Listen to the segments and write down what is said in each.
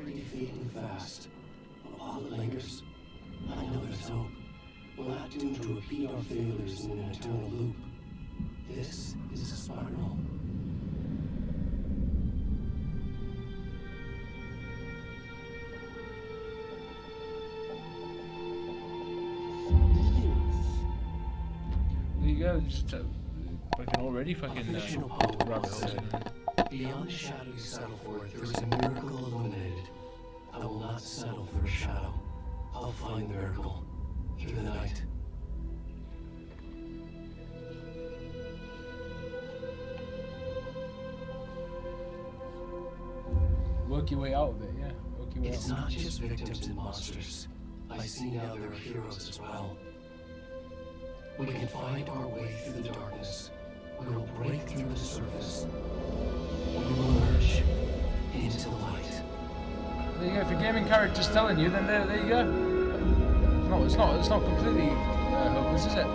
already fading fast. But while it lingers, I know there's hope. We're not doomed to repeat our failures in an eternal loop. This is a spiral. There you go, just fucking already fucking Fictional poet rabbit holes. said, beyond the shadow you settle for, there is a miracle illuminated. I will not settle for a shadow. I'll find the miracle through the night. Work your way out of it, yeah. Work your way It's out. not just victims and monsters. I see now there are heroes as well. We can find our way through the darkness. We will break through the surface. We will emerge into the light. There you go. If your gaming character's telling you, then there you go. It's not completely hopeless, is it?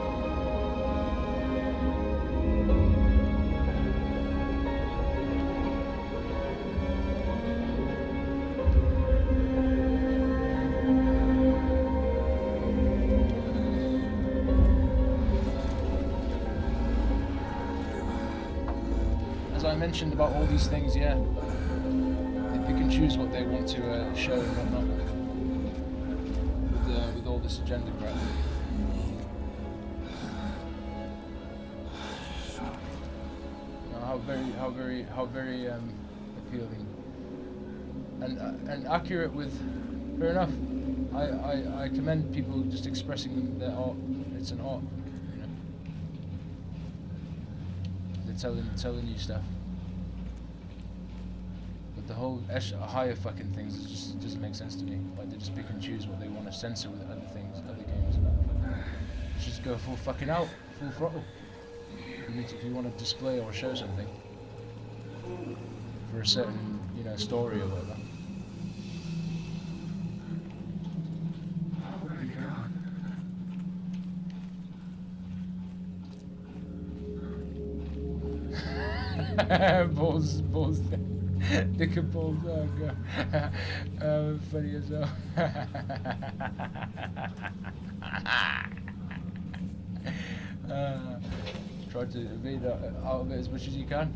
As I mentioned about all these things, yeah, they pick and choose what they want to show and whatnot with all this agenda crap. You know, how very appealing and accurate with. Fair enough. I commend people just expressing their art. It's an art. They're telling you stuff, but the whole higher fucking things just doesn't make sense to me. Like they just pick and choose what they want to censor with other things, other games. Just go full fucking out, full throttle. If you want to display or show something for a certain story or whatever. balls, dick and balls. Oh god, funny as well. Try to evade out of it as much as you can.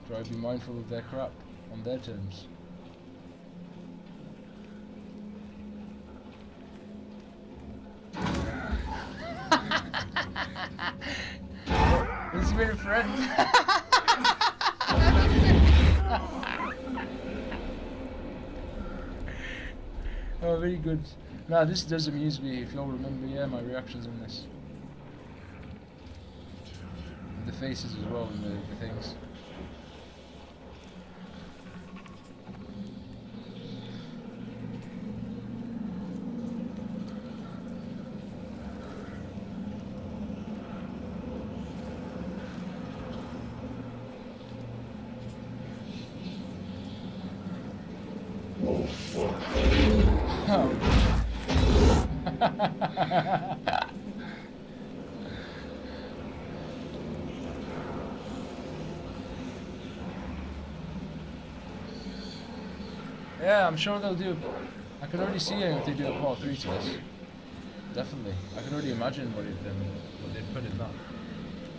Try to be mindful of their crap on their terms. This has been a friend. Oh, very good. Now this does amuse me. If y'all remember, yeah, my reactions on this, the faces as well, and the things. Yeah, I'm sure they'll do. I can already see if they do a part 3 to this. Definitely. I can already imagine what they'd put in that.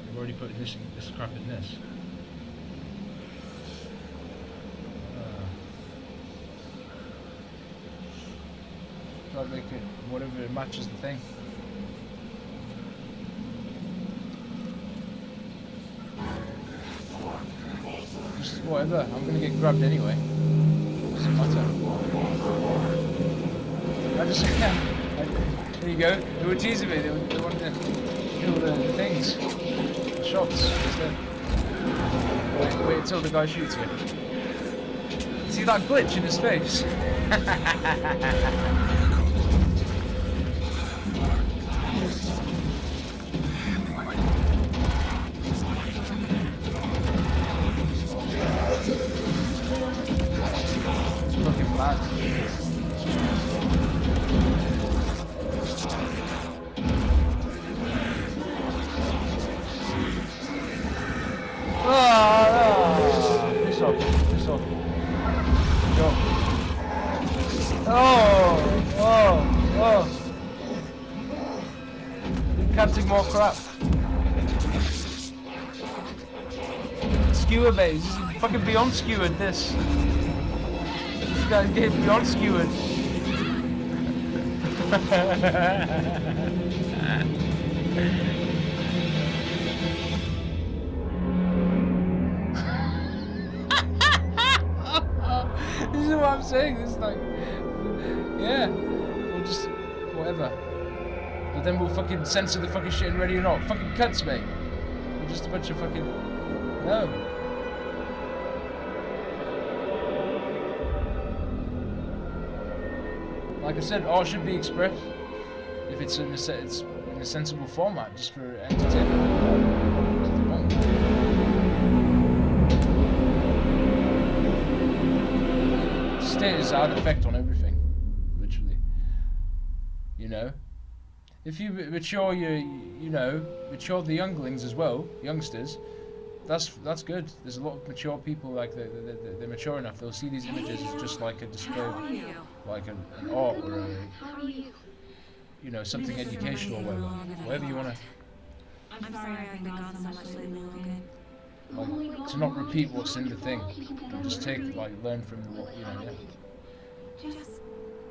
They've already put this crap in this. Try to make it whatever it matches the thing. Just whatever. I'm gonna get grabbed anyway. Doesn't matter. I just there you go. They were teasing me. They wanted to kill the things, the shots instead. Wait until the guy shoots you. See that glitch in his face? Looking mad. Oh, no. chanting more crap. Skewer bait. This is fucking beyond skewered, this. This guy's getting beyond skewered. This is what I'm saying. This is like, yeah, we'll just whatever. But then we'll fucking censor the fucking shit and Ready or Not. Fucking cunts, mate. We're just a bunch of fucking no. Like I said, art should be expressed if it's in a sensible format, just for entertainment. State has had effect on everything, literally. You know, if you mature mature the younglings as well, youngsters. That's good. There's a lot of mature people, like they're mature enough. They'll see these images as just like a display, like an art or a, something educational or whatever you wanna. I'm sorry I've been gone so much lately, Logan. Like, to not repeat what's in the thing, just learn from what yeah. Just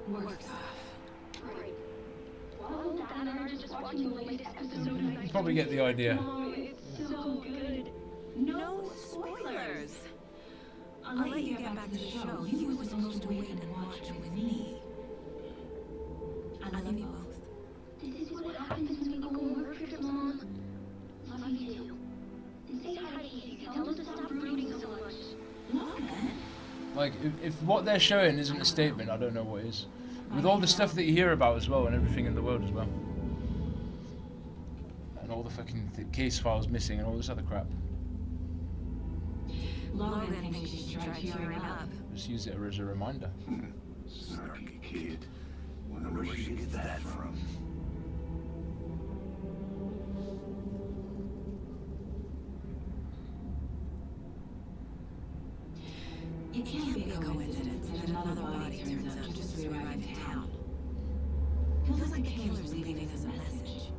work stuff. Right. While Dad and I are just watching the latest episode, You probably get the idea. Oh, it's so good. No spoilers. I'll let you get back to the show. You were supposed to wait and watch with me. I love you both. This is what happens when we go on work trips, Mom. Love you too. And say hi to Casey. Tell him to stop brooding so much. Logan? Like, if what they're showing isn't a statement, I don't know what is. With all the stuff that you hear about as well, and everything in the world as well. And all the fucking case files missing and all this other crap. Logan thinks you should try cheering up. Just use it as a reminder. Snarky kid. Wonder where she gets that from. It can't be a coincidence that another body turns up just as we arrive in town. Feels like the killer's leaving us a message.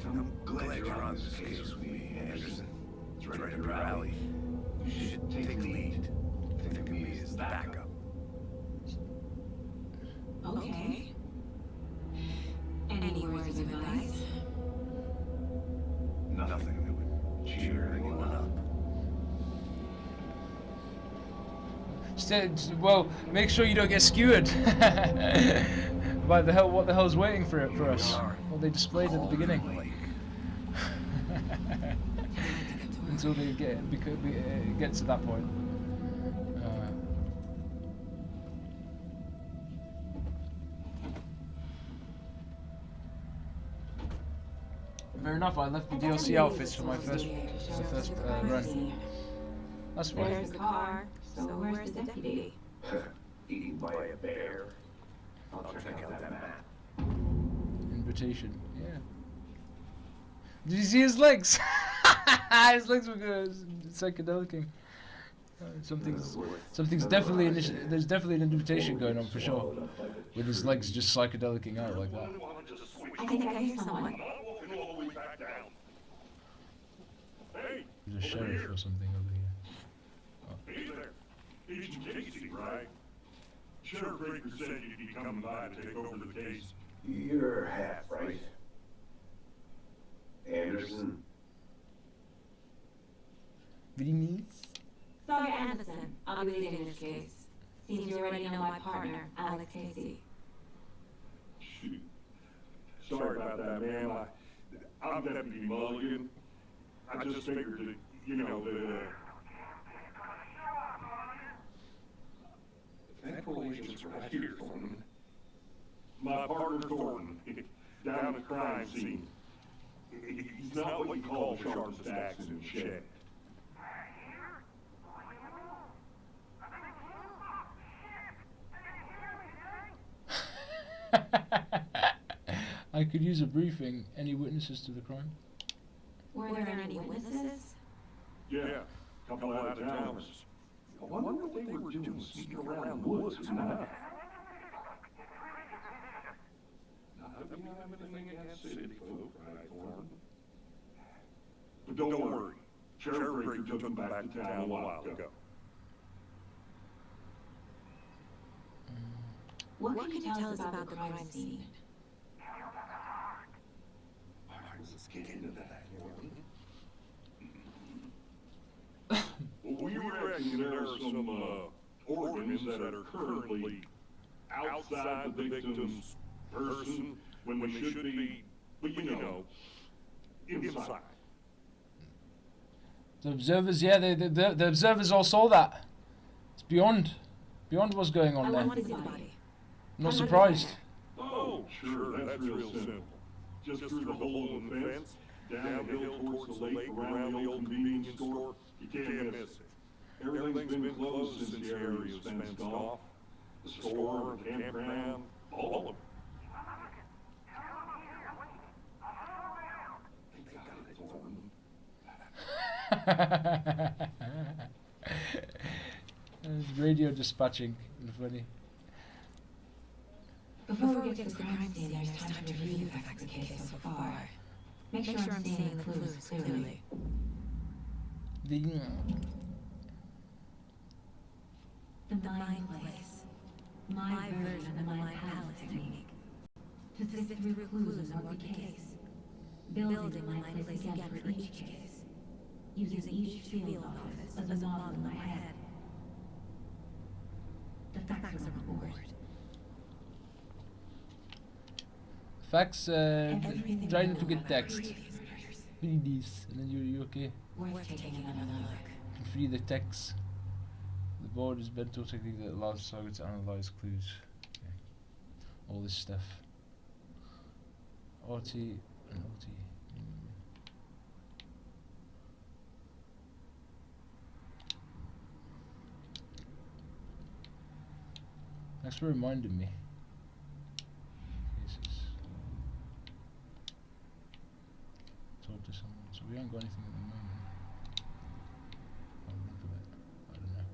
I'm glad you're on this case with me, Anderson. It's right up your alley. You should take the lead. Think of me as backup. Okay. Any words of advice? Nothing that would cheer anyone up. Well, make sure you don't get skewered by what the hell's waiting for us. What they displayed at the beginning. Until they get to that point. Fair enough. I left the DLC outfits for my first run. That's fine. There's the car. So where's the deputy? Eaten by a bear. I'll check out that map. Invitation. Yeah. Did you see his legs? His legs were good. Psychedelicing. Something's definitely there's definitely an invitation going on for sure. With his legs just psychedelicing out like that. I think I hear someone. There's a sheriff or something over here. Hey there. Agent Casey, right? Sheriff Breaker said you'd be coming by to take over the case. You're half, right? Anderson? Sergeant Anderson, I'll be leading this case. Seems you already know my partner, Alex Casey. Shoot. Sorry about that, ma'am. I'm Deputy Mulligan. I just figured that, Federal agents are right here, Thornton. My partner Thornton, down at the crime scene. He's not what you call the sharpest axe in the shed. I could use a briefing. Any witnesses to the crime? Were there any witnesses? Yeah, a couple out of towners. I wonder what they were doing sneaking around the woods tonight. I mean, everything against city folk, right, Thornton? But don't worry. Sheriff Breaker took him back to town a while ago. What can you tell us about the crime scene? Let's get into that, Well, we reckon there are some organs that are currently outside the victim's person when they should be, but you know, inside. The observers, yeah, the observers all saw that. It's beyond what's going on I there. want to see the body. Not surprised. Oh, sure, that's real simple. Just through the hole in the fence, down the hill towards the lake, around the old convenience store, you can't miss it. Everything's been closed since the area's fenced off. The store, the campground, all of it. They got it, Thornton. Radio dispatching, funny. Before we get to the crime scene, there's time to review the facts of the case so far. Make sure I'm seeing the clues clearly. The Mind Place. My version of the Mind Palace technique. To sift through clues and work the case. Building the Mind Place again for each case. Using each field office as a model in my head. The facts are on board. facts, Everything trying we to know get about text. previous murders. Read this, and then you're okay. Worth taking another look. You can free the text. The board is mental technique that allows target to analyze clues. Okay. All this stuff. RT and OT. Thanks for reminding me. Cases. Talk to someone. So we haven't got anything at the moment. I'll look at it. I don't know.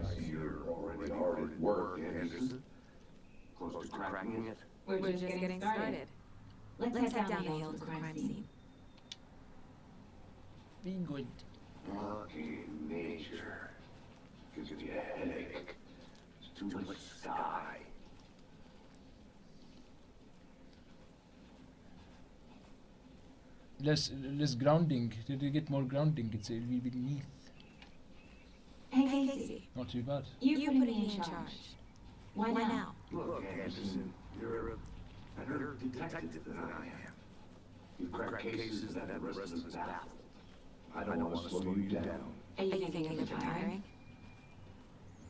I see you're already hard at work, Anderson. Close to cracking it. We're just getting started. Let's head down the hill to the crime scene. Be good. Fucking nature. Gives you a headache. It's too much sky. Less grounding. Did you get more grounding? It's a little bit beneath. Hey, Casey. Not too bad. You put me in charge. Why now? Look, Anderson, you're a better detective than I am. You crack cases that have residents baffled. I don't want to slow you down. Are you thinking of retiring?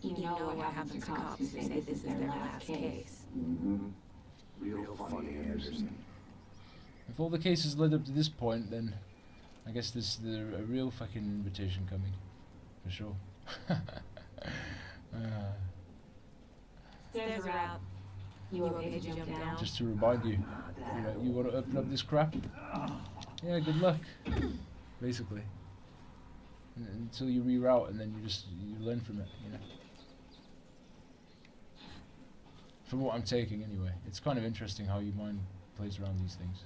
You know what happens to cops who say this is their last case. Mm-hmm. Real funny, Anderson. If all the cases led up to this point, then I guess there's a real fucking invitation coming, for sure. Stairs are out. You okay to jump down? Just to remind you, you want to open up this crap? Yeah, good luck. Basically, until you reroute, and then you learn from it. You know. From what I'm taking, anyway, it's kind of interesting how your mind plays around these things.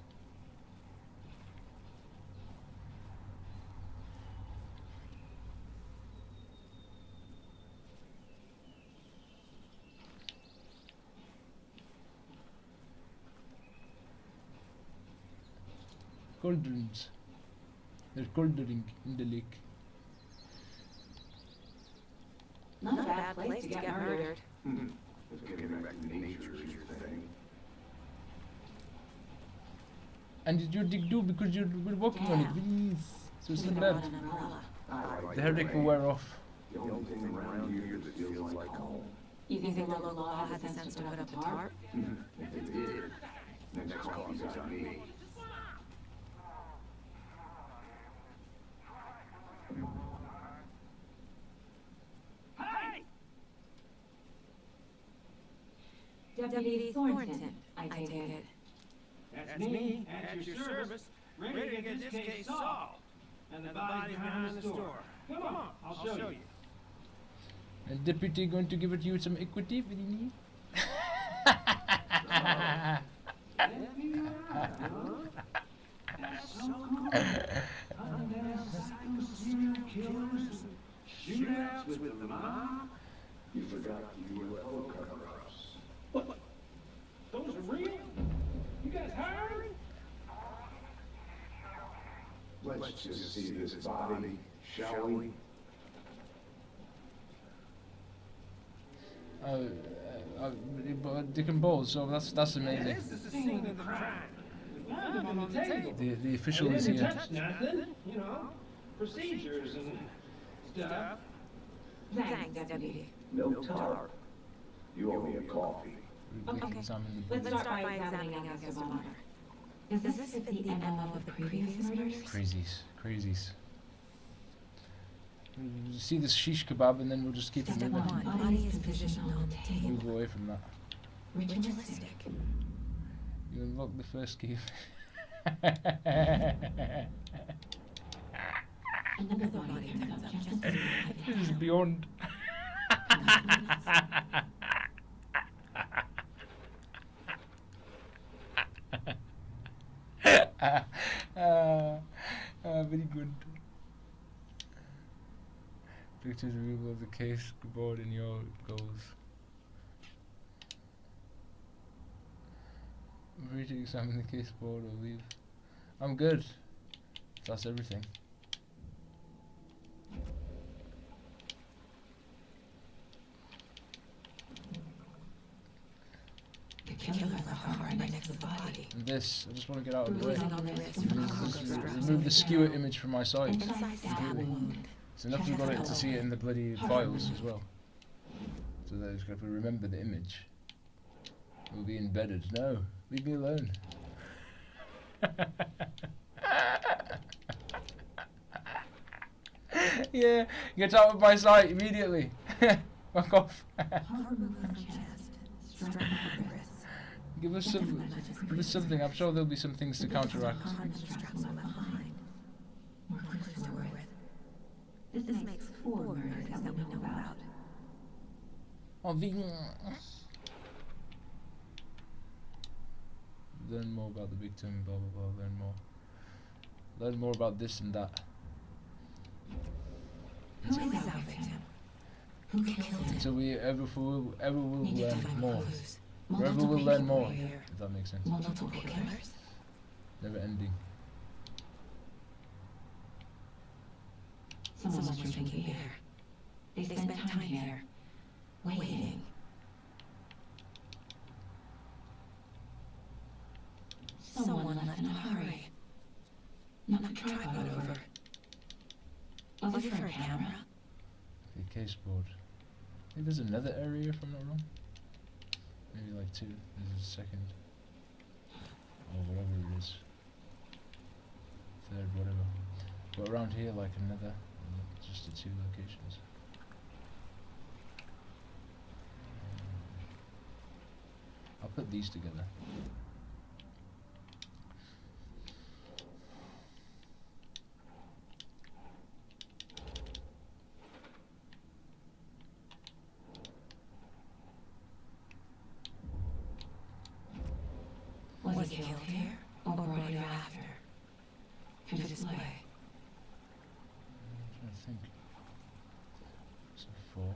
Cauldrons. There's cauldroning in the lake. Not a bad place to get murdered. Let's get back to nature is your thing. And did you dig do because you're working on it? Please. So it's not Even bad. on an umbrella. I like The headache will wear off. The only thing around here that feels like home. You think the local law had the sense to put up a tarp? If it did, next coffee's on me. Deputy Thornton, I take it. That's me, at your service, ready to get this case solved. And the body behind the store. Come on, I'll show you. And deputy going to give it you some equity? What do you need? Shootouts with the mob? You forgot the UFO cover-ups. What? Those are real? You guys hiring? Let's just see this body, shall we? Dick and balls. So that's amazing. This is the scene of the crime. We found him on the table. The official They is didn't here. touch nothing, you know, procedures and stuff. Thanks, Deputy. No tar. You owe me a coffee. We can Okay. examine the Let's start by examining our thermometer. Does this fit the MO of the previous murders? crazies. We'll see this shish kebab and then we'll just keep it Step moving. 1. Body is positioned on the table. Move away from that. Ritualistic. You unlock the first key. Another body turns up just as This is beyond. Very good. Pictures reveal the case board in your goals. Free to examine the case board or leave. I'm good. That's everything. the killer left her right next to the body. And this, I just want to get out of the way. Bruising on the wrist from a hunger strap. Remove the skewer image from my side. Inside stab wound. It's enough we've got it to see it in the bloody files as well. So that it's going to remember the image. We'll be embedded. No, leave me alone. Yeah, get out of my sight immediately. Fuck off. Remove from chest, strap on the wrists. Give us something. I'm sure there'll be some things to counteract. Harness straps are behind. More clues to work with. This makes 4 murders that we know about. Oh, learn more about the victim, blah blah blah, learn more. Learn more about this and that. Who is our victim? Who killed him? So we ever will Need to learn find more. clues. Forever Multiple will learn people more, here. if that makes sense. Multiple killers. Never ending. Someone was drinking beer. They spent time here, waiting. Someone left in a hurry. Knocked the tripod over. Was it for a camera? The case board. I think there's another area if I'm not wrong. Maybe like 2. There's a second. Or whatever it is. 3rd, whatever. But around here like another. Just the 2 locations. I'll put these together. Was he killed here or brought here after? For display. I'm trying to think. So 4.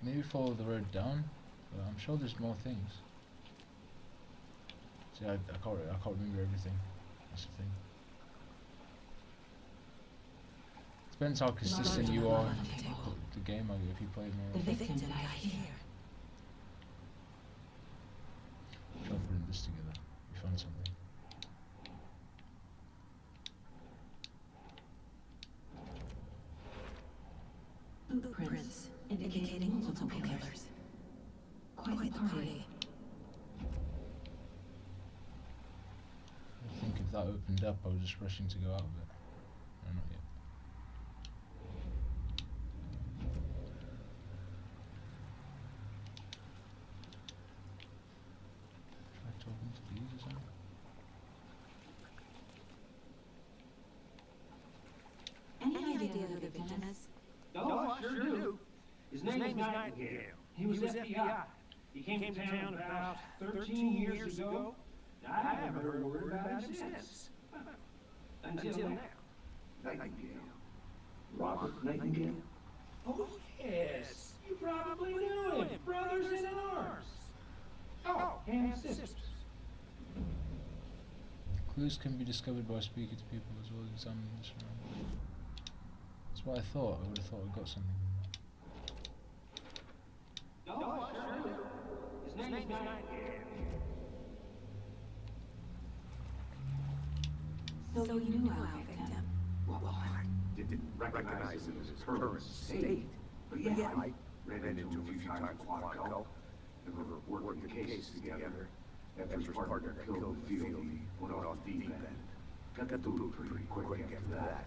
Maybe follow the road down, but I'm sure there's more things. See, I can't remember everything. That's the thing. Depends how consistent you are with the game, I guess, if you play it more. The victim died here. Try putting this together. We found something. Blueprints indicating multiple killers. Quite the party. I think if that opened up, I was just rushing to go out of it. No, not yet. Try talking to these or something. Nightingale. He was FBI. He came to town about 13 years ago. I haven't heard a word about him since. Until now. Nightingale. Robert Nightingale? Oh, yes. You probably knew him. Brothers in arms. Oh, and sisters. Clues can be discovered by speaking to people as well as examining the surroundings. That's what I thought. I would have thought I got something from that. No, I sure do. His name's Nightingale. So you knew our victim. Well, I didn't recognize him as his current state. But yeah, I ran into him a few times in Quantico. And we were working the case together. After his partner got killed in the field, he went off the deep end. Got the boot pretty quick after that.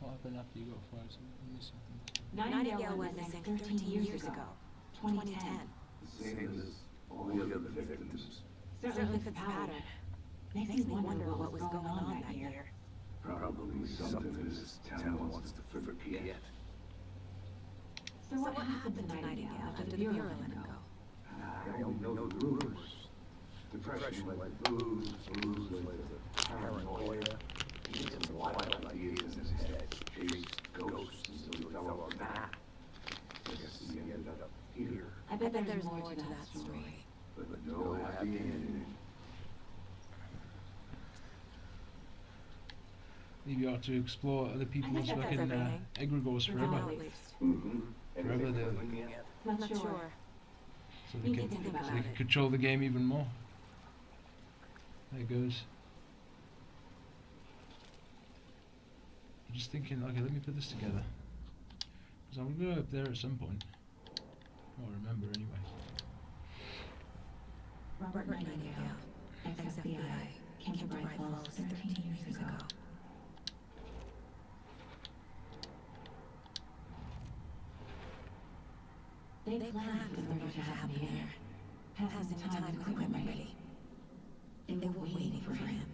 What happened after you got fired? Something missing. Nightingale went missing 13 years ago, 2010. Same as all the other victims. Certainly fits the pattern. Makes me wonder what was going on that year. Probably something this town wants to forget. So what happened to Nightingale after the Bureau let him go? I only know the rumors. Depression led to booze, booze led to paranoia. He had some wild ideas in his head, chased ghosts until he fell off the map. I guess he ended up here, I bet there's more to that story. but no happy ending. Maybe you ought to explore other people's that's fucking everything. egregores For forever. now, at least. Forever they'll, Not sure. so they You can, can think so about they it. can control the game even more. There it goes. I'm just thinking, okay, let me put this together. Because I'm going to go up there at some point. I'll remember anyway. Robert Nightingale, ex-FBI, came to Bright Falls 13 years ago. They planned for the murder to happen here, passing the time equipment ready. They were waiting for him.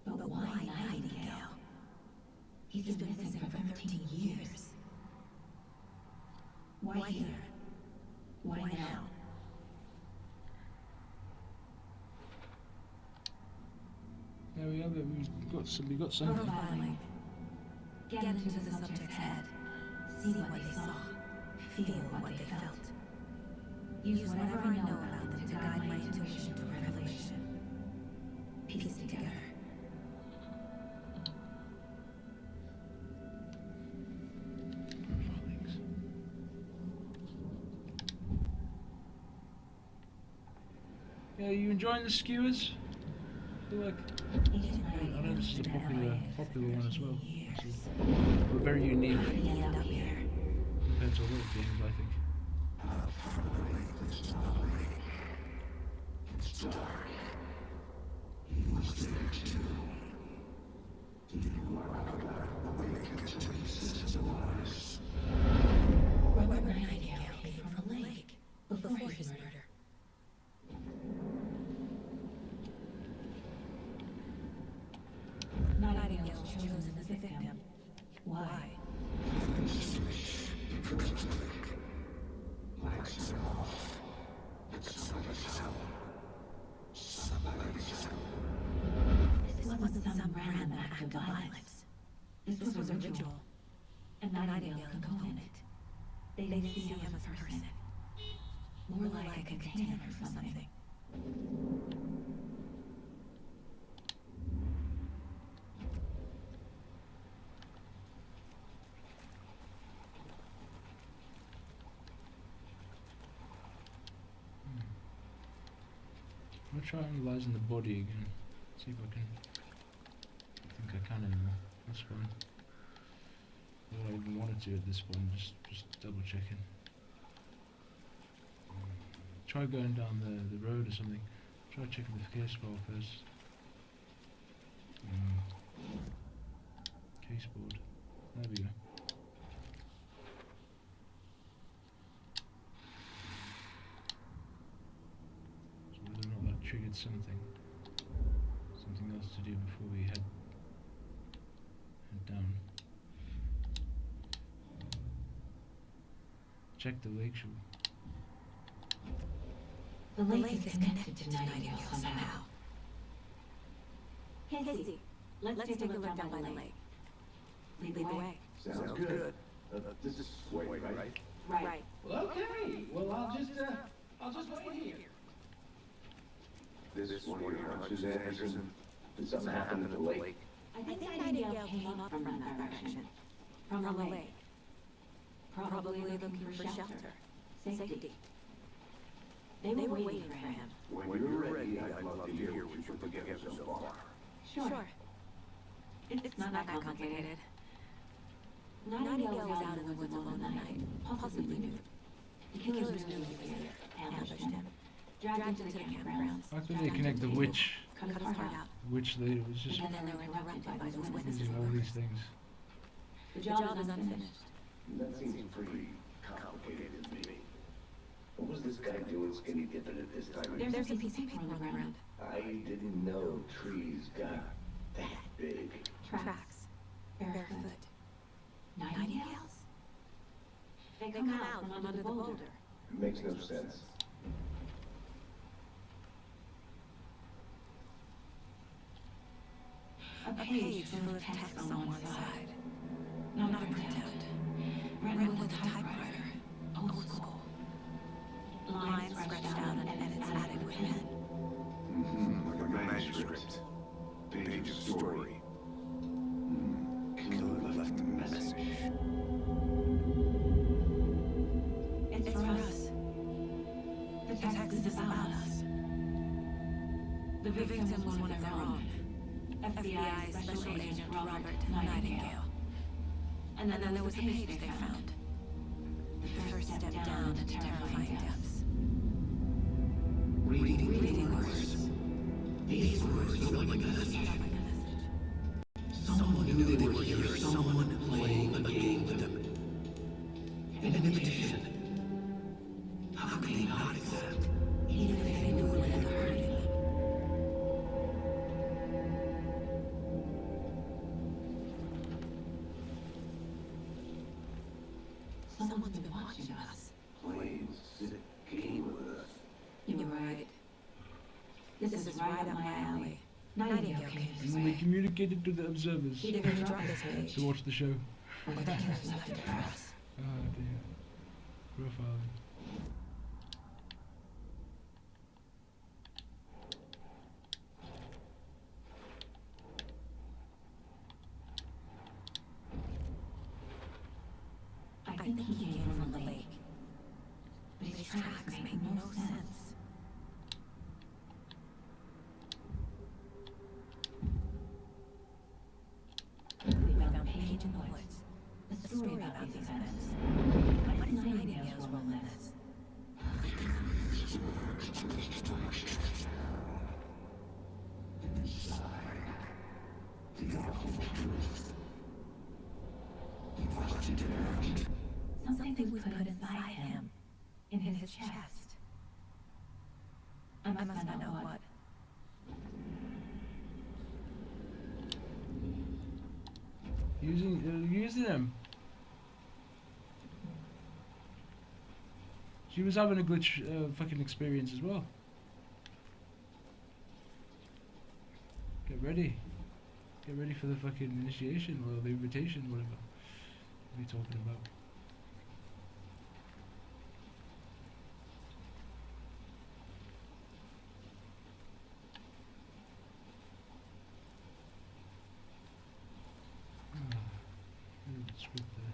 But why Nightingale? He's been missing for 13 years. Why here? Why now? There we have it. We've got something. Profiling. Get into the subject's head. See what they saw. Feel what they felt. Use whatever I know about them to guide my intuition to a revelation. Piece it together. Thanks. Yeah, you enjoying the skewers? I feel like I know this is a popular one as well. This is, but very unique compared to a lot of games, I think. Robert Nightingale came from the lake before his murder. Nightingale was chosen as the victim. Why? This wasn't some random act of violence. This was a ritual. And Nightingale can own it. They didn't see him as a person. More like a container for something. I'll try analysing the body again. See if I can. I think I can anymore. That's fine. All I even wanted to at this point, just double checking. Try going down the road or something. Try checking the case file first. Case board. There we go. So whether or not that triggered something else to do before we head down. check the lake shore. The lake is connected to Nightingale somehow. Casey, let's take a look down by the lake. Lead the way. Sounds good. This way, right? Right. Well, okay. Well, I'll just wait here. This one of your hunches, Anderson? Did something happen at the lake? I think Nightingale came up from that direction. From the lake. Probably looking for shelter. Safety. They were waiting for him. When you're ready, I'd love to hear what you put together so far. Sure. It's not that complicated. Nightingale was out in the woods alone that night, possibly nude. The killers knew he was here, ambushed him, dragged him to the campgrounds. How could they connect the witch? Cut his heart out, Which they was just and then they were interrupted by those witnesses. using all these things. The job is unfinished. That seems pretty complicated to me. What was this guy doing skinny dipping at this time? There's a piece of paper on the ground. I didn't know trees got that big. Tracks. Barefoot. Nightingales? They come out from under the boulder. Makes no sense. A page full of text on one side. Not a printout. Written with a typewriter. Old school. Lines scratched out and edits added with pen. Like a manuscript. Page of story. Killer left a message. It's for us. The text is about us. The victim was one of their own. FBI Special Agent Robert Nightingale. And then there was the page they found. The first step down into terrifying depths. Reading words. These words felt like a message. Someone knew they were here, someone playing a game with them. An invitation. How could they not accept? Even if they knew it had hurting them. Someone's been watching us. Playing civic game with us. You're right. This is right up my alley. Nightingale came this And they way. communicated to the observers He didn't drop this page. to watch the show. But the killers left it for us. Ah dear. Profiling. I think he came from the lake. But his tracks make no sense. We found a page in the woods. A story about these events. What is Nightingale's role in this? Something was put inside him. In his chest. I must find out what. Using them. She was having a good fucking experience as well. Get ready. Get ready for the fucking initiation or the invitation, whatever we're talking about. Script there.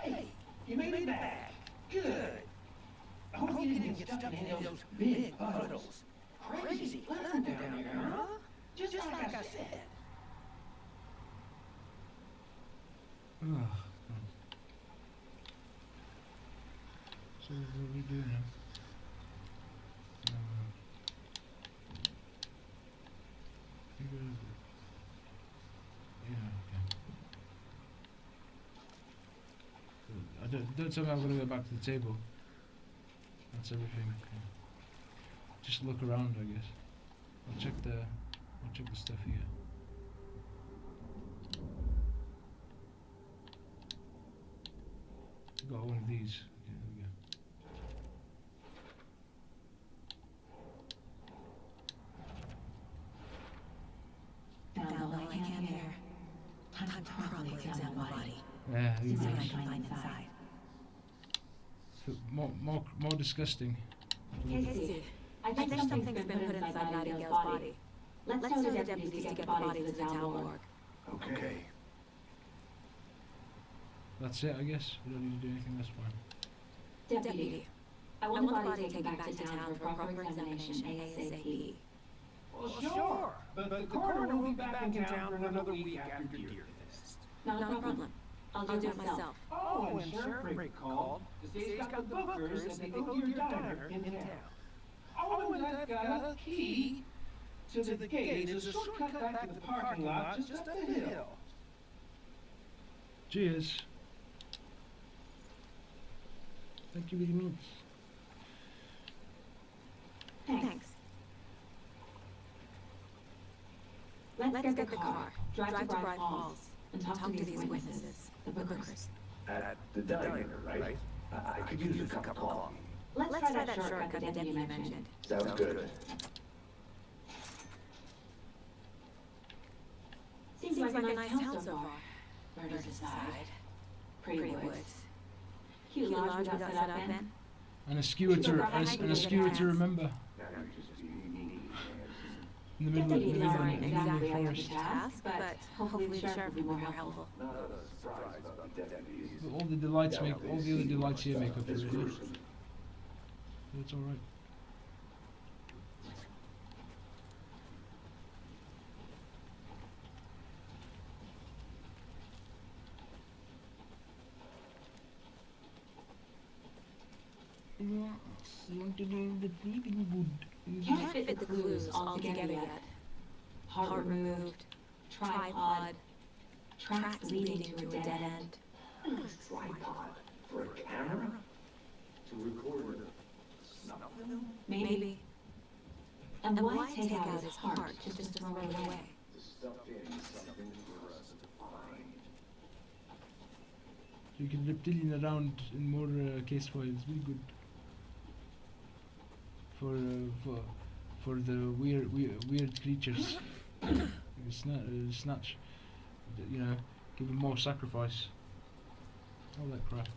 Hey, you made it back. Good. I hope you didn't get stuck in any of those big puddles. Crazy weather down there, huh? Just like I said. Oh, so So what we do now? You go to yeah, okay. Don't tell me I'm gonna go back to the table. That's everything. Okay. Just look around, I guess. I'll check the stuff here. Got one of these. Okay, there we go. Found all I can here. Time to properly examine the body. Yeah, there you See go. what I can find inside. So more disgusting. Casey, I think something's been put inside Nightingale's body. Let's tell the deputies to get the body to the town morgue. Okay. That's it, I guess. We don't need to do anything. That's fine. Deputy, I want the body taken back to town for proper examination ASAP. Well, sure, but the coroner will be back in town for another week after Deer Fest. Not a problem. I'll do it myself. Oh, and Sheriff Rick called to say he's got the bookers at the Oak Diner in town. Oh, and I've got a key to the gate. There's a shortcut back to the parking lot just up the hill. Cheers. Thank you very much. Thanks. Let's get the car, drive to Bright Falls, and talk to these witnesses, the bookers. At the diner, right? I could use a cup of coffee. Let's try that shortcut the deputy mentioned. Sounds good. Seems like a nice town so far. Murders aside. Pretty woods. Cute lodge we got set up in. And a skewer to remember. In the middle of Deputies aren't the exactly up to forest. the task, but hopefully the sheriff will be more helpful. But all the delights make all the other delights here make up for it. It's all right. Can't fit the clues all together yet. Heart removed, tripod, tracks leading to a dead end. Tripod for a camera? To record something? Maybe. And why take out his heart just to throw it away? Stuff in something for us to find. So you can reptilian around in more case files. Very good. For the weird creatures. Snatch. You know, give them more sacrifice. All that crap.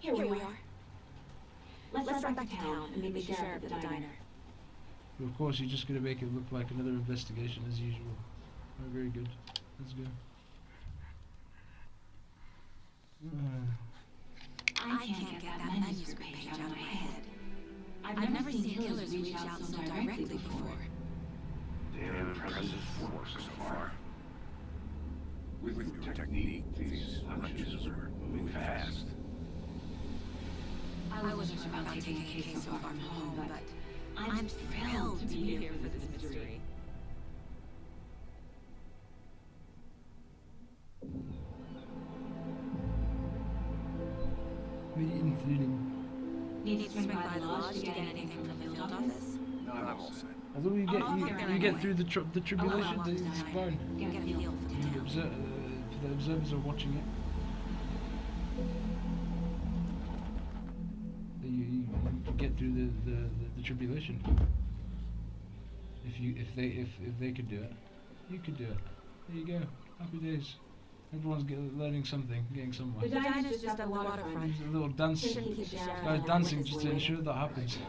Here we are. Let's run back to town and meet the sheriff at the diner. But of course, you're just going to make it look like another investigation as usual. Oh, very good. Let's go. I can't get that manuscript page out of my head. I've never seen killers reach out so directly before. Damn impressive work so far. With your technique, these hunches are moving fast. I wasn't sure about taking a case so far from home, but I'm thrilled to be here for this mystery. Very intriguing. Need to swing by the lodge to get anything from the field office? No, I'm all set. Although you get through the tribulation, then it's fine. Get a feel for the town. The observers are watching it. You get through the tribulation. If they could do it, you could do it. There you go. Happy days. Everyone's learning something, getting somewhere. The diner's just up the waterfront. There's a little dance. Guy's dancing just to ensure that happens.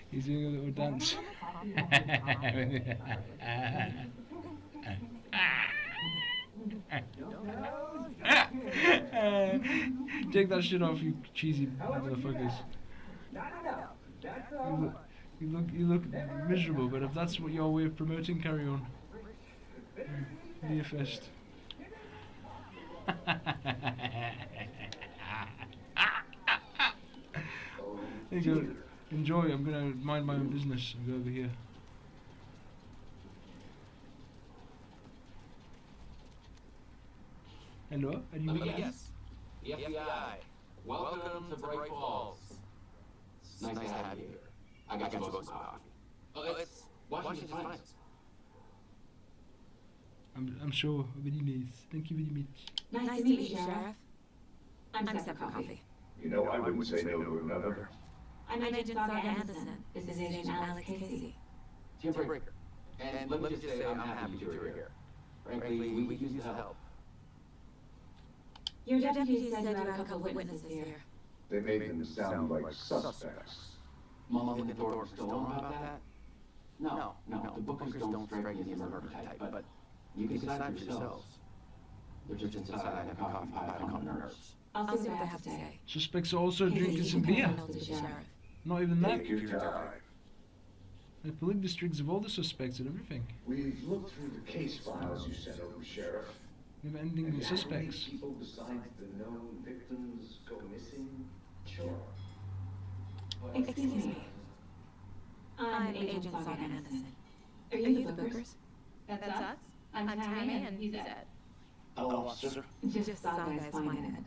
He's doing a little dance. Take that shit off, you cheesy motherfuckers. You look miserable, but if that's what your way of promoting, carry on. Be a fest. There you go. Enjoy. I'm gonna mind my own business and go over here. Hello? Are you with us? Yes. The FBI. Welcome to Bright Falls. It's nice to have you here. I got you both some coffee. Oh, it's Washington's finest. I'm sure. Very nice. Thank you very much. Nice to meet you, Sheriff. I'm set for coffee. You know, I wouldn't say no to another. I'm Agent Saga Anderson. This is Agent Alex Casey. Tim Breaker. And let me just say I'm happy you're here. Frankly, we could use the help. Your deputy said you had a couple of witnesses here. They made them sound like suspects. Mom and the door still on about that? No. The bookers don't strike me as a murder type, but you can decide for yourselves. They're just inside a coffee pot on nerves. I'll see what they have to say. Suspects are also drinking some beer. Not even that. Take your time. They're pulling the strings of all the suspects and everything. We've looked through the case files you sent over, Sheriff. Never ending with suspects. People besides the known victims go missing? Sure. Excuse me. I'm Agent Saga Anderson. Are you the bookers? That's us. I'm Tammy and he's Ed. Hello, officer. Just Saga is fine, Ed.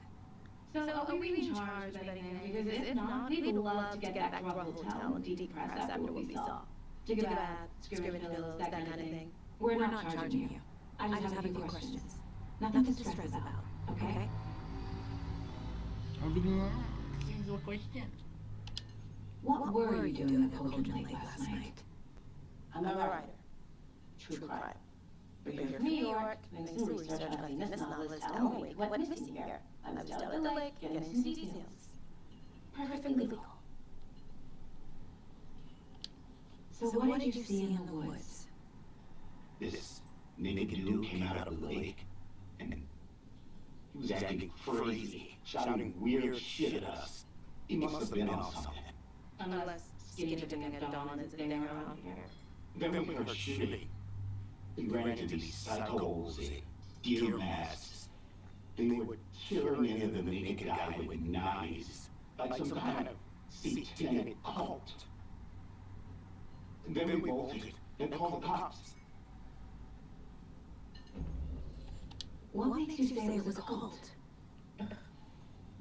So are we in charge of anything? Because if not, we'd love to get back to our hotel and decompress after what we saw. Take a bath, scrimmage pillows, that kind of thing. We're not charging you. I just have a few questions. Nothing to stress about, okay? Here's a question. What were you doing at Cauldron Lake last night? I'm a writer. True crime. We're here from New York, doing some research on a famous novelist, Alan Wake, went missing here. I was down at the lake, getting some details. Perfectly legal. So what did you see in the woods? This naked dude came out of the lake, and he was acting crazy, shouting weird shit at us. He must have been on something. Unless Skinny didn't get Dawn is a thing around here. Then we heard shooting. We ran into these psychos in deer masks. They were killing into the naked guy with knives, like some kind of satanic cult. And then we bolted and called the cops. What makes you say it was a cult?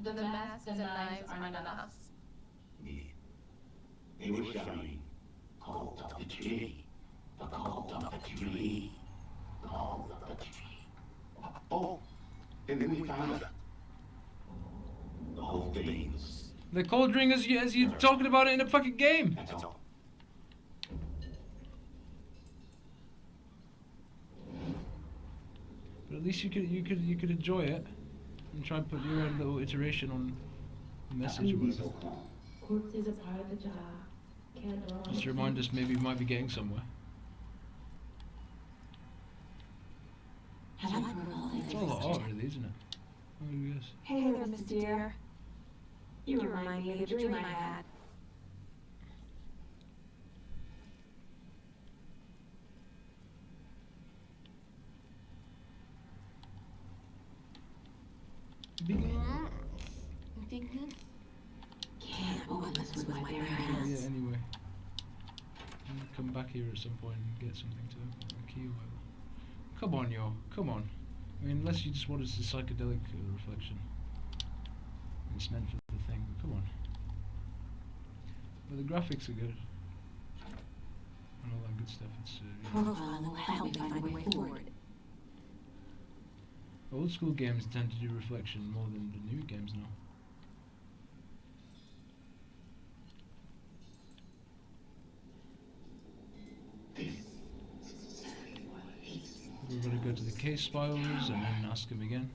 The masks and knives aren't enough. They were shouting, "Cult of the tree, the cult of the tree, cult of the tree." Oh, and then we found out the whole thing was... They're cold ring as you talking about it in a fucking game. That's all. But at least you could enjoy it and try and put your own little iteration on the message or whatever. Corpses are part of the job. Just to remind us maybe we might be getting somewhere. It's all a lot art, really, isn't it? Oh, yes. Hey there, Mr. Deer. You remind me of a dream I had. Can't open this with my bare Oh, hands. yeah, anyway. I'll come back here at some point and get something to open a key or whatever. Come on, yo. Come on. I mean, unless you just want us a psychedelic reflection. It's meant for the thing. Come on. But the graphics are good. And all that good stuff. It's Profile will help me find a way forward. old school games tend to do reflection more than the new games now. We're going to go to the case files and then ask him again.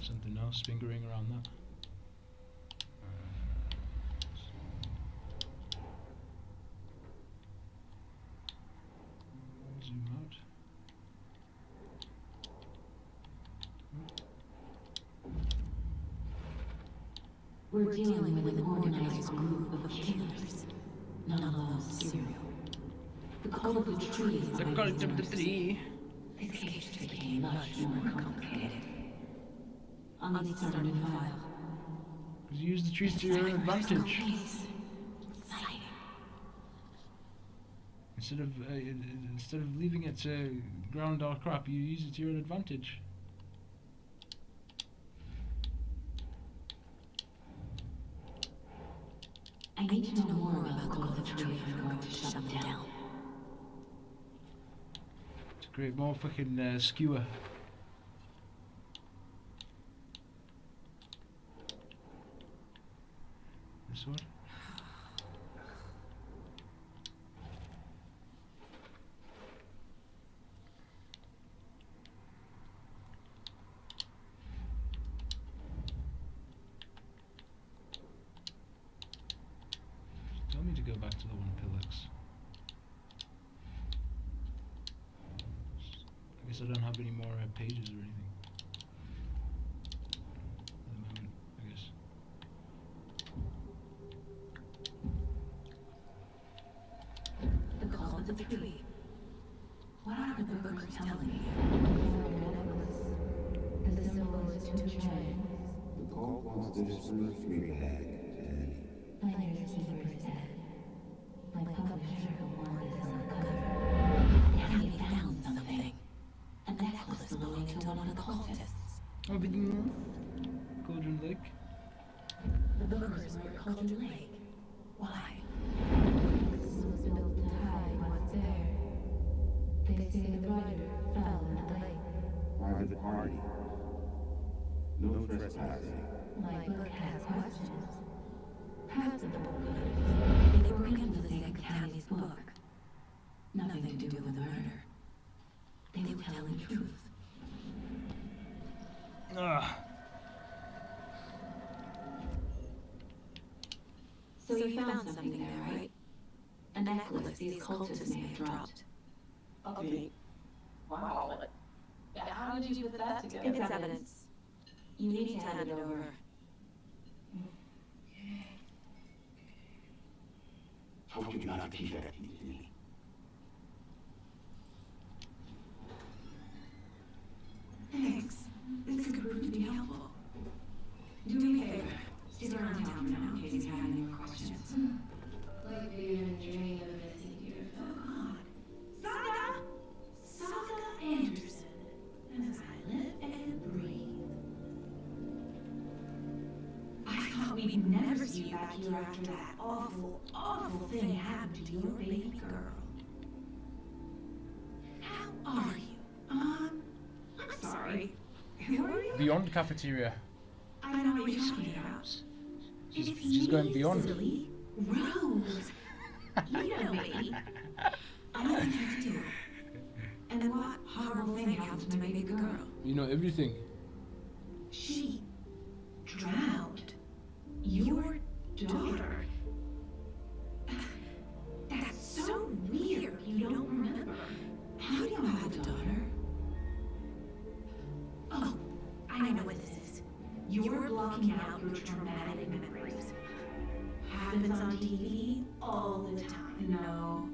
Something else, fingering around that. Zoom out. We're dealing with an organized group of killers, not a lone serial. The cult of the tree is The cult of the tree. This case became much more complicated. I'll need to start a new file. Because you use the trees to your own advantage. Exciting. Instead of leaving it to ground all crap, you use it to your own advantage. I need to know more about the Golden Tree if I'm going to shut them down. To create more fucking skewer. This one? Tell me to go back to the one Pillix. I guess I don't have any more pages or anything. At the moment, I guess. The call of the tree. What are the bookers telling me? The symbol is two triangles. The cult wants to disperse your head, Danny. Finders keeper is dead. My publisher wanted us uncovered. Danny found something. A necklace belonging to one of the cultists. Oh, but Cauldron Lake. The bookers were at Cauldron Lake. Why? This was built to hide what's there. They say the rider fell into the lake. Private party. No trespassing. My book has questions. Perhaps the book. They broke into the sake of Tammy's book. Nothing to do with the murder. They were telling the truth. So you found something there, right? A necklace these cultists may have dropped. Okay. Wow. How did you put that together? It's evidence. You need to hand it over. Told you not to keep that to me. Thanks. This could prove to be helpful. Do me a favor. Stick around town for now in case you have any more questions. Like you're in a dream of missing your phone. Saga! Saga Anderson. As I live and breathe. I thought we'd never see you back here after that awful, awful thing happened to your baby girl. How are you? I'm sorry. Who are you? Beyond cafeteria. I know what you're talking about. She's going beyond. Silly. Rose. You know me. I know what you do. And what horrible thing happened to my baby girl? You know everything. She drowned. Your daughter. That's so weird. You don't remember. How do you have a daughter? Oh, I know what this is. You're blocking out your traumatic memories. Happens on TV all the time. No.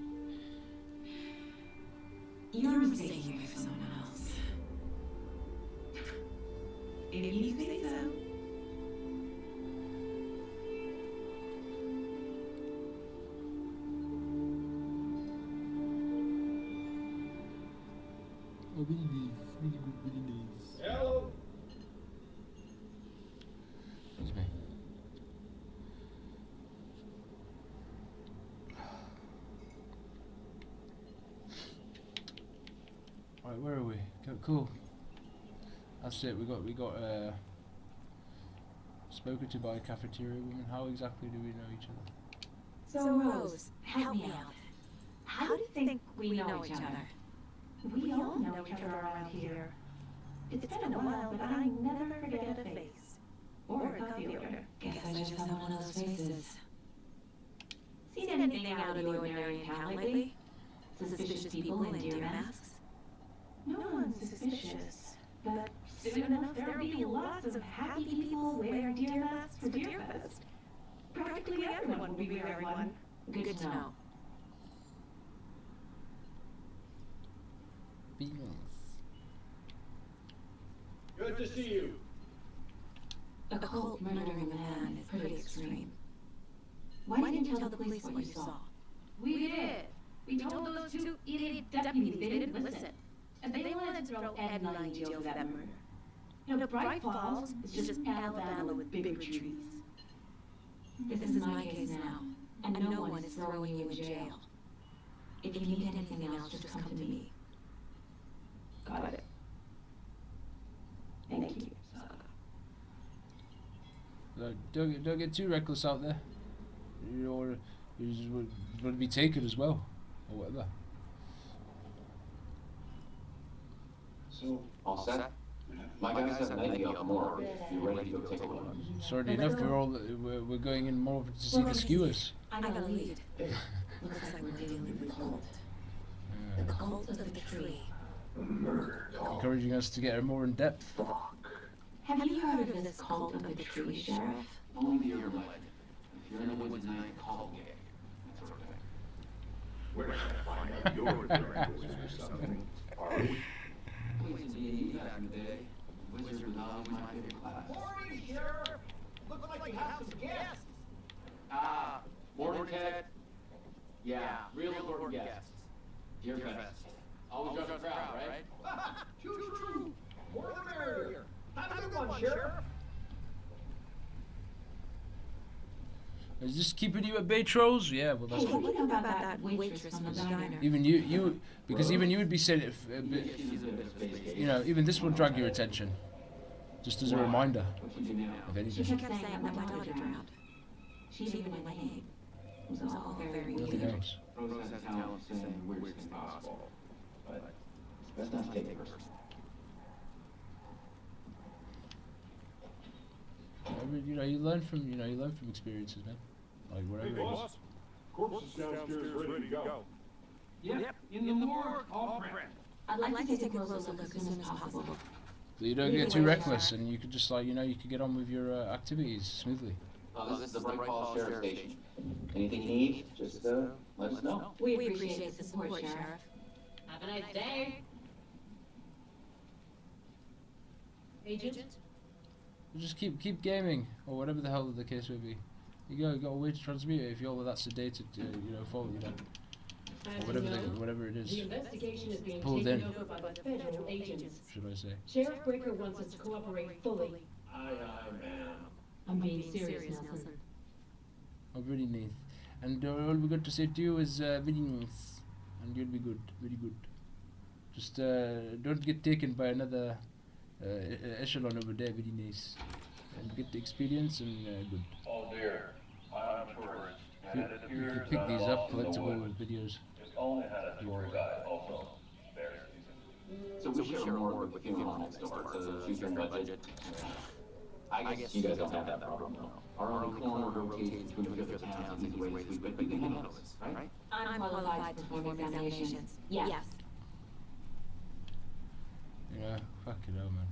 You're mistaking me for someone else. If you say so. Hello? Excuse me. Right, where are we? Cool. That's it. We got spoken to by a cafeteria woman. How exactly do we know each other? So, Rose, help me out. How do you think we know each other? We all know each other around here. It's been a while, but I never forget a face. Or a copy order. Guess I just have one of those faces. Seen anything out of the ordinary in town lately? Suspicious people in deer masks? No one's suspicious. But soon enough there'll be lots of happy people wearing deer masks for Deerfest. Practically everyone will be wearing one. Good to know. Good to see you. A cult murdering a man is pretty extreme. Why didn't you tell the police what you saw? We did. We told those two idiot deputies they didn't listen. And they wanted to throw Ed and I in jail for that murder. You know, Bright Falls is just Alabama with bigger trees. This is my case now, and no one is throwing you in jail. If you need anything else, just come to me. Got it. Thank you, Saga. Don't get too reckless out there. You just want to be taken as well, or whatever. So, all set? My guys have an idea of more if you're ready to go take a look. Sorry enough, we're going in more to see the skewers. I got a lead. Looks like we're dealing with a cult. The cult of the tree. Encouraging us to get more in depth. Have you heard of this cult of the tree, Sheriff? Only the urban legend. If you're in the woods tonight, call me. That sort of thing. We're gonna find out your miracles or something, are we? Police and D&D back in the day. Wizards were not always my favorite class. Morning, Sheriff. Looks like you have some guests. Morning, Ted. Yeah, real important guests. Dear Fest. Always dress the crowd, right? True. More the merrier. Have a good one, Sheriff. Is this keeping you at bay, trolls? Yeah, well that's Hey, what about that waitress from the diner? even you because even you would be saying if you know, even this will drag your attention, just as a reminder What you do now? of She anything. kept saying that my daughter drowned. She even knew my name. It was all very Nothing weird. else. Rose has a talent for saying the weirdest thing possible. But it's best not to take it personally. You know, you learn from experiences, man. Like Hey, whatever it is. boss. Corpse is downstairs ready to go. Yep, in the morgue, all prep. I'd like to take a closer look as soon as possible. So you don't get too reckless, and you could just like you could get on with your activities smoothly. This is the Bright Falls Sheriff Station. Anything you need, just let us know. We appreciate the support, Sheriff. Have a nice day. Agent? Just keep gaming, or whatever the hell the case may be. You got a way to transmute it if you're all that sedated, fault, or whatever it is. The investigation is being Pulled taken in. over by the federal agents. Should I say? Sheriff Breaker wants us to cooperate fully. Aye, ma'am. I'm being serious, Nelson. Oh, very nice. And all we got to say to you is very nice, and you'll be good, very good. Just don't get taken by another echelon over there, very nice, and get the experience and good. Oh dear, I'm a tourist, and it You can appears pick I'm these lost up, in the collectible woods. videos. Just only had a tour guide, also bear season. So we share more with the funeral next door. It's a shoestring budget. I guess you guys don't have that problem, though. Our own coroner rotates between the other towns in these ways. We can handle this, right? I'm qualified to perform examinations. Yes. Yeah, fuck it out, man.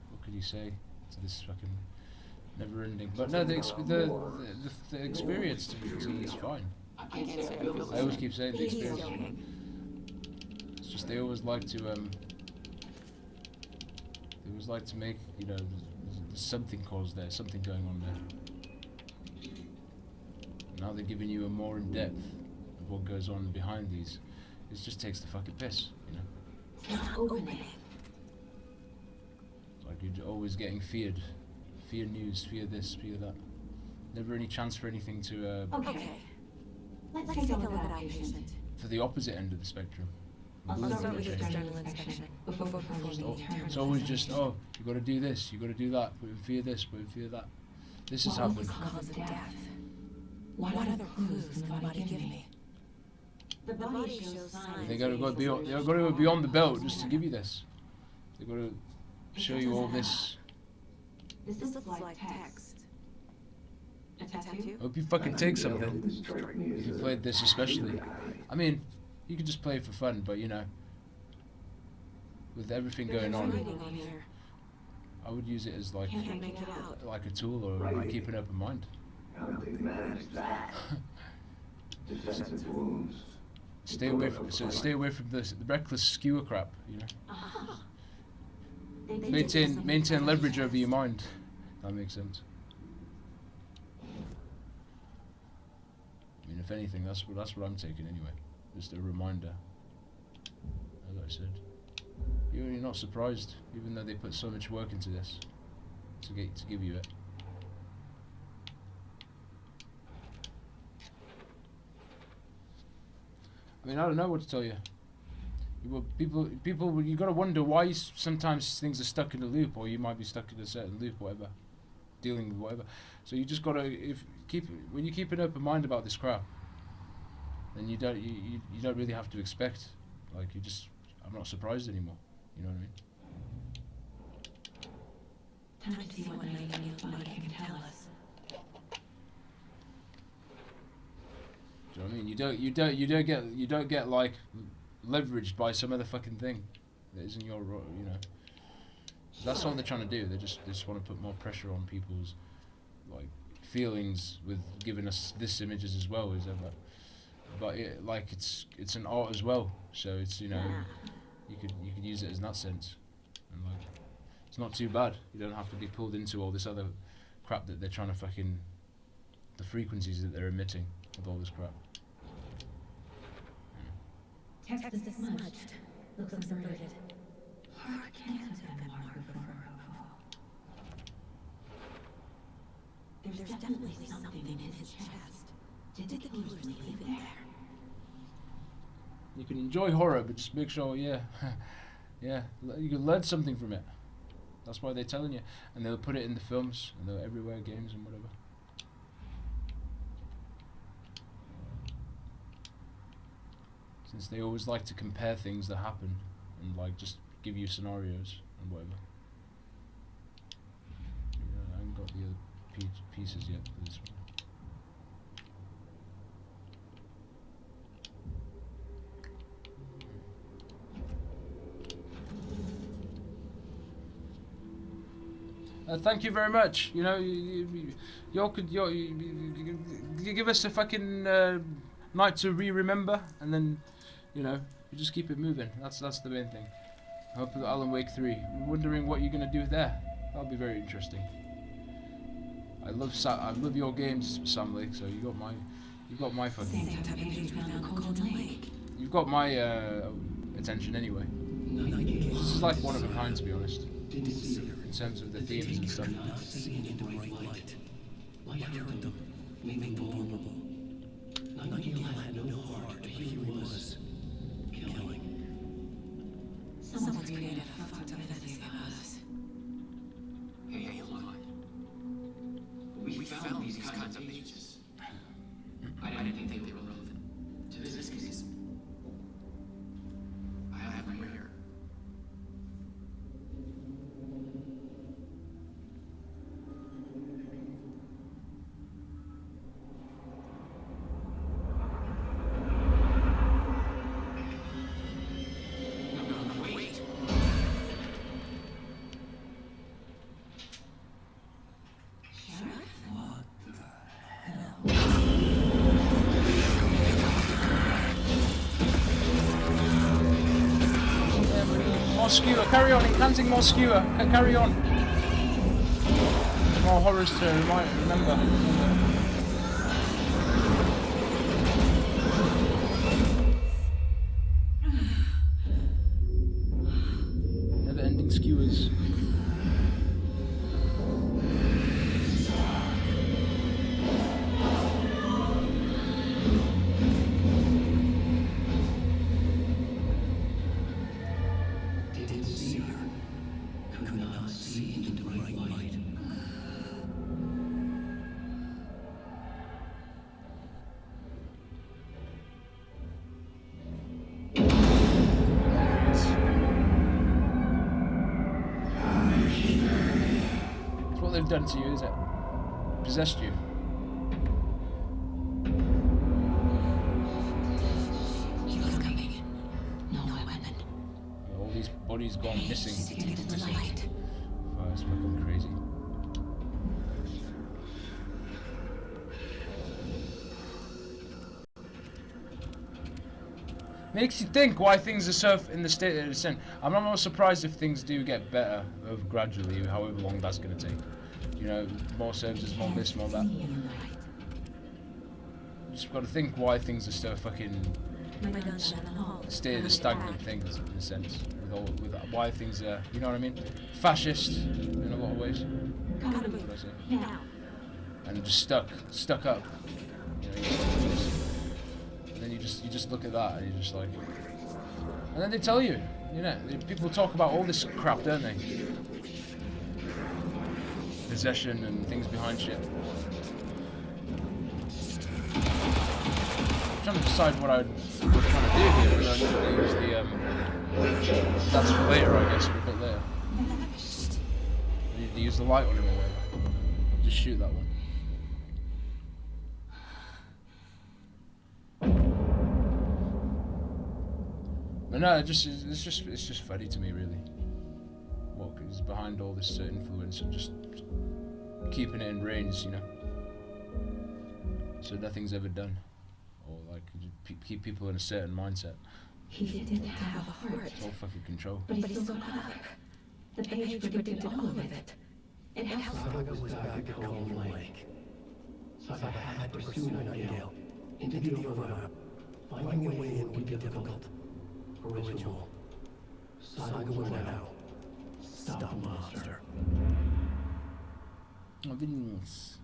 What could you say to this fucking never-ending? But no, the experience to me is fine. I can't say I feel this. I always keep saying the He's experience. joking. It's just they always like to make there's something caused there, something going on there. Now they're giving you a more in depth of what goes on behind these. It just takes the fucking piss, you know. It's not opening. It's like you're always getting feared. Fear news, fear this, fear that. Never any chance for anything to Okay. Let's take a look at our patient. for the opposite end of the spectrum. I'll Losing start with the the change. external inspection before performing the internal It's always just, examination. you gotta do this, you gotta do that, but fear this, but fear that. This has What happened. was the cause of death? What other clues can the body give me? The body shows signs. They gotta go beyond the belt just to give you this. They gotta show you all this. This looks like text. A tattoo? I hope you fucking take something. If you played this especially. I mean, you could just play it for fun, but with everything going There's on, writing on here. I would use it as like Can't make it out. a tool or keep an open mind. How did they manage that? Defensive wounds. Stay away from the reckless skewer crap, Ah. maintain leverage over your mind. That makes sense. I mean, if anything, that's what I'm taking anyway. Just a reminder. As I said, you're not surprised, even though they put so much work into this to give you it. I mean, I don't know what to tell you. People, you gotta wonder why sometimes things are stuck in a loop, or you might be stuck in a certain loop, whatever, dealing with whatever. So you just gotta when you keep an open mind about this crap, then you don't really have to expect. Like I'm not surprised anymore. You know what I mean? Time to see what Nightingale's body can tell us. Do you know what I mean? You don't get like leveraged by some other fucking thing that isn't your, you know. So that's all they're trying to do. They just want to put more pressure on people's like feelings with giving us this images as well, is ever. But it's an art as well. So it's, you know, you could use it in that sense, and like it's not too bad. You don't have to be pulled into all this other crap that they're trying to fucking, the frequencies that they're emitting with all this crap. Text is smudged. Looks inverted. Heart can't have been marked before. There's definitely something in his chest. Did the killers leave it there? You can enjoy horror, but just make sure, yeah, you can learn something from it. That's why they're telling you, and they'll put it in the films, and they're everywhere, games and whatever. Since they always like to compare things that happen, and like just give you scenarios and whatever. Yeah, I haven't got the other pieces yet for this one. Thank you very much. You know, you give us a fucking night to remember, and then, you know, you just keep it moving. That's the main thing. I hope that Alan Wake 3. I'm wondering what you're gonna do there. That'll be very interesting. I love your games, Sam Lake. So you got my fucking. You've got my attention anyway. This is like one of a kind, to be honest. In terms of the themes and stuff. Not seeing into right light. Light hurt them, made them vulnerable. Nightingale had no heart, but here he was, killing. Someone's created a fucked up fantasy about us. Hey, look. We found these kinds of images. I didn't think they were relevant to this case. I have them here. More skewer, carry on, enhancing more skewer, carry on. More horrors to remember. Never ending skewers. They've done to you, is it? Possessed you. He was coming. No weapon. All these bodies gone missing. Stick to the light. Oh, it's fucking crazy. Makes you think why things are so in the state that it's in. I'm not surprised if things do get better over gradually, however long that's going to take. You know, more services, more this, more that. Just got to think why things are so fucking state of stagnant things in a sense. With why things are, you know what I mean? Fascist in a lot of ways. What would I say? And just stuck up. You know, and then you just look at that and you're just like, and then they tell you, you know, people talk about all this crap, don't they? Possession and things behind shit. I'm trying to decide what I'm trying to do here. Whether I'm going to use the that's for later, I guess, or a bit later. I need to use the light on him or whatever. Just shoot that one. But no, it's just funny to me, really. What is behind all this influence and just keeping it in reins, you know, so nothing's ever done, or like keep people in a certain mindset. He didn't have a heart. It's all fucking control. But he's so clever. The page predicted all of it. It helps. Saga was back at Golden Lake. Saga had to pursue Nightingale into the overlap. Finding a way in would be difficult. Original. Saga would now stop the monster. Oh, goodness.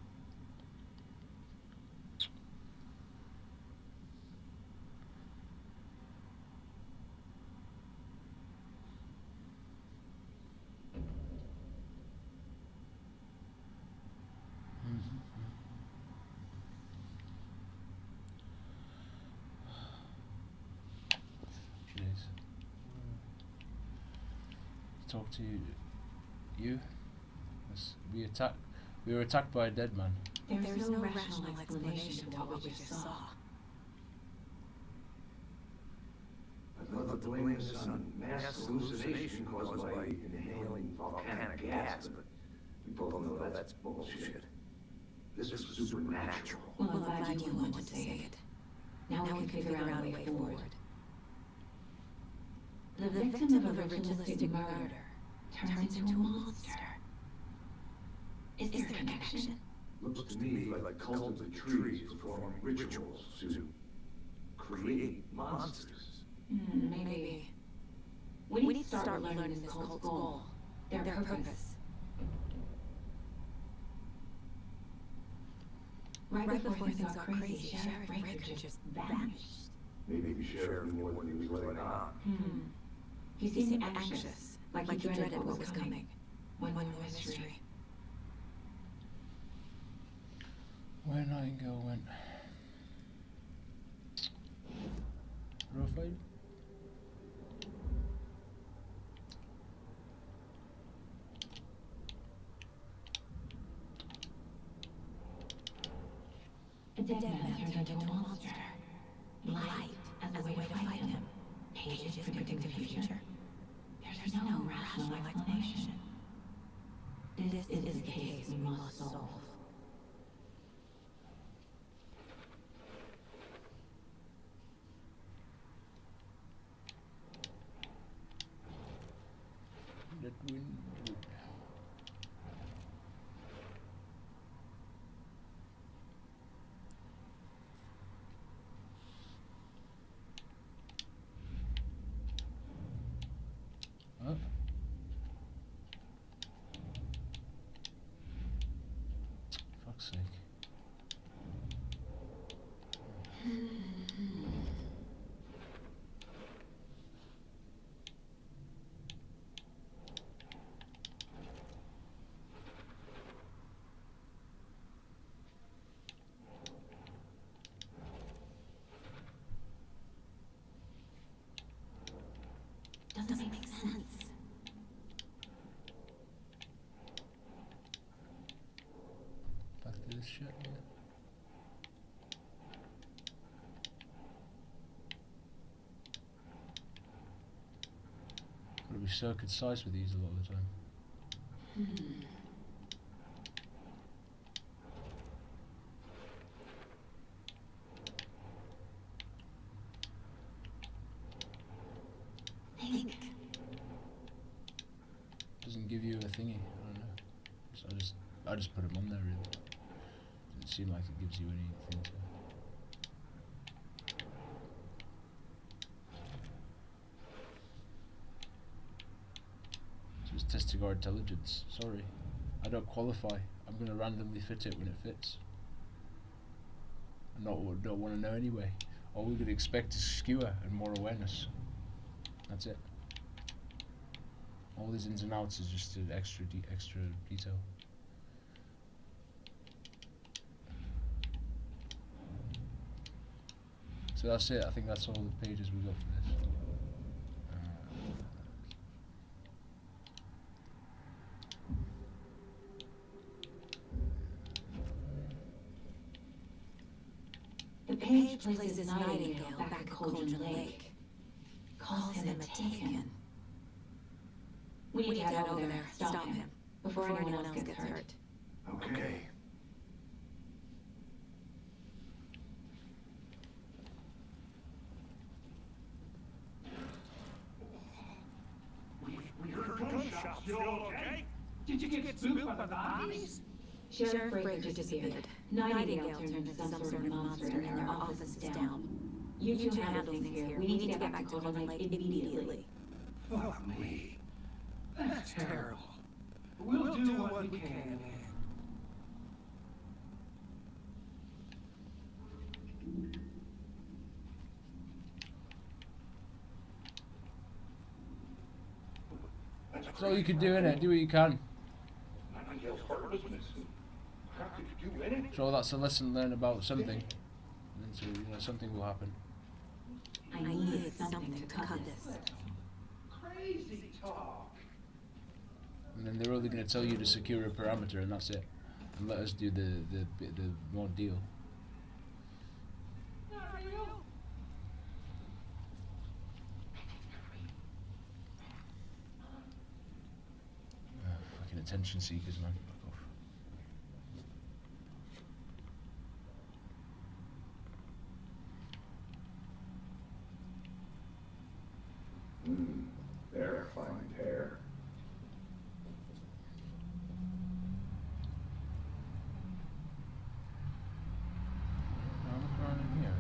Talk to you. We were attacked by a dead man. There's no rational explanation to what we just saw. I thought the blame is on mass hallucination caused by inhaling volcanic gas, but we both know that's bullshit. This is supernatural. Well, I'm glad you want to say it. Now we can figure out a way forward. The victim of a ritualistic murder turns into a monster. Is there a connection? Looks to me like cults of the trees performing rituals to create monsters. Maybe. We need to start learning this cult's goal, their purpose. Right before things got crazy, Sheriff Breaker just vanished. Maybe Sheriff knew more than he was letting on. He seemed anxious, like he dreaded what was coming. One more mystery. Where Nightingale went. Rough fight? A dead man turned into a monster. Light as a way to fight him. Pages predicting the future. There's no rational explanation. This is the case we must solve. That wind. Huh? Fuck's sake. Doesn't make sense. Back to this shit, yeah. Gotta be so concise with these a lot of the time. I just put them on there. Really, doesn't seem like it gives you anything to. So it's testing our intelligence. Sorry, I don't qualify. I'm going to randomly fit it when it fits. I don't want to know anyway. All we could expect is skewer and more awareness. That's it. All these ins and outs is just an extra detail. So that's it. I think that's all the pages we got for this. The page places Nightingale back at Cauldron Lake. Calls him a Taken. We need to head over there, stop him, before anyone else gets hurt. Okay. We heard gunshots. You all okay? Did you get spooked by the bodies? Sheriff Breaker disappeared. Nightingale turned into some sort of monster and their office is down. You two handle things here. We need to get back to Cauldron Lake immediately. Fuck me. That's terrible. We'll do what we can. That's all you can do, innit? Do what you can. Nightingale's heart was missing. How could you do anything? So that's a lesson learned about something. And so, something will happen. I needed something to cut this. Crazy talk. And then they're only going to tell you to secure a parameter, and that's it. And let us do the more deal. Fucking attention seekers, man. Fuck off. They're a fine pair. Look around in here.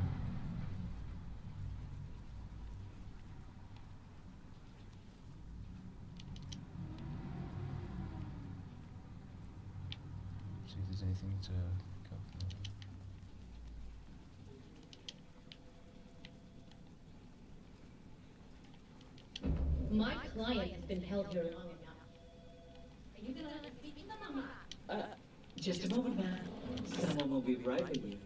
See if there's anything to go for. My client has been held here long enough. Are you gonna speak to them or not? Just a moment, ma'am. Someone will be right with you.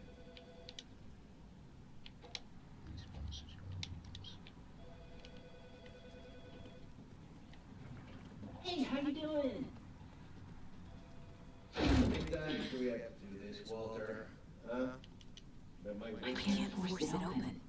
Hey, how you doing? How many times do we have to do this, Walter? Huh? I can't force it open.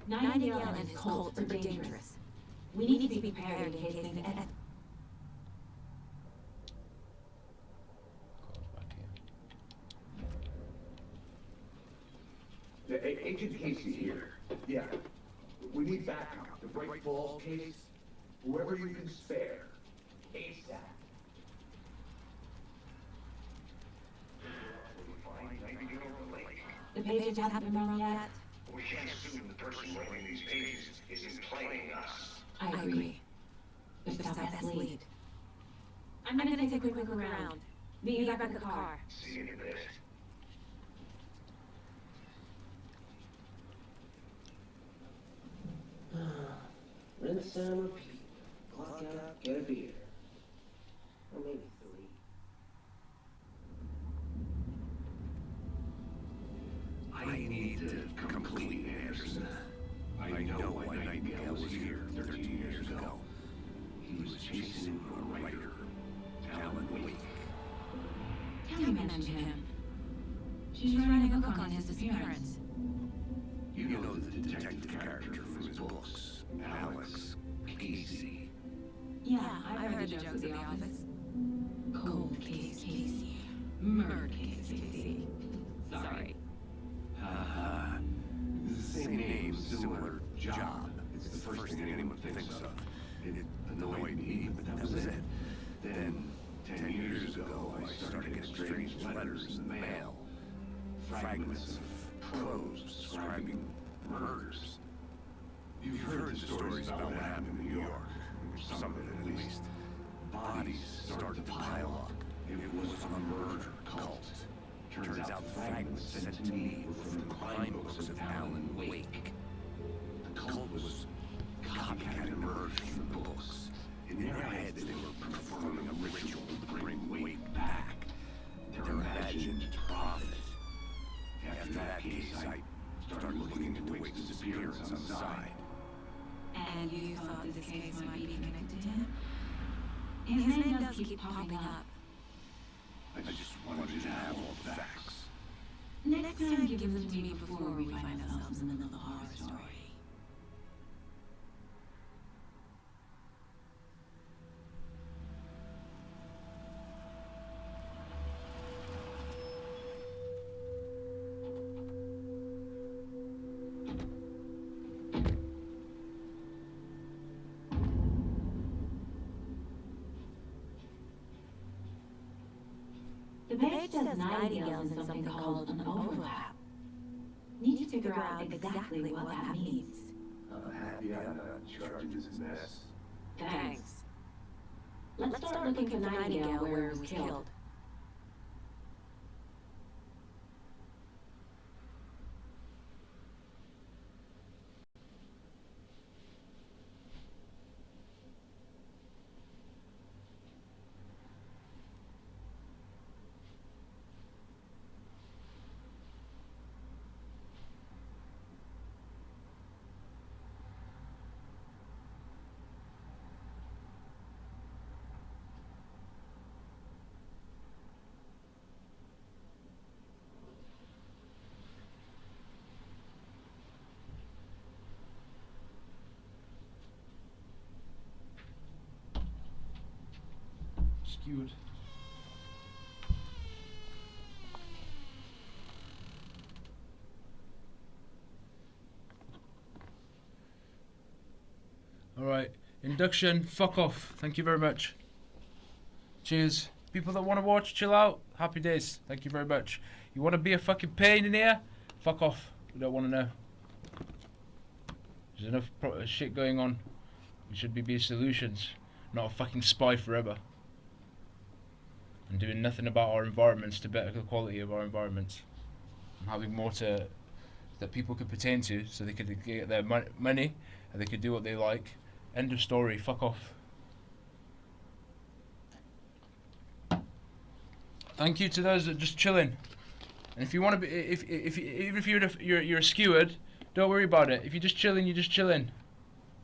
Nightingale and his cult are dangerous. We need to be prepared in case things end. Agent Casey here. Yeah. We need backup. The Bright Falls case. Whoever you can spare. ASAP. The pages haven't been run yet. We can't assume the person writing these pages isn't playing us. I agree. But it's our best lead. I'm gonna take a quick look around. Meet you back at the car. See you in a bit. Rinse and repeat. Clock out, get a beer. Or maybe 3. I need to complete answers. I know why Nightingale was here 13 years ago. He was chasing a writer, Alan Wake. Kelly mentioned him. She's writing a book on his disappearance. You know the detective character from his books, Alex Casey. Yeah, I've heard the jokes at the office. Cold ago, I started getting strange letters in the mail. Fragments of prose describing murders. You've heard the stories about what happened in New York. Some of it, at least. Bodies started to pile up. It was a murder cult. Turns out the fragments sent to me were from the crime books of Alan Wake. The cult was copycatting murders from the books. In their heads, they were performing a ritual to bring Wake back. Their imagined prophet. After that case, I started looking into Wake's disappearance on the side. And you thought this case might be connected to him? His name does keep popping up. I just wanted you to have all the facts. Next time, give them to me before we find ourselves in another horror story. The page says nightingales in something called an overlap. Need to figure out exactly what that means. Happy I'm not charged as a mess. Thanks. Let's start looking for Nightingale where he was killed. Skewed. Alright, induction, fuck off. Thank you very much. Cheers. People that want to watch, chill out. Happy days. Thank you very much. You want to be a fucking pain in here? Fuck off. We don't want to know. There's enough shit going on. We should be solutions, not a fucking spy forever. And doing nothing about our environments to better the quality of our environments. And having more that people could pertain to, so they could get their money and they could do what they like. End of story. Fuck off. Thank you to those that are just chilling. And if you want to be, even if you're a skewered, don't worry about it. If you're just chilling, you're just chilling.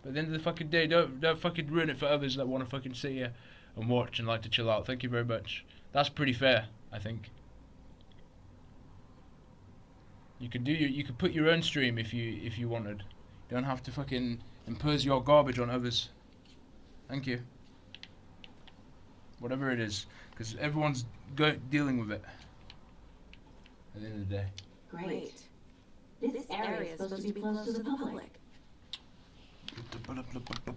But at the end of the fucking day, don't fucking ruin it for others that want to fucking sit here and watch and like to chill out. Thank you very much. That's pretty fair, I think. You could put your own stream if you wanted. You don't have to fucking impose your garbage on others. Thank you. Whatever it is, because everyone's dealing with it. At the end of the day. Great. This area is supposed to be close to the public.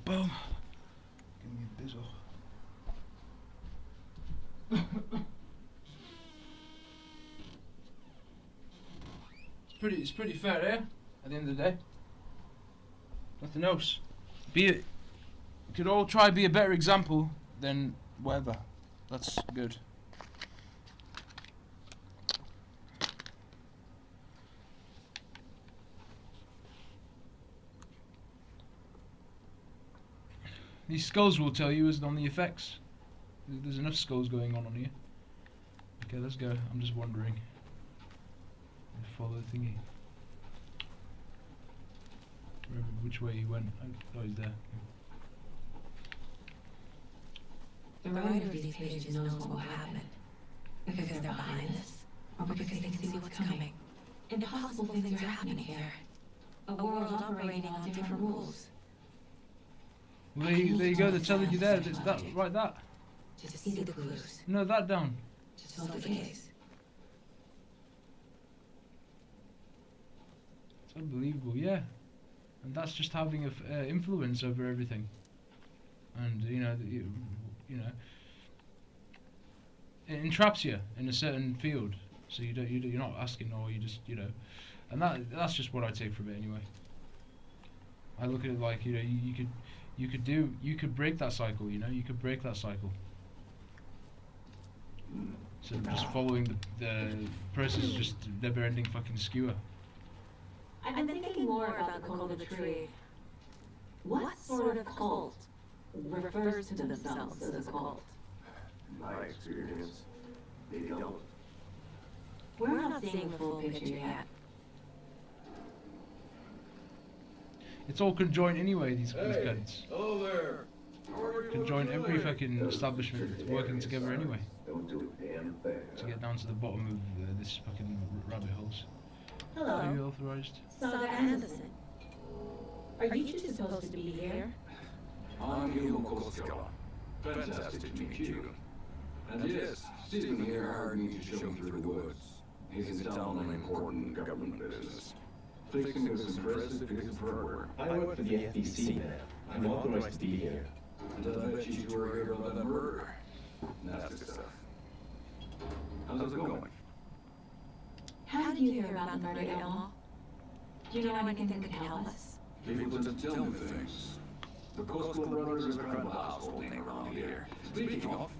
Boom. Give me a bizzle. It's pretty fair, eh? At the end of the day. Nothing else. We could all try be a better example than whatever. That's good. These skulls will tell you isn't on the effects. There's enough skulls going on here. Okay, let's go. I'm just wondering. Follow the thingy. Which way he went. Oh, he's there. The writer of these pages knows what will happen. Because they're behind this, or because they can see what's coming. Impossible things are happening here. A world operating on different rules. Well, there you go. They're telling you there. That right. That. Just see the clues. No, that down. Just solve the case. It's unbelievable, yeah. And that's just having a influence over everything. And you know, it entraps you in a certain field, so you're not asking, or you just, and that's just what I take from it anyway. I look at it like, you could break that cycle, you could break that cycle. So just following the process is just never-ending fucking skewer. I've been thinking more about the cult of the tree. What sort of cult refers to themselves as a cult? In my experience, they don't. We're not seeing the full picture yet. It's all conjoined anyway, these guns. Hello there. Conjoined every fucking establishment working together anyway. Don't do a damn thing. To get down to the bottom of this fucking rabbit holes. Hello. Are you authorized? Saga Anderson. Are you two supposed to be here? I'm Gil Koskela. Fantastic to meet you. And yes, Stephen here hired me to show him through the woods. He's in town on important government business. Fixing this impressive piece of hardware. I work for the FBC now. I'm authorized to be here. And I bet you two are here about that murder. Nasty stuff. How's it going? How did you hear about the murder, Elmo? Do you know anything that could help us? People tend to tell me things. The Koskela brothers are kind of a household name around here. Speaking of,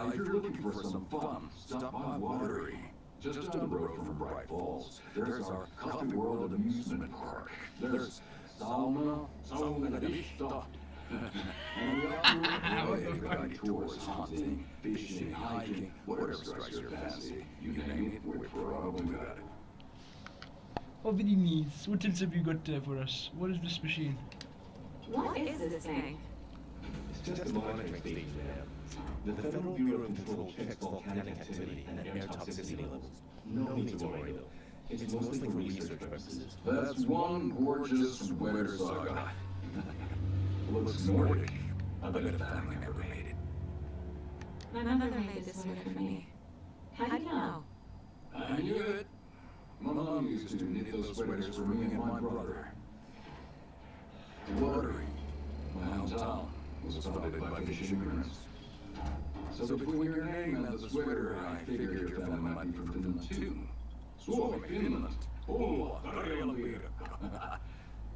if you're looking for some fun, stop by Watery. Just down the road from Bright Falls, there's our Coffee World amusement park. There's sauna, Rishta. And we offer guided tours, hunting, fishing, hiking, whatever strikes your fancy. You name it, we're probably got it. Oh, very nice. What else have you got for us? What is this machine? What is this thing? It's just a monitoring station now. The Federal Bureau of Control checks volcanic activity and air toxicity levels. No need to worry though. It's mostly for research purposes. That's one gorgeous sweater saga. Looks Nordic. I bet a family member made it. My mother made this sweater for me. How do you know? I knew it. My mom used to knit those sweaters for me and my brother. Watery, my hometown, was founded by Finnish immigrants. So between your name and the sweater, I figured your family might be from Finland too. Suomi, Finland. Oh, Karjala Piirakka.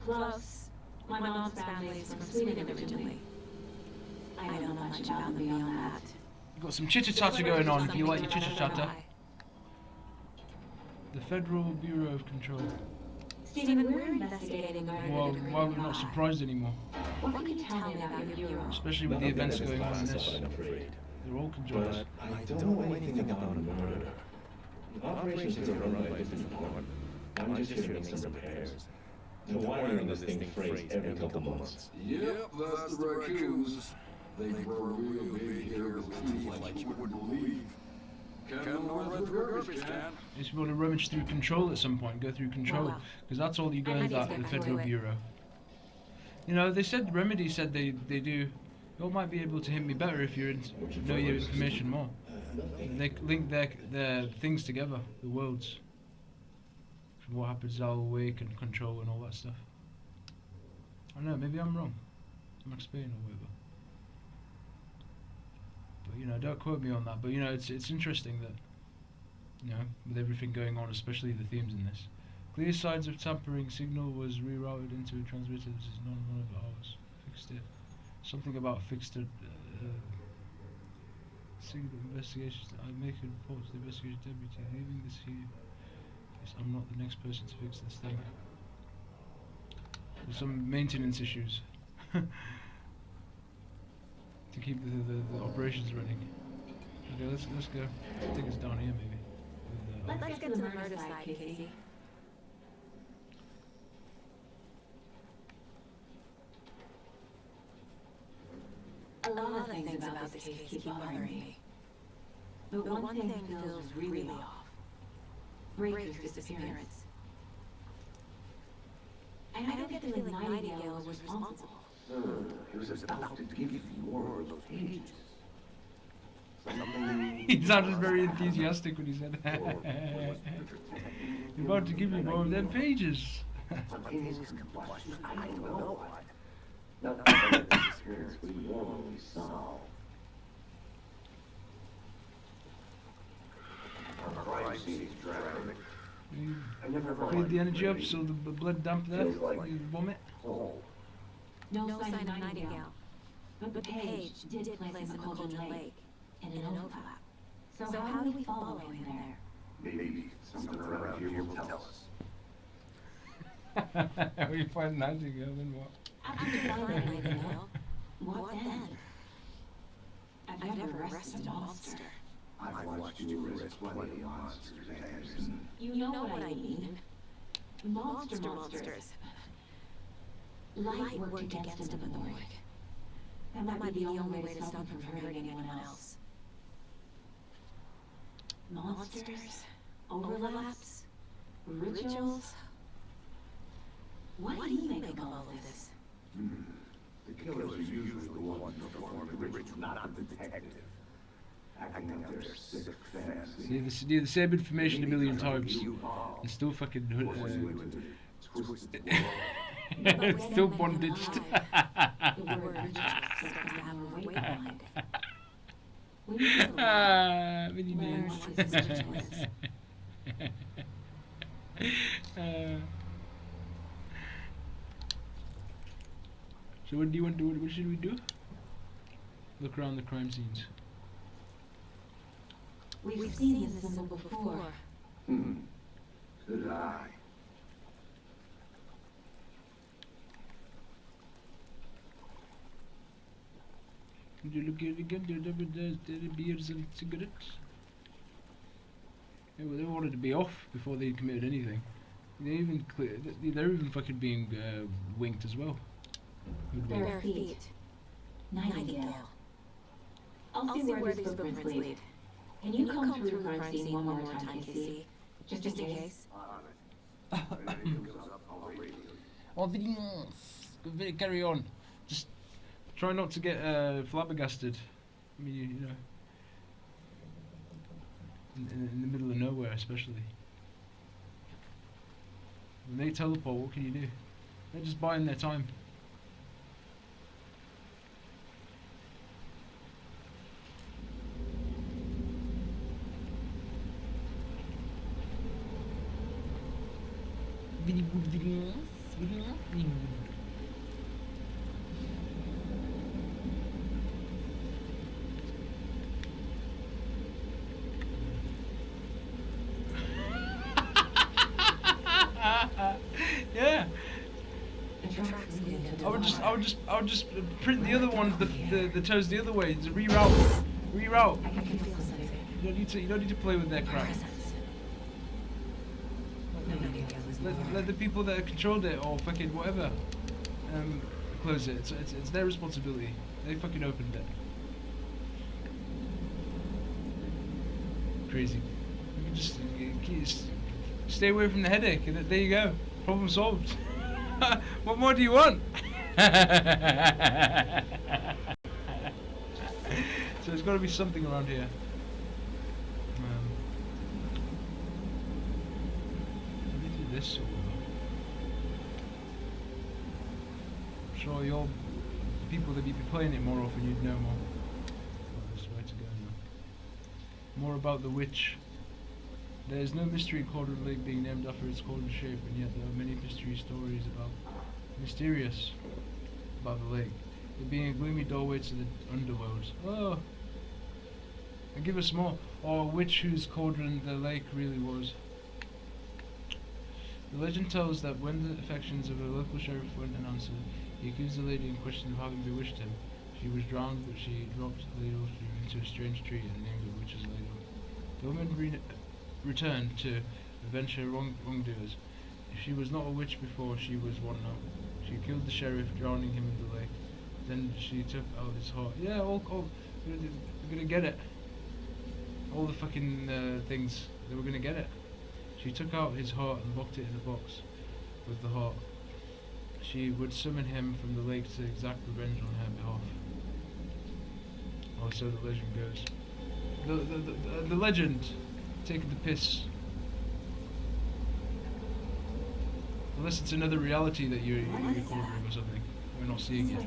Close. My mom's family is from Sweden originally. I don't know much about them beyond that. You've got some chitter-chatter going on if you like your chitter-chatter. The Federal Bureau of Control. Stephen, we're investigating the murder. Well, why we're not surprised anymore. What can you tell me about your bureau? Especially with the events going on in this. They're all conjoined. But I don't know anything about the murder. Operations are run by a different department. I'm just here to make some repairs. The wiring in this thing frays every couple months. Yep, that's the raccoons. They grow real big here with teeth like you wouldn't believe. Can't know where the garbage can. You should be able to rummage through control at some point, go through control, because that's all you got in that, the Federal Bureau. You know, they said, Remedy said they do, you might be able to hit me better if you know your information more. They link their things together, the worlds. From what happens Al Wake and Control and all that stuff. I don't know, maybe I'm wrong. I'm explaining or whatever. But, you know, don't quote me on that. But, you know, it's interesting that, you know, with everything going on, especially the themes in this. Clear signs of tampering. Signal was rerouted into a transmitter. This is not one of ours. Fixed it. Something about fixed it. Signal investigations. I make a report to the investigation deputy. Leaving this here. Yes, I'm not the next person to fix this thing. There's some maintenance issues. To keep the operations running. Okay, let's go. I think it's down here maybe. With, Let's get to the murder side, Casey. A lot of things about this case keep bothering me. But one thing feels really off. Breaker's disappearance. And I don't get the feeling Nightingale was responsible. He was about to give you more of those pages. He sounded very enthusiastic when he said he's about to give me more of them pages. I don't know what. Not all of this experience we normally solve. Cleared the energy up so the blood damp there. You vomit. No sign of Nightingale. But the page did place the Cauldron Lake in an overlap. So how do we follow him there? Maybe something around here will tell us. We find Nightingale, then what? After finding Nightingale, what then? I've never arrested a monster. I've watched you arrest plenty of monsters, Anderson. You know what I mean. Monsters. Light worked against him in the morgue. That might be the only way to stop him from hurting anyone else. Monsters, overlaps, rituals. What do you make of all of this? The killers are usually the ones who perform the ritual, not the detective. Acting out their sick fantasy. See the same information a million times. And still fucking still bondaged. Mini names. So what do you want to do? What should we do? Look around the crime scenes. We've seen this symbol before. Good eye. Did you look at it again? There beers and cigarettes. Yeah, well, they wanted to be off before they committed anything. They're even fucking being winked as well. Bare feet. Nightingale. I'll see where these footprints lead. Can you come through the crime scene one more time, Casey? Just in case. Carry on. Just try not to get flabbergasted. I mean, you know, in the middle of nowhere, especially. When they teleport, what can you do? They're just buying their time. Yeah. I would just print the other one, the toes the other way. To reroute. You don't need to play with their crap. Let the people that controlled it or fucking whatever close it. It's their responsibility. They fucking opened it. Crazy. You can just stay away from the headache, and there you go. Problem solved. What more do you want? So there's got to be something around here. This I'm sure your people that you'd be playing it more often, you'd know more. Oh, this is where to go now. More about the witch. There is no mystery in Cauldron Lake being named after its cauldron shape, and yet there are many mystery stories mysterious about the lake. It being a gloomy doorway to the underworld. Oh! And give us more. Or a witch whose cauldron the lake really was. The legend tells that when the affections of a local sheriff went unanswered, he accused the lady in question of having bewitched him. She was drowned, but she dropped the ladle into a strange tree and named it Witch's Ladle. The woman returned to avenge her wrongdoers. If she was not a witch before, she was one now. She killed the sheriff, drowning him in the lake. Then she took out his heart. Yeah, we're gonna get it. All the fucking things, they were gonna get it. She took out his heart and locked it in a box with the heart. She would summon him from the lake to exact revenge on her behalf. Or so the legend goes. The legend, taking the piss. Unless it's another reality that you're recording or something. We're not seeing it.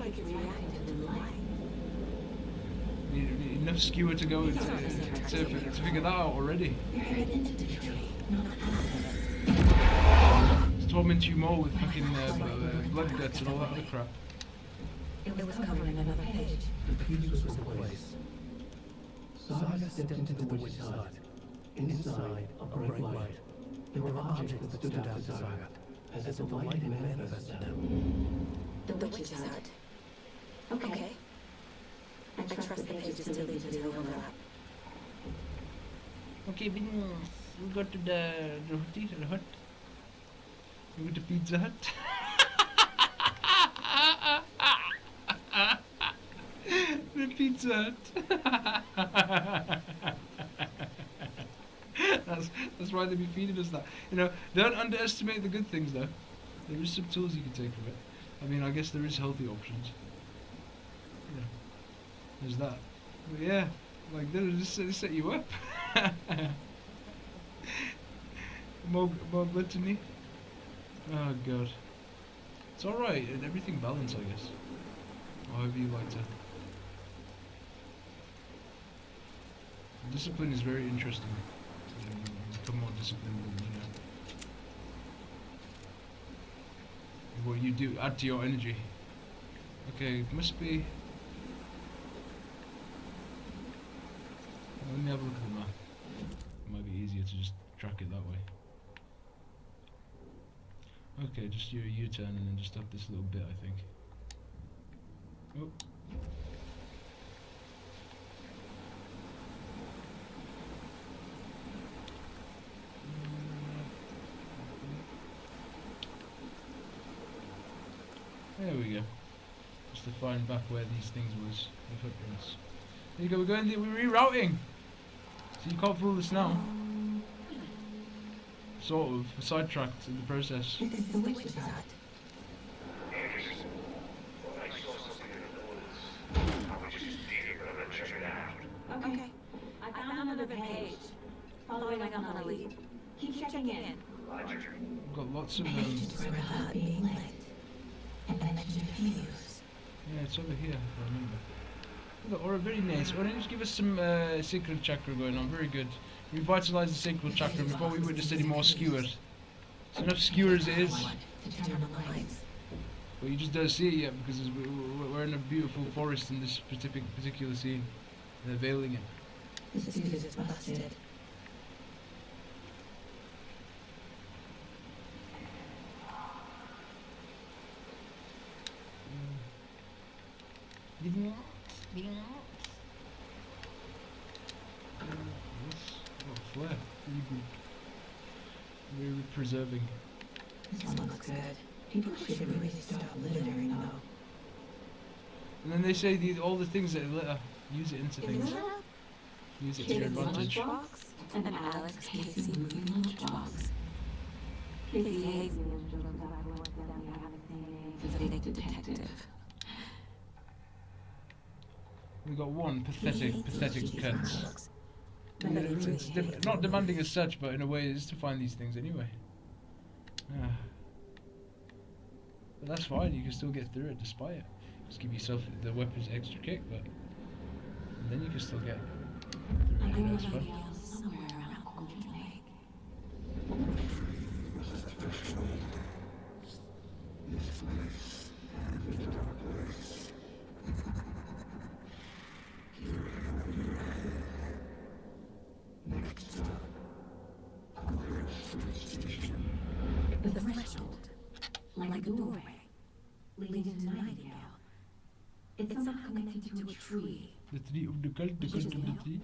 Need enough skewer to go to figure that out already. torment you more with fucking blood guts and all that other crap. It was covering another page. The fuse was in place. Saga stepped into the witch's hut. Inside, a bright light. There were objects that stood out to Saga, as if the light had manifested them. The witch's hut. Okay. I trust the pages to lead to the overlap. Okay, we go to the hut. We go to Pizza Hut. The Pizza Hut. That's why they be feeding us that. You know, don't underestimate the good things though. There is some tools you can take from it. I mean, I guess there is healthy options. Yeah. There's that. But yeah, like they just set you up. more gluttony. Oh god. It's alright, everything balanced I guess. Or however you like to. Discipline is very interesting. You become more disciplined, you know. What you do, add to your energy. Okay, it must be. Let me have a look at the map. It might be easier to just track it that way. Okay, just do a U-turn and then just up this little bit, I think. Oh. There we go. Just to find back where these things was, the footprints. There you go, we're rerouting! So you can't fool us now. Sort of, we're sidetracked in the process. This is the witch's hut. Okay. I found another page. Following up on the lead. Keep checking in. We've got lots of Pages where the hut being lit. And then mention fuse. yeah, it's over here, if I remember. Look, or very nice. Orange, give us some sacred chakra going on. Very good. Revitalize the sacred chakra before we witness any more skewers. It's enough skewers it is. To turn on the lights. But you just don't see it yet because we're in a beautiful forest in this particular scene. They're veiling it. This fuse is busted. Flair. Really good. Very preserving. This one looks good. People should really stop littering though. And then they say all the things that litter, use it into things. Use it to your advantage. And Alex Casey moving lunchbox. Casey hates me and Jordan that I worked with them. I haven't seen him since a detective. We got one pathetic cut. It's not demanding as such, but in a way it is to find these things anyway. But that's fine, you can still get through it despite it. Just give yourself the weapon's extra kick, but then you can still get through it, and that's fun. Somewhere around Golden Lake. The threshold, like a doorway, leading to Nightingale. It's somehow connected to a tree. The tree of the cult of the tree.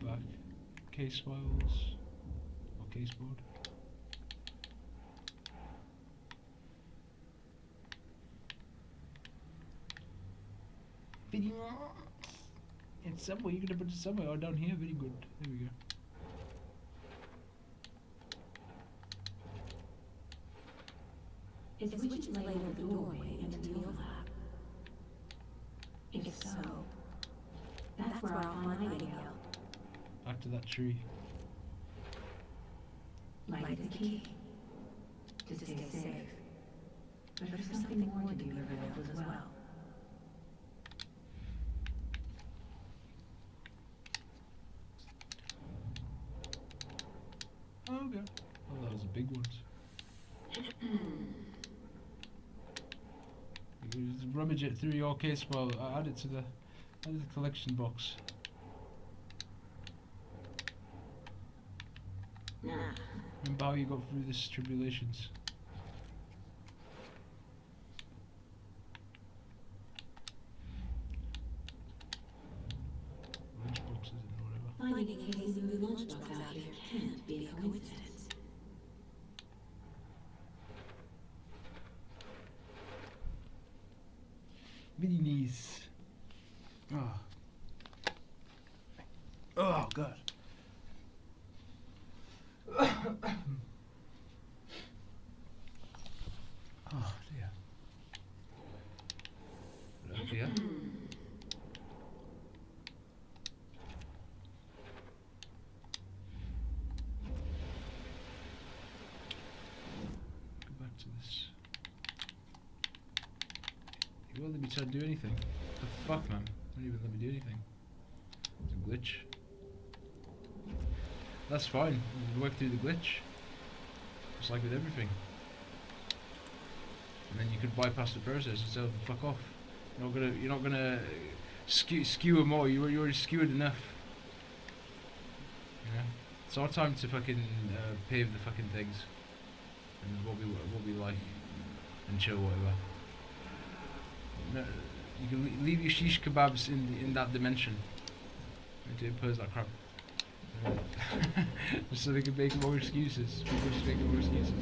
Back. Case files. Or case board. It's somewhere, you're gonna put it somewhere. Oh, down here, very good. There we go. Is which laid over the doorway into the overlap? If so, that's where I'll find Nightingale. Back to that tree. Light is the key. To stay safe. But there's something more to be revealed as well. Oh, I'll be alright. Oh, that was a big one. You just rummage it through your case file. Add it to the collection box. Remember how you got through this tribulations. Lunchboxes and whatever. Finding a case of the lunchbox out here can't be a coincidence. Minis. Oh. Oh god. Oh dear. Oh dear. Go back to this. You won't let me try to do anything. What the fuck, man? Don't even let me do anything. It's a glitch. That's fine. We work through the glitch. Just like with everything. And then you can bypass the process and say, fuck off. You're not gonna skewer more. You already skewered enough. You know? It's our time to fucking pave the fucking things. And what we like. And chill, whatever. No, you can leave your shish kebabs in that dimension. And to impose that crap. Just so they can make more excuses. People just make more excuses.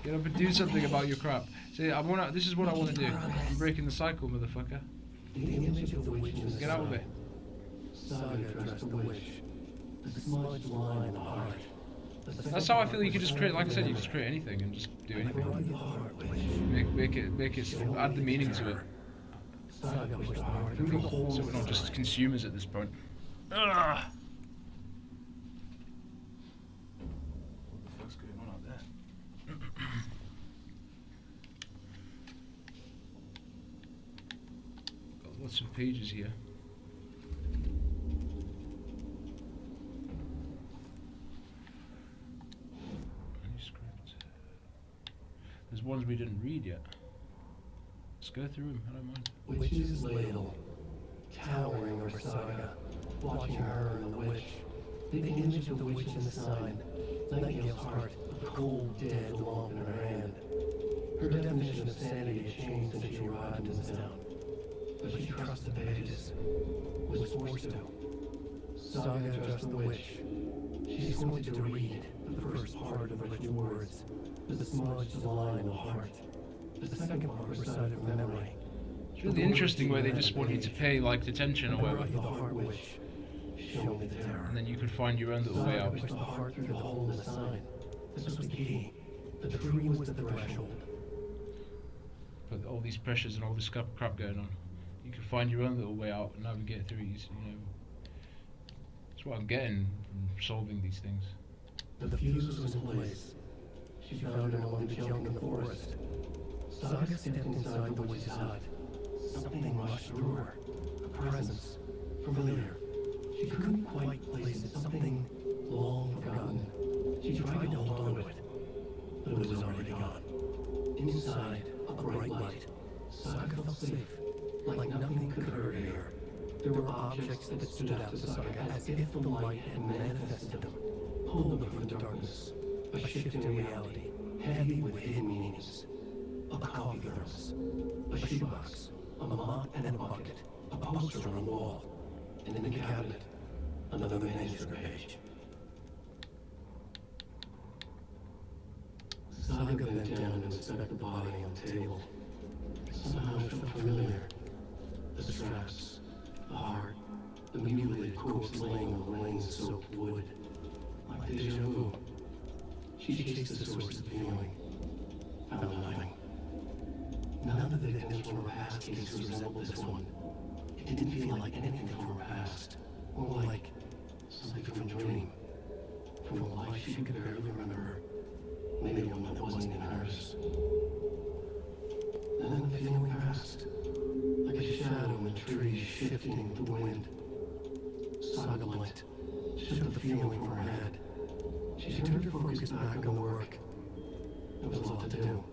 Get up and do something about your crap. See, this is what I want to do. I'm breaking the cycle, motherfucker. The image of the witch in the Get out of it. Saga addressed the witch. The smudged line in the heart. That's how I feel. You can just create, like I said, you can just create anything and just do anything. Make it, add the meaning to it. So we're not just consumers at this point. Ugh. What the fuck's going on out there? Got lots of pages here. Manuscript. There's ones we didn't read yet. Let's go through them, I don't mind. Witch's ladle, towering over Saga, watching her and the witch. The image of the witch in the sign, Nightingale's heart, a cold, dead lump in her hand. Her definition of sanity had changed since she arrived in this town. But she trusted the pages, was forced to. Saga addressed the witch. She's going to read the first part of the witch's words, the smudged line in the heart. The second part recited from memory. It's really interesting where they just want you to pay like detention or whatever. And then you could find your own little way out. The heart through the hole in the sign. This was the key. The tree was at the threshold. But all these pressures and all this crap going on, you can find your own little way out and navigate through these. You know, that's what I'm getting from solving these things. The fuse was in place. She found him among the junk in the forest. Saga stepped inside the witch's hut. Something rushed through her. A presence. Familiar. She couldn't quite place it. Something long forgotten. She tried to hold on to it, but it was already gone. Inside, a bright light. Saga felt safe. Like nothing could hurt her. There were objects that stood out to Saga as if the light had manifested them. Pulled them from the darkness. A shift in reality. Heavy with hidden meanings. A coffee thermos, a shoebox, a mop and a bucket, a poster on the wall, and in the cabinet, another manuscript page. Saga bent down to inspect the body on the table. Somehow it felt familiar. The straps, the heart, the mutilated corpse laying on the rain-soaked wood. Like deja vu. She chased the source of the feeling. Found nothing. None of the victims from her past cases resembled this one. It didn't feel like anything from her past. More like something from a dream. From a life she could barely remember. Maybe one that wasn't even hers. Then the feeling passed. Like a shadow in trees shifting with the wind. shook the feeling from her head. She turned her focus back on the work. There was a lot to do.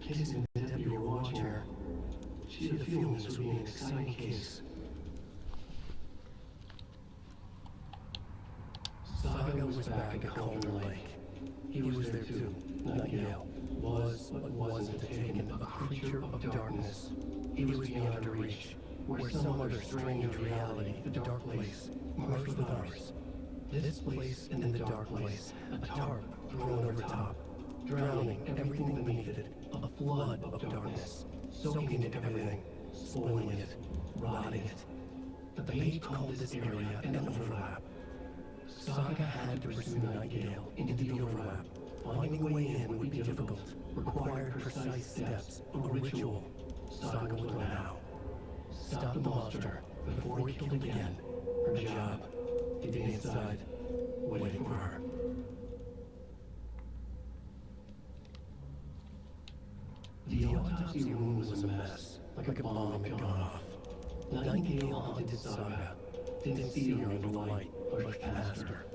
Casey and the deputy were watching her. She had a feeling this would be an exciting case. Saga was back at Calder Lake. He was there too. Nightingale was, but wasn't taken, a creature of darkness. He was beyond her reach, where some other strange reality, the dark place, merged with ours. This place and the dark place, a tarp thrown over top, drowning everything beneath it, a flood of darkness, soaking into everything, spoiling it, rotting it. The page called this area an overlap. Saga had to pursue Nightingale into the overlap. Finding a way in would be difficult, required precise steps, a ritual. Saga would know how. Stop the monster before he killed again. Her job, to be inside, waiting for her. The autopsy room was a mess, like a bomb had gone off. Nightingale haunted Saga. Didn't see her in the light, pushed past her.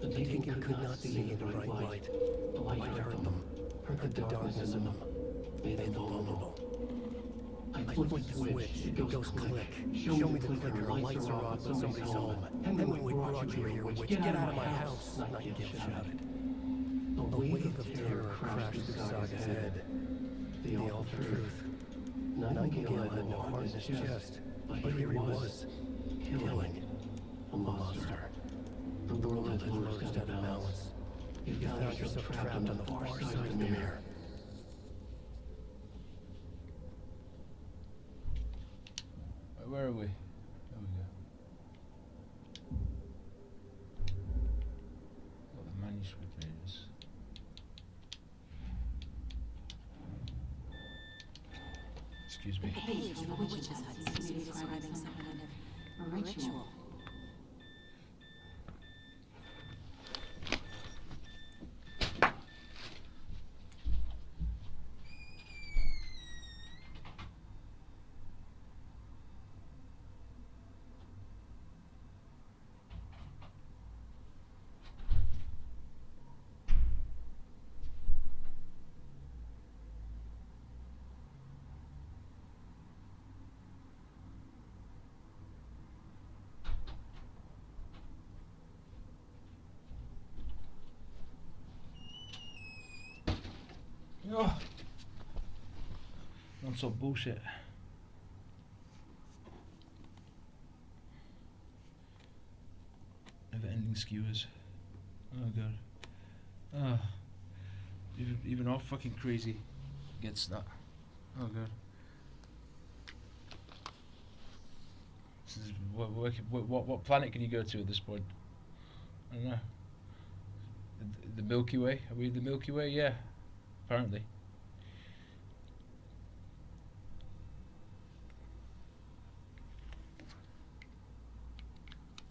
The Tinker could not see in the bright light. The light hurt them, hurt the darkness in them, made them vulnerable. I flicked the switch, it goes click. Show me the clicker, lights are off when somebody's home. Hemingway brought you here, witch, get out of my house, Nightingale shouted. A wave of terror crashed through Saga's head. The awful truth. Nightingale had no heart in his chest, but here he was, killing a monster. The world had lurched out of balance. You found yourself trapped on the far side of the mirror. Where are we? There we go. Got the manuscript pages. Excuse me. The page from the witch's hut seems to be describing some kind of a ritual. Oh. Non-stop bullshit. Never-ending skewers. Oh god. Oh. Even all fucking crazy gets that. Oh god. This is, what planet can you go to at this point? I don't know. The Milky Way? Are we in the Milky Way? Yeah. Apparently.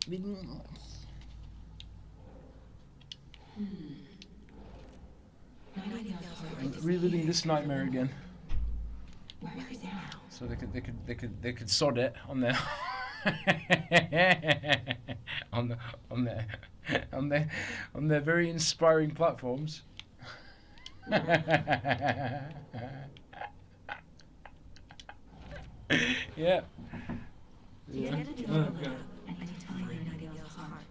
I'm reliving this nightmare again. So they could sod it on their on their very inspiring platforms. Yeah. Yeah. Oh, God. And find Nightingale's heart.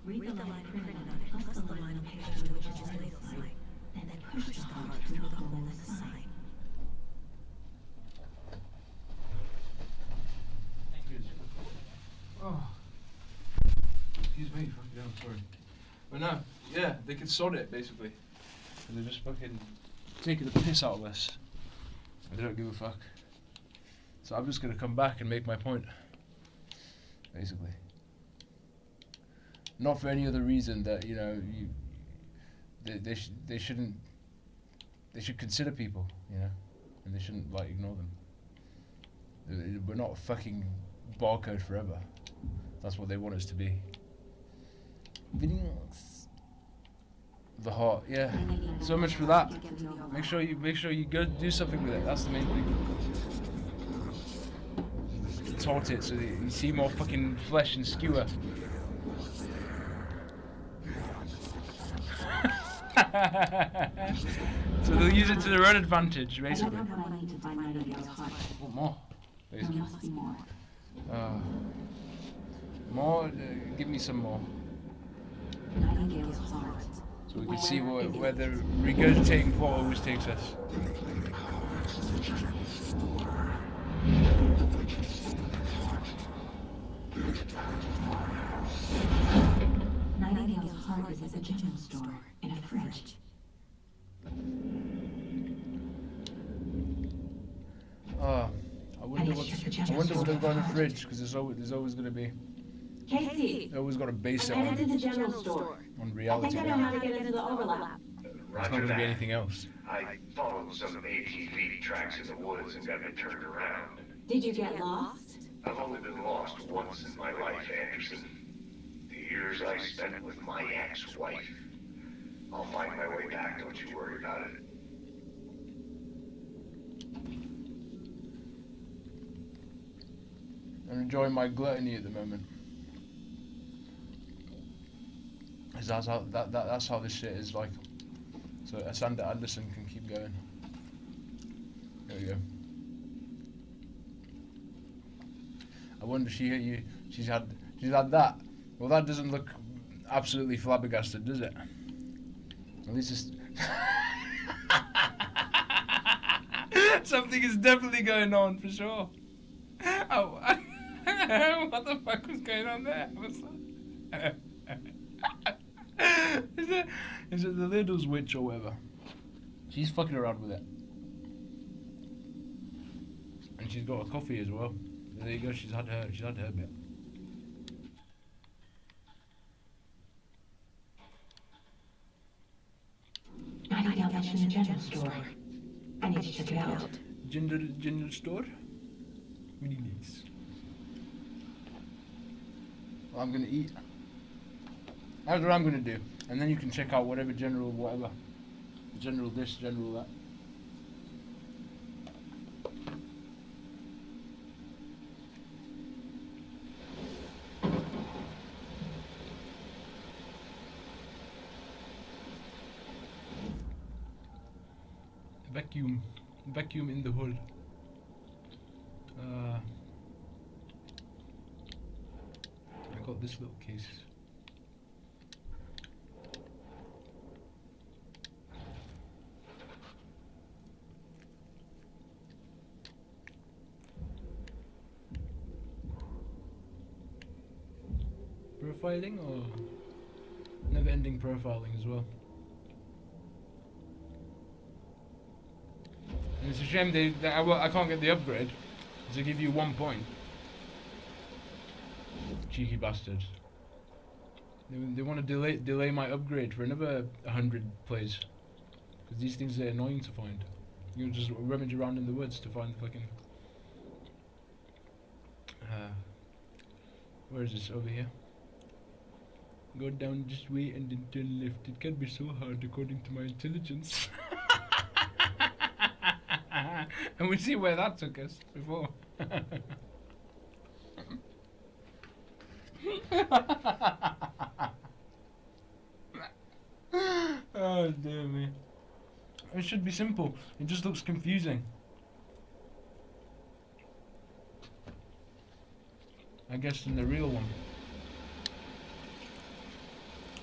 Read the line printed on it, plus the line on page to which is ladle site, and then push the heart through the hole in the sign. Thank you. Oh. Excuse me, fucking I'm sorry. But no, yeah, they could sod it basically. And they're just fucking taking the piss out of us. They don't give a fuck. So I'm just gonna come back and make my point. Basically. Not for any other reason that, you know, they shouldn't, they should consider people, you know, and they shouldn't like ignore them. We're not a fucking barcode forever. That's what they want us to be. The heart, yeah. So much for that. Make sure you go do something with it. That's the main thing. Taught it so that you see more fucking flesh and skewer. So they'll use it to their own advantage, basically. I need to find Nightingale's heart. Want more, There basically. must be more. More? Give me some more. Nightingale's heart. So we can see where the regurgitating plot always takes us. Nightingale's heart is at the general store, in a fridge. I wonder what they've got in the fridge, because there's always going to be. Casey, They always got to base it I headed to the on general store. I reality. think I know how to get into the overlap. There's not going to be anything else. I followed some ATV tracks in the woods and got me turned around. Did you get lost? I've only been lost once in my life, Anderson. The years I spent with my ex-wife. I'll find my way back, don't you worry about it. I'm enjoying my gluttony at the moment. 'Cause that's how this shit is like. So Asanda Anderson can keep going. There we go. I wonder she's had that. Well, that doesn't look absolutely flabbergasted, does it? At least it's something is definitely going on for sure. Oh, what the fuck was going on there? What's that? Is it the Lidl's witch or whatever? She's fucking around with it. And she's got a coffee as well. There you go, she's had her bit. Nightingale mentioned the general store. I need to check it out. General store? Really nice. Well, I'm gonna eat. That's what I'm gonna do. And then you can check out whatever general whatever. General this, general that. Vacuum in the hole. I got this little case. Profiling or never-ending profiling as well. And it's a shame I can't get the upgrade, because they give you 1 point. Cheeky bastards. They want to delay my upgrade for another 100 plays, because these things are annoying to find. You just rummage around in the woods to find the fucking. Where is this? Over here. Go down this way and then turn left. It can be so hard according to my intelligence. And we see where that took us before. Oh dear me. It should be simple. It just looks confusing. I guess in the real one.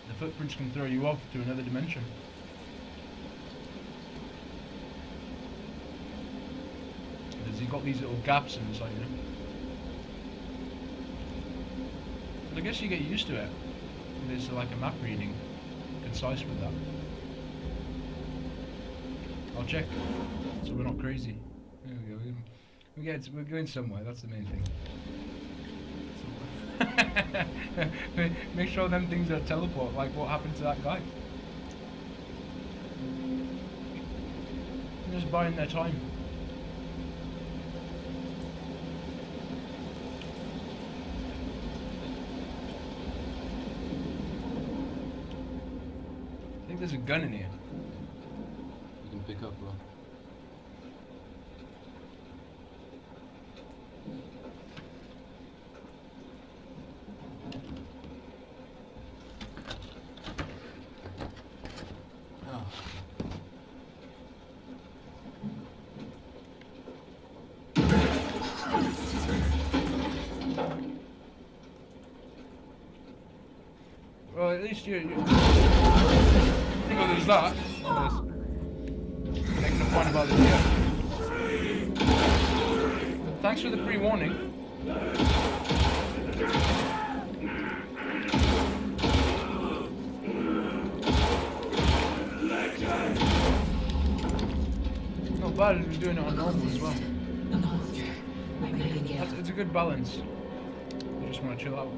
The footprints can throw you off to another dimension. Because you've got these little gaps inside you. But I guess you get used to it. There's like a map reading, concise with that. I'll check, so we're not crazy. There we go. We're going somewhere. That's the main thing. Make sure them things are teleport, like what happened to that guy. They're just buying their time. I think there's a gun in here. You can pick up, bro. Oh. Well, at least you well, there's that. There's making a point about the Thanks for the pre-warning. Not bad if you're doing it on normal as well. It's a good balance. You just want to chill out.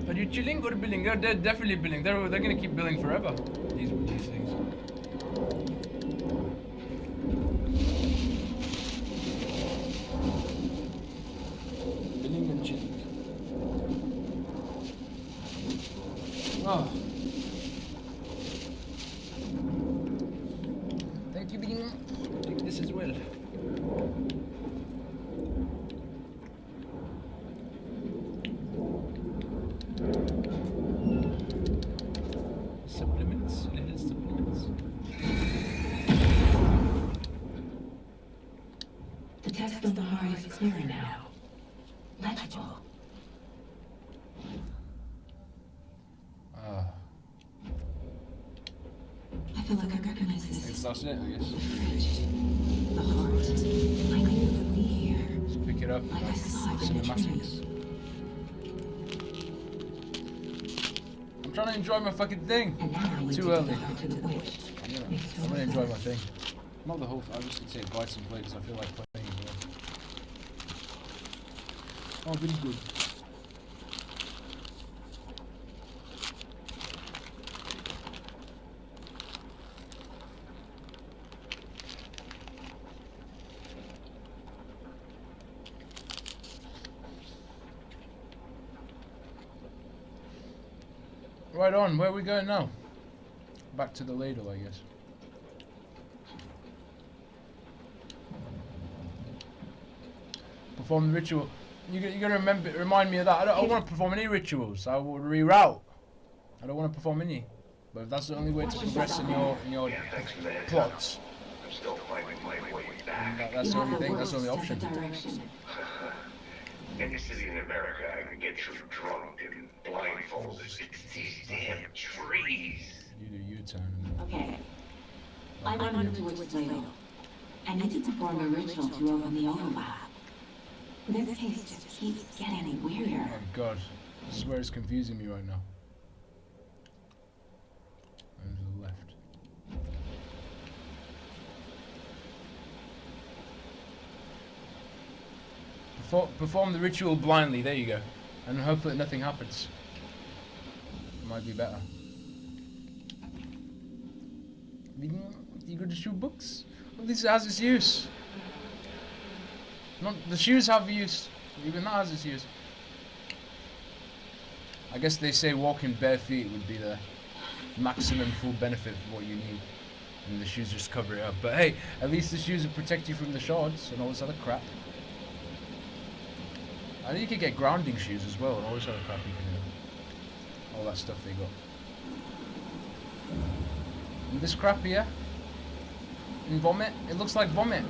Are you chilling or billing? They're definitely billing. They're gonna keep billing forever. These things. Billing and chilling. Oh. Thank you, Bean. Take this as well. Supplements? Little supplements. The text on the heart is clearer now. Legible. I feel like I recognize this. That's it, I guess. The heart. Like I knew it would be here. Just pick it up. Like I saw it in the Cinematics. trees. I'm trying to enjoy my fucking thing. Too early. I'm gonna enjoy my thing. Not the whole thing. I just gonna say bites and play because I feel like playing as well. Oh, really good. Right on, where are we going now? Back to the ladle, I guess. Perform the ritual. You gotta remind me of that. I don't want to perform any rituals. I will reroute. I don't want to perform any. But if that's the only way to progress in your plots, I'm still finding my way back. that's the only thing. That's the only option. Any city in America I can get you drunk and blindfolded. It's these damn trees. You do U-turn. Okay. I want to move towards the ladle. I need to perform a ritual to open the overlap. This case just keeps getting weirder. Oh god, this is where it's confusing me right now. And to the left. Perform the ritual blindly, there you go. And hopefully nothing happens. It might be better. You go to shoe books? Well, this has its use. Not the shoes have use. Even that has its use. I guess they say walking bare feet would be the maximum full benefit of what you need. And the shoes just cover it up. But hey, at least the shoes will protect you from the shards and all this other crap. I think you could get grounding shoes as well and all this other crap you can do. All that stuff they got. And this crap here? And vomit? It looks like vomit.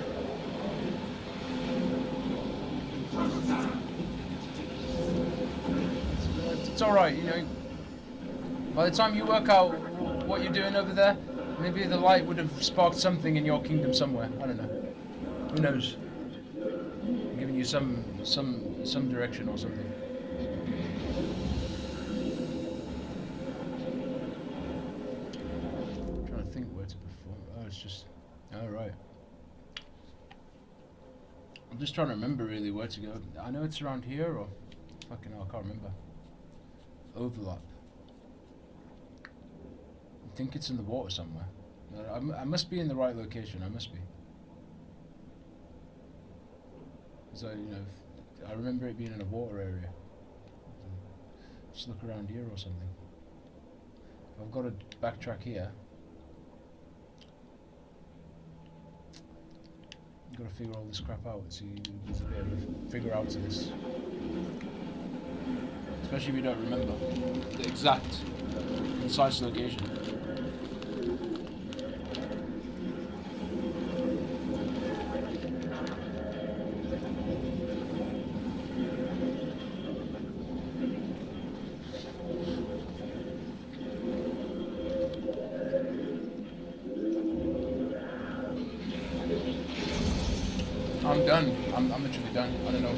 It's alright, you know. By the time you work out what you're doing over there, maybe the light would have sparked something in your kingdom somewhere. I don't know. Who knows? I'm giving you some direction or something. I'm trying to think where to perform. Oh, it's just... Oh, right. I'm just trying to remember really where to go. I know it's around here or... Fucking hell, I can't remember. Overlap. I think it's in the water somewhere. I must be in the right location, I must be. So, you know, I remember it being in a water area. Just look around here or something. I've got to backtrack here. You've got to figure all this crap out. See, there's a bit of figure out to this. Especially if you don't remember the exact, concise location. I'm done. I'm literally done. I don't know.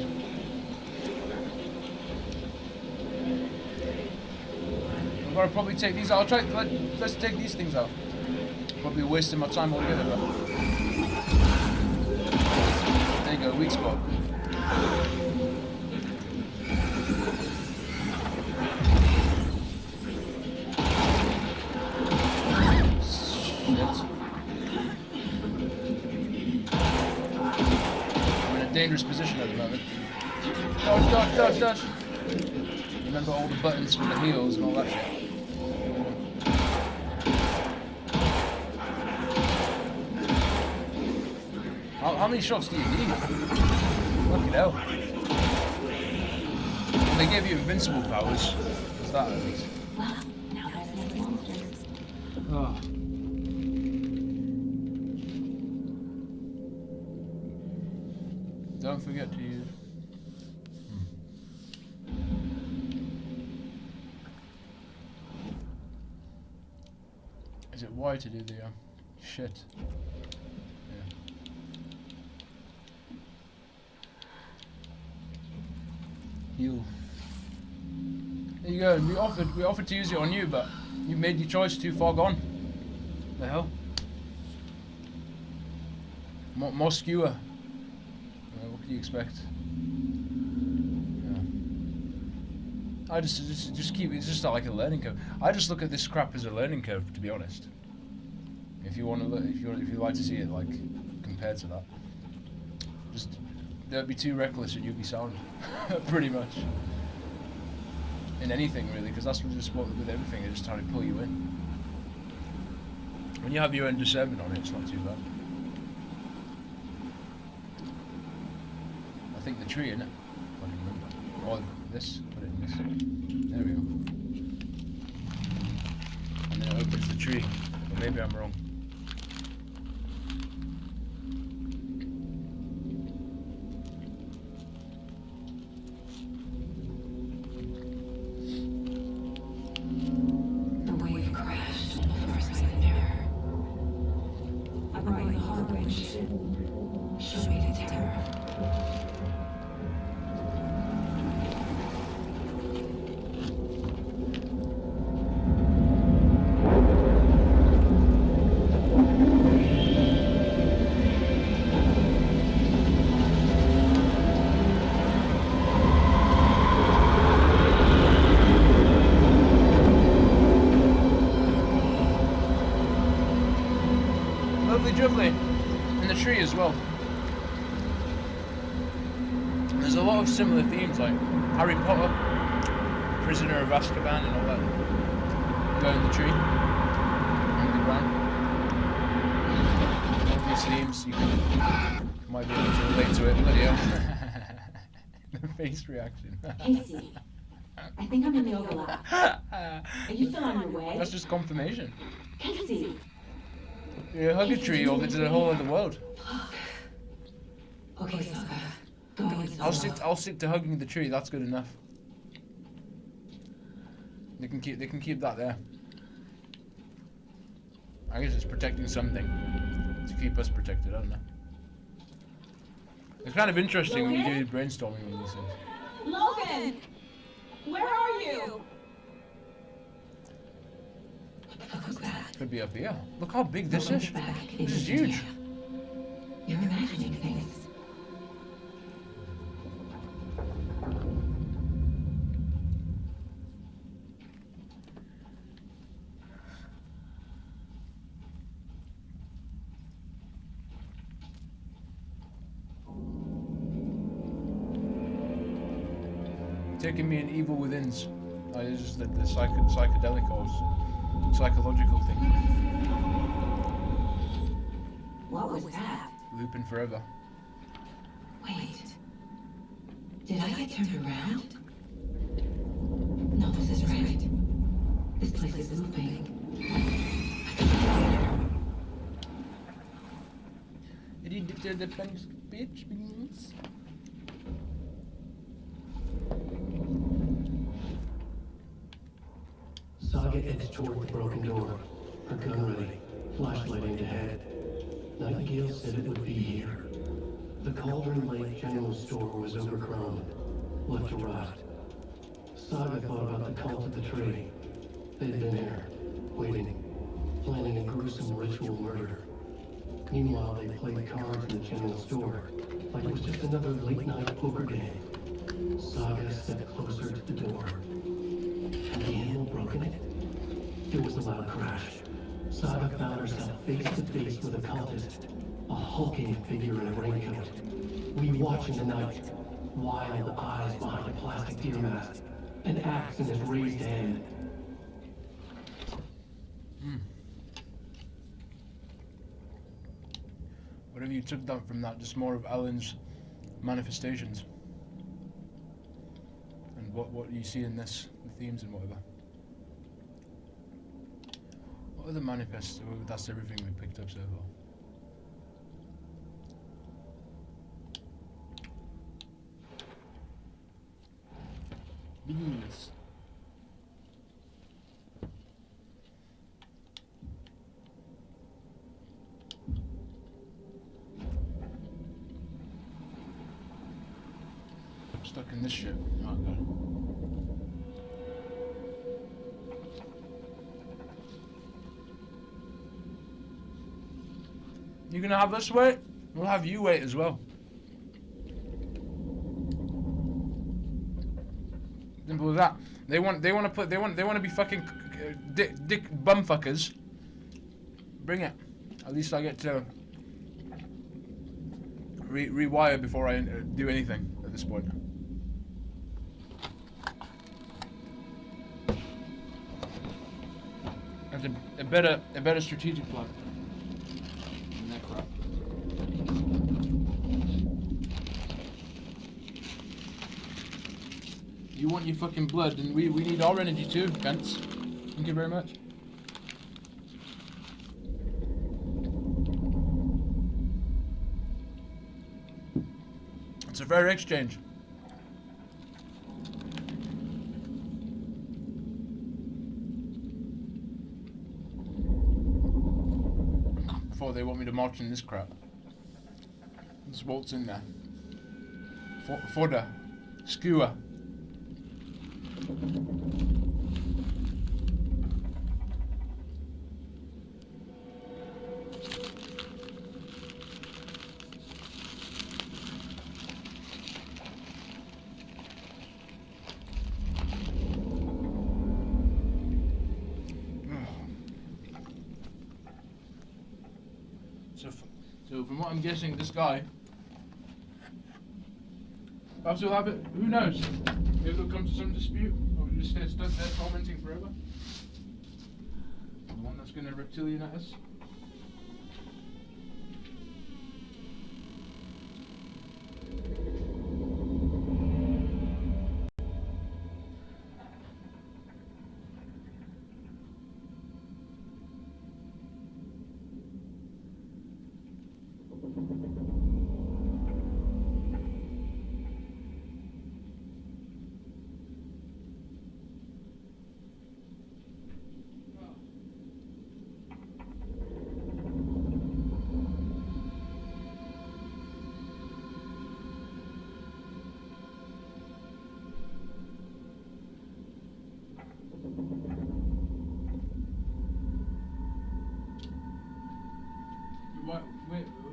I'm gonna probably take these out. Let's take these things out. Probably wasting my time altogether, but there you go, weak spot. Dangerous position at the moment. Dodge, dodge, dodge, dodge. Remember all the buttons for the heels and all that shit. How many shots do you need? Fucking hell. And they gave you invincible powers. What's that at least? Oh. Don't forget to use. Is it Y to do the shit? Yeah. Heal. There you go. We offered to use it on you, but you made your choice too far gone. The hell? More skewer. What can you expect? Yeah. I just keep it's just like a learning curve. I just look at this crap as a learning curve, to be honest. If you want to, if you like to see it like compared to that, just don't be too reckless and you'll be sound, pretty much. In anything really, because that's what just with everything. They're just trying to pull you in. When you have your own discernment on it, it's not too bad. I think the tree, innit? I can't remember. Or this, put it in this. There we go. And then it opens the tree. Or maybe I'm wrong. The wave crashed in the first light mirror. A bright harbor windshield showed me the terror. Lovely jubbly. And the tree as well. There's a lot of similar themes like Harry Potter, Prisoner of Azkaban and all that. Go in the tree, underground. All these themes, you might be able to relate to it. Bloody hell. The face reaction. Casey, I think I'm in the overlap. Are you still on your way? That's just confirmation. Casey! You hug a tree or there's a whole other world. Okay, Sokka. Go easy. I'll stick to hugging the tree. That's good enough. They can keep that there. I guess it's protecting something to keep us protected. I don't know. It's kind of interesting when you do brainstorming on these things. Logan! Where are you? What was that? Could be up here. Look how big this is. This is huge. You're imagining things. Taking me in Evil Within's. It's just the psychedelic or psychological thing. What was that? Looping forever. Wait. Did I get turned around? No, this is right. This place is moving. The French bitch beans. Saga edged toward the broken door, her gun ready, flashlight aimed ahead. Nightingale said it would be here. The Cauldron Lake General Store was overcrowded, left to rot. Saga thought about the cult of the tree. They'd been there, waiting, planning a gruesome ritual murder. Meanwhile, they played cards in the general store, like it was just another late-night poker game. Saga stepped closer to the door. Had the animal broken it? There was a loud crash. Saga found herself face to face with a cultist, a hulking figure in a raincoat. We watch in the night, wild eyes behind a plastic deer mask, an axe in his raised hand. Whatever you took that from that, just more of Alan's manifestations. And what you see in this, the themes and whatever. What are the manifests? Oh, that's everything we picked up so far. Beans. I'm stuck in this shit. Oh god. You gonna have us wait? We'll have you wait as well. Simple as that. They want to be fucking dick bumfuckers. Bring it. At least I get to rewire before I do anything at this point. That's a better strategic plan. Than that crap. You want your fucking blood, and we need our energy too, cunts. Thank you very much. It's a fair exchange. Before they want me to march in this crap. Just waltz in there. Fodder. Skewer. So from what I'm guessing, this guy perhaps he'll have it. Who knows? Maybe they'll come to some dispute, or we'll just stay stuck there tormenting forever. The one that's gonna reptilian at us.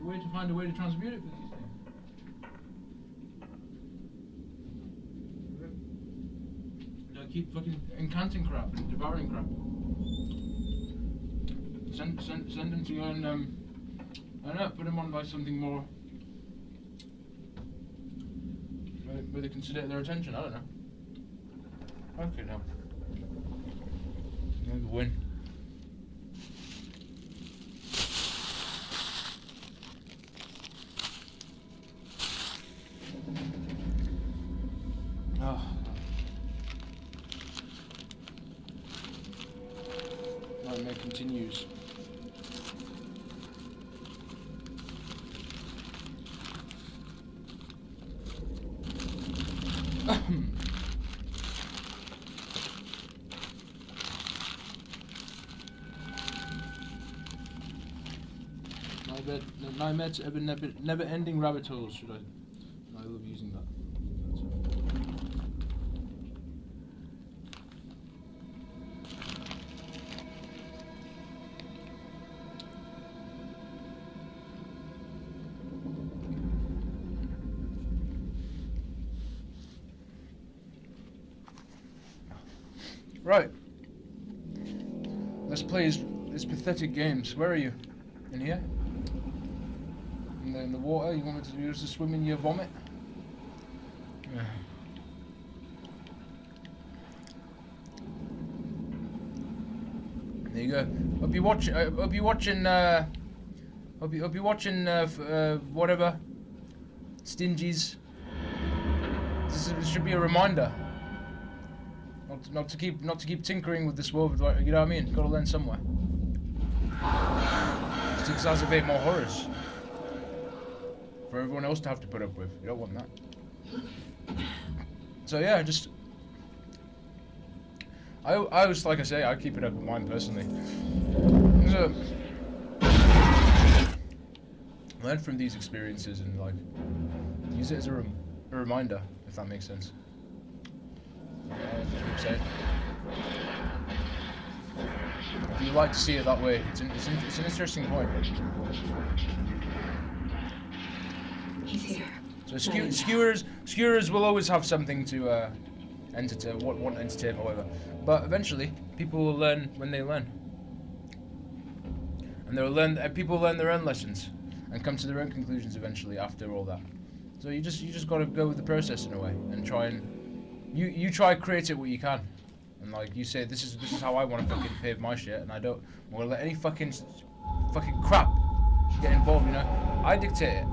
Way to find a way to transmute it for these things. I keep fucking incanting crap and devouring crap. Send them to go and I don't know, put them on by something more where they consider their attention. I don't know. Okay, now. Maybe win. Nightmare continues. My bad. Nightmare to never-ending rabbit holes. Should I? I love using that. Right. Let's play these pathetic games. Where are you? In here? In the water? You want me to use to swim in your vomit? Yeah. There you go. Hope you're watching. Hope you're watching. Hope you're watching. Whatever. Stingies. This should be a reminder. Not to keep tinkering with this world. You know what I mean? Got to learn somewhere. To exacerbate more horrors for everyone else to have to put up with. You don't want that. So yeah, just I was, like I say, I keep it up with mine personally. So, learn from these experiences and like use it as a reminder, if that makes sense. If you like to see it that way, it's an interesting point. He's here. So skewers will always have something to entertain, want entertainment or whatever. But eventually, people will learn when they learn, and people learn their own lessons and come to their own conclusions eventually after all that. So you just got to go with the process in a way and try and. You try to create it what you can, and like you say, this is how I want to fucking pave my shit, and I don't want to let any fucking crap get involved. You know, I dictate it.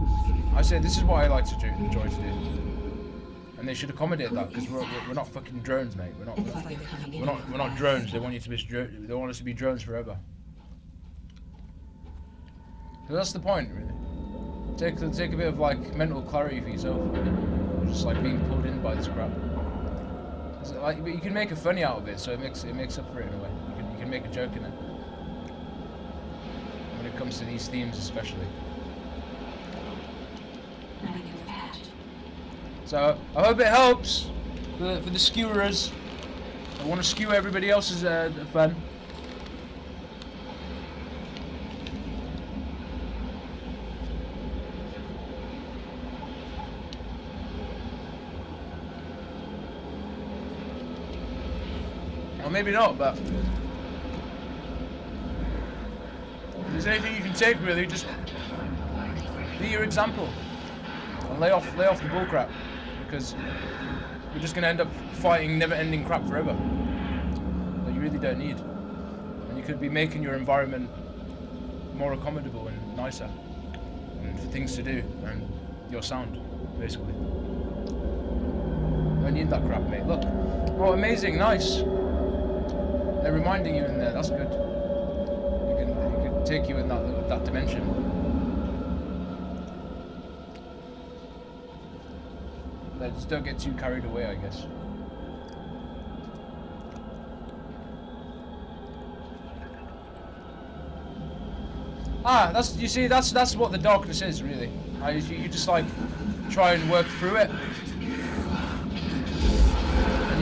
I say this is what I like to do, enjoy to do, and they should accommodate that because we're not fucking drones, mate. We're not drones. They want you to be they want us to be drones forever. So that's the point, really. Take a bit of like mental clarity for yourself. You're just like being pulled in by this crap. Like, but you can make a funny out of it, so it makes up for it in a way. You can make a joke in it when it comes to these themes, especially. So I hope it helps for the skewerers. I want to skewer everybody else's fun. Or maybe not, but if there's anything you can take, really, just be your example and lay off the bullcrap, because you're just gonna end up fighting never-ending crap forever that you really don't need, and you could be making your environment more accommodable and nicer, and for things to do, and your sound, basically. You don't need that crap, mate. Look, oh, amazing, nice. They're reminding you in there. That's good. You can take you in that dimension. But just don't get too carried away, I guess. That's what the darkness is, really. You just like try and work through it.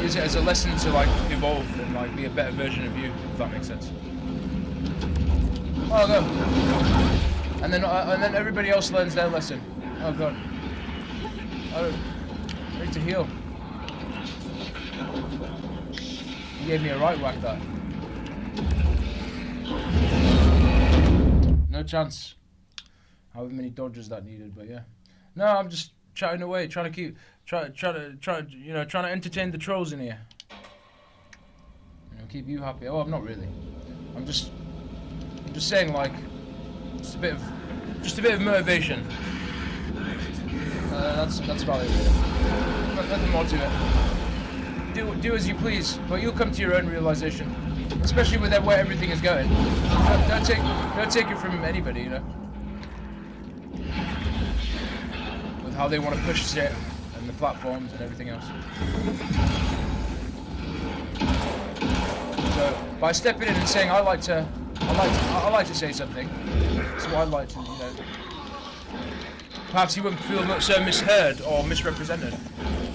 Use it as a lesson to like evolve and like be a better version of you, if that makes sense. Oh god. And then everybody else learns their lesson. Oh god. Oh, I need to heal. He gave me a right whack that. No chance. However many dodges that needed, but yeah. No, I'm just chatting away, trying to entertain the trolls in here. You know, keep you happy. Oh, I'm not really. I'm just saying, like, just a bit of motivation. That's about it. Really. Nothing more to it. Do as you please, but you'll come to your own realization, especially with where everything is going. Don't take it from anybody, you know. With how they want to push shit. And the platforms and everything else. So by stepping in and saying I like to say something, that's what I like to, you know, perhaps you wouldn't feel so misheard or misrepresented,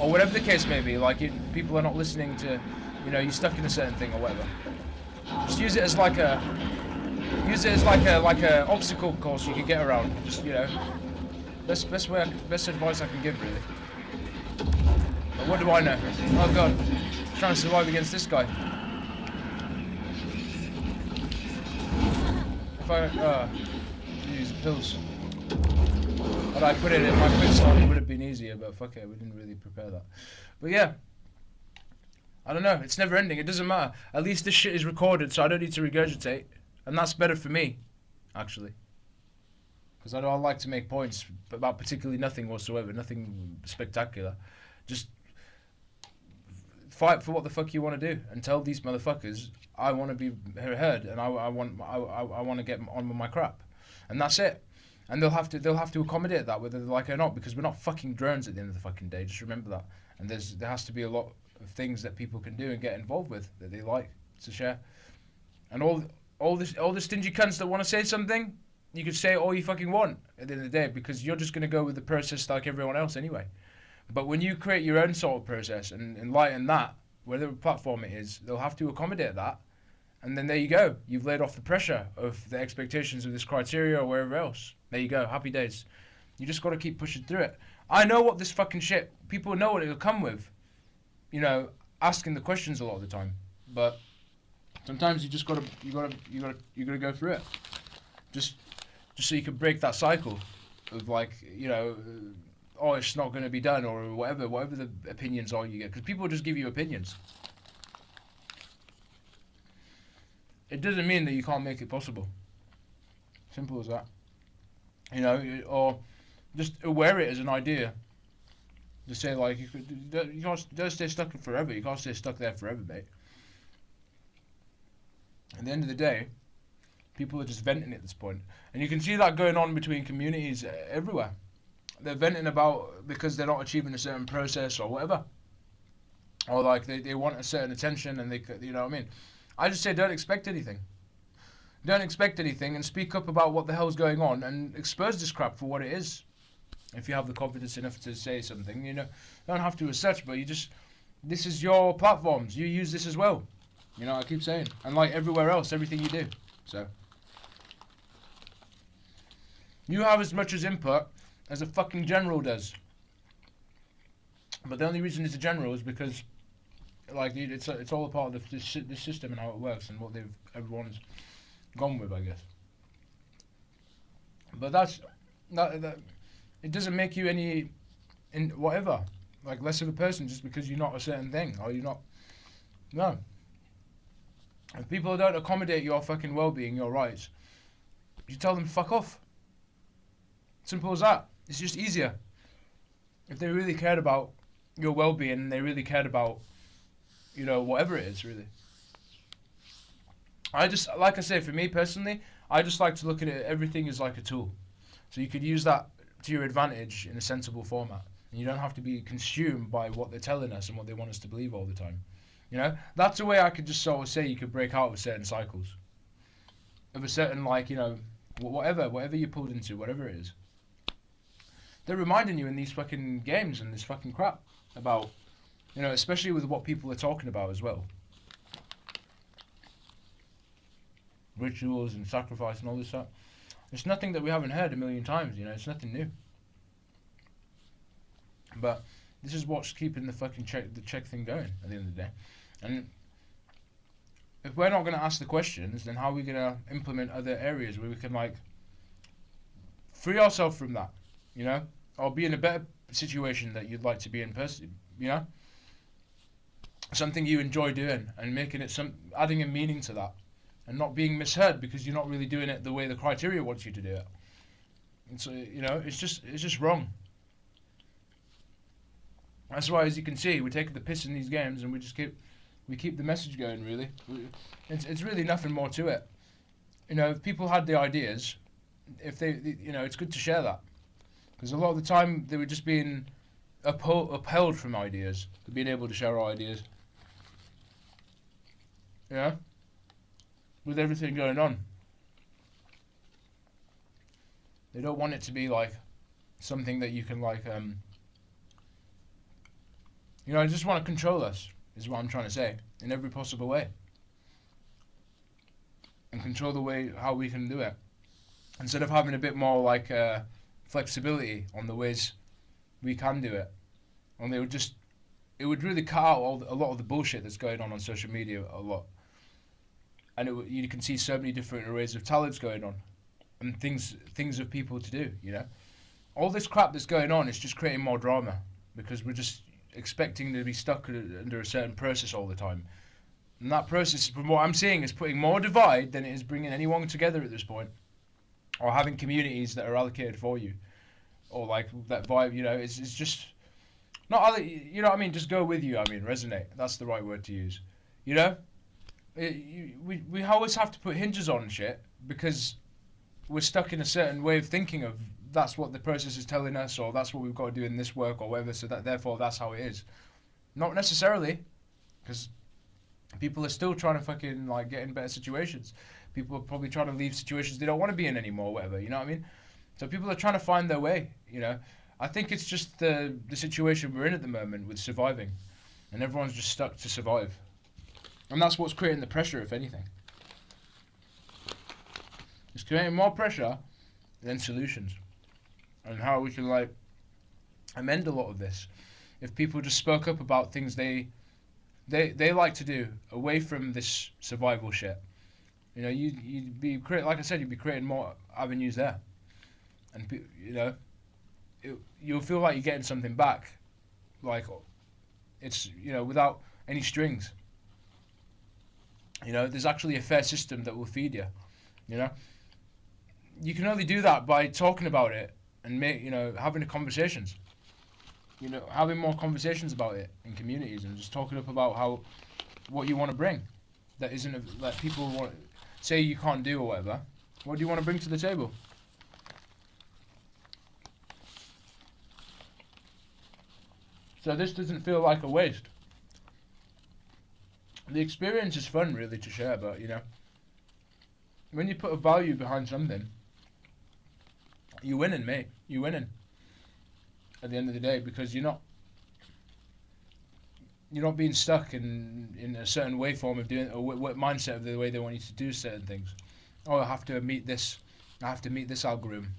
or whatever the case may be. Like people are not listening to, you know, you're stuck in a certain thing or whatever. Just use it as like a obstacle course you can get around. Just, you know, best advice I can give, really. But what do I know? Oh god, I'm trying to survive against this guy. If I use pills. Had I put it in my quick slot, it would have been easier, but fuck it, we didn't really prepare that. But yeah, I don't know, it's never ending, it doesn't matter. At least this shit is recorded, so I don't need to regurgitate. And that's better for me, actually. Because I don't like to make points about particularly nothing whatsoever, nothing spectacular. Just fight for what the fuck you want to do, and tell these motherfuckers, I want to be heard, and I want to get on with my crap. And that's it. And they'll have to accommodate that whether they like it or not, because we're not fucking drones at the end of the fucking day. Just remember that. And there has to be a lot of things that people can do and get involved with that they like to share. And all the stingy cunts that want to say something, you can say all you fucking want at the end of the day, because you're just gonna go with the process like everyone else anyway. But when you create your own sort of process and enlighten that, whatever platform it is, they'll have to accommodate that. And then there you go. You've laid off the pressure of the expectations of this criteria or wherever else. There you go. Happy days. You just got to keep pushing through it. I know what this fucking shit, people know what it'll come with. You know, asking the questions a lot of the time. But sometimes you just gotta go through it. Just so you can break that cycle of, like, you know, oh, it's not going to be done, or whatever the opinions are you get. Because people just give you opinions. It doesn't mean that you can't make it possible. Simple as that. You know, or just aware it as an idea. Just say, like, you don't stay stuck forever. You can't stay stuck there forever, mate. At the end of the day, people are just venting at this point. And you can see that going on between communities everywhere. They're venting about because they're not achieving a certain process or whatever. Or, like, they want a certain attention and they, you know what I mean? I just say don't expect anything. Don't expect anything and speak up about what the hell's going on and expose this crap for what it is. If you have the confidence enough to say something, you know, don't have to as such, but you just, this is your platforms. You use this as well. You know, I keep saying. And like everywhere else, everything you do. So, you have as much as input as a fucking general does. But the only reason it's a general is because, like, it's all a part of this system and how it works and what everyone's gone with, I guess. But that it doesn't make you any whatever, like, less of a person just because you're not a certain thing or you're not. No. If people don't accommodate your fucking well-being, your rights, you tell them fuck off. Simple as that. It's just easier. If they really cared about your well-being and they really cared about, you know, whatever it is, really. I just, like I say, for me personally, I just like to look at it, everything as like a tool. So you could use that to your advantage in a sensible format. And you don't have to be consumed by what they're telling us and what they want us to believe all the time. You know, that's a way I could just sort of say you could break out of certain cycles. Of a certain, like, you know, whatever you pulled into, whatever it is. They're reminding you in these fucking games and this fucking crap about, you know, especially with what people are talking about as well. Rituals and sacrifice and all this stuff. It's nothing that we haven't heard a million times, you know, it's nothing new. But this is what's keeping the fucking check thing going at the end of the day. And if we're not going to ask the questions, then how are we going to implement other areas where we can, like, free ourselves from that, you know? Or be in a better situation that you'd like to be in person, you know? Something you enjoy doing and making it adding a meaning to that. And not being misheard because you're not really doing it the way the criteria wants you to do it. And so, you know, it's just wrong. That's why, as you can see, we're taking the piss in these games and we keep the message going, really. It's really nothing more to it. You know, if people had the ideas, if they, you know, it's good to share that. Because a lot of the time they were just being upheld from ideas, being able to share our ideas. Yeah? With everything going on. They don't want it to be like, something that you can like, you know, I just want to control us, is what I'm trying to say, in every possible way. And control the way, how we can do it. Instead of having a bit more like flexibility on the ways we can do it. And it would really cut out a lot of the bullshit that's going on social media a lot. And you can see so many different arrays of talents going on. And things of people to do, you know. All this crap that's going on is just creating more drama. Because we're just expecting to be stuck under a certain process all the time. And that process, from what I'm seeing, is putting more divide than it is bringing anyone together at this point. Or having communities that are allocated for you. Or like that vibe, you know, it's just... Not, you know what I mean, just go with you, I mean, resonate. That's the right word to use. You know? We always have to put hinges on shit because we're stuck in a certain way of thinking of that's what the process is telling us, or that's what we've got to do in this work or whatever, so that therefore that's how it is. Not necessarily, because people are still trying to fucking like get in better situations. People are probably trying to leave situations they don't want to be in anymore, whatever, you know what I mean? So people are trying to find their way, you know? I think it's just the situation we're in at the moment with surviving. And everyone's just stuck to survive. And that's what's creating the pressure, if anything. It's creating more pressure than solutions. And how we can, like, amend a lot of this. If people just spoke up about things they like to do, away from this survival shit. You know, you'd be, like I said, you'd be creating more avenues there. And, you know, you'll feel like you're getting something back. Like, it's, you know, without any strings. You know, there's actually a fair system that will feed you. You know, you can only do that by talking about it and having the conversations. You know, having more conversations about it in communities and just talking up about what you want to bring. That isn't that people want say you can't do or whatever. What do you want to bring to the table? So this doesn't feel like a waste. The experience is fun, really, to share, but, you know, when you put a value behind something, you're winning, mate. You're winning at the end of the day, because you're not being stuck in a certain waveform of doing, or what mindset of the way they want you to do certain things. Oh, I have to meet this algorithm.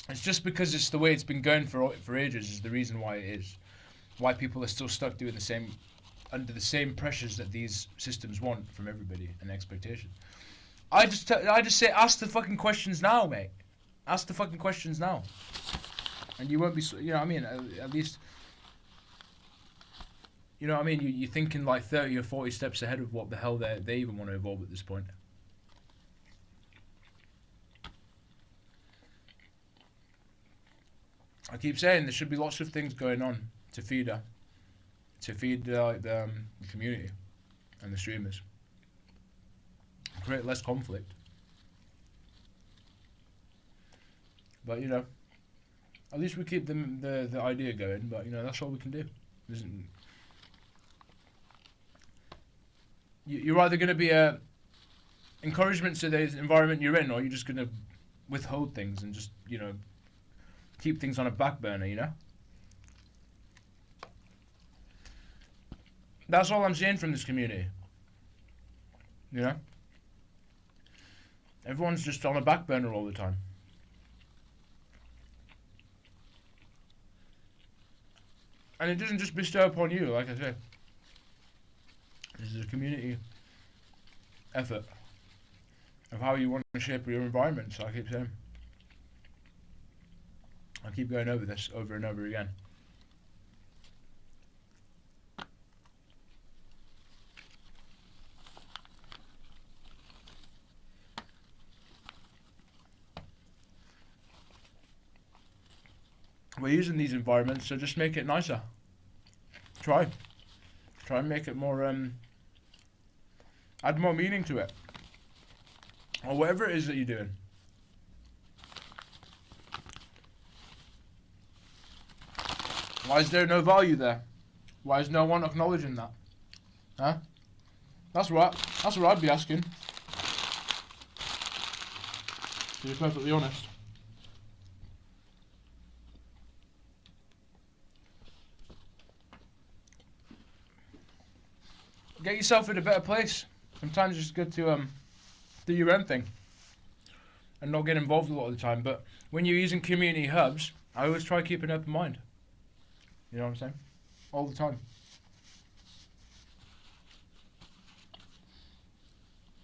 It's just because it's the way it's been going for ages is the reason why it is. Why people are still stuck doing under the same pressures that these systems want from everybody and expectations. I just say, ask the fucking questions now, mate. Ask the fucking questions now. And you won't be, you know what I mean, at least, you know what I mean, you're thinking like 30 or 40 steps ahead of what the hell they even want to evolve at this point. I keep saying there should be lots of things going on to feed the community and the streamers. Create less conflict. But, you know, at least we keep the idea going, but, you know, that's all we can do. You're either going to be a encouragement to the environment you're in, or you're just going to withhold things and just, you know, keep things on a back burner, you know? That's all I'm seeing from this community. You know? Everyone's just on a back burner all the time. And it doesn't just bestow upon you, like I said. This is a community effort of how you want to shape your environment, so I keep saying. I keep going over this over and over again. We're using these environments, so just make it nicer. Try and make it more, add more meaning to it. Or whatever it is that you're doing. Why is there no value there? Why is no one acknowledging that? Huh? That's what I'd be asking. To be perfectly honest. get yourself in a better place. Sometimes it's good to do your own thing and not get involved a lot of the time. But when you're using community hubs, I always try to keep an open mind. You know what I'm saying? All the time.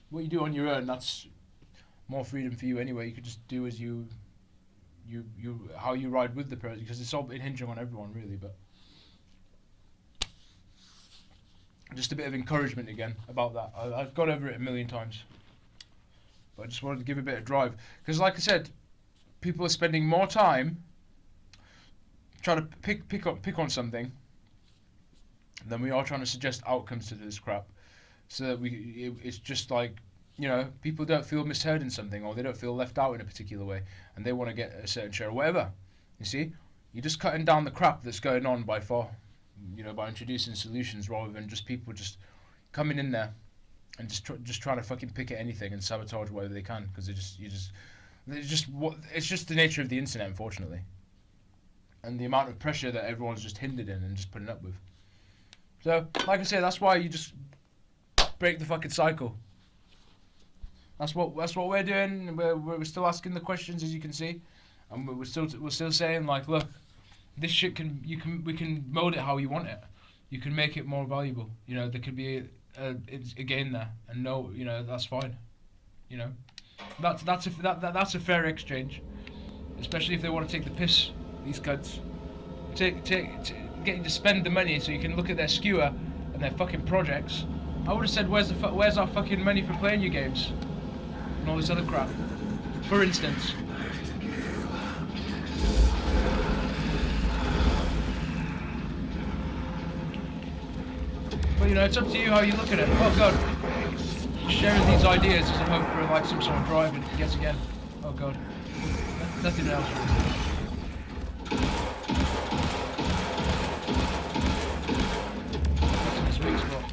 What you do on your own, that's more freedom for you anyway. You could just do as you how you ride with the person, because it's all hinging on everyone really. But just a bit of encouragement again about that. I've got over it a million times, but I just wanted to give a bit of drive, because like I said, people are spending more time trying to pick on something than we are trying to suggest outcomes to this crap. So that it's just like, you know, people don't feel misheard in something, or they don't feel left out in a particular way, and they want to get a certain share or whatever. You see, you're just cutting down the crap that's going on by far, you know, by introducing solutions rather than just people just coming in there and just trying to fucking pick at anything and sabotage whatever they can, because it's just the nature of the internet, unfortunately, and the amount of pressure that everyone's just hindered in and just putting up with. So, like I say, that's why you just break the fucking cycle. That's what we're doing. We're still asking the questions, as you can see, and we're still saying, like, look, this shit we can mold it how you want it. You can make it more valuable. You know, there could be a gain there, and no, you know, that's fine. You know, that's a fair exchange, especially if they want to take the piss. These cunts getting to spend the money so you can look at their skewer and their fucking projects. I would have said, where's our fucking money for playing your games and all this other crap, for instance. But you know, it's up to you how you look at it. Oh god, sharing these ideas as a hope for like some sort of drive, and guess again. Oh god, nothing else. That's a sweet spot.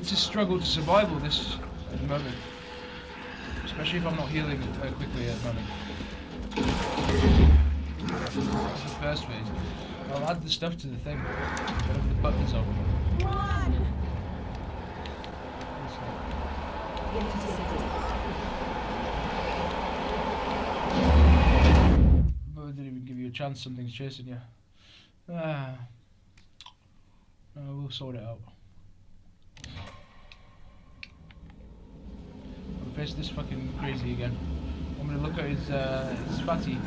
It's a struggle to survive all this at the moment, especially if I'm not healing quickly at the moment. This is the first phase. I'll add the stuff to the thing, whatever the buttons are. Run! But it didn't even give you a chance, something's chasing you. No, we'll sort it out. I'll face this fucking crazy again. I'm gonna look at his fatty.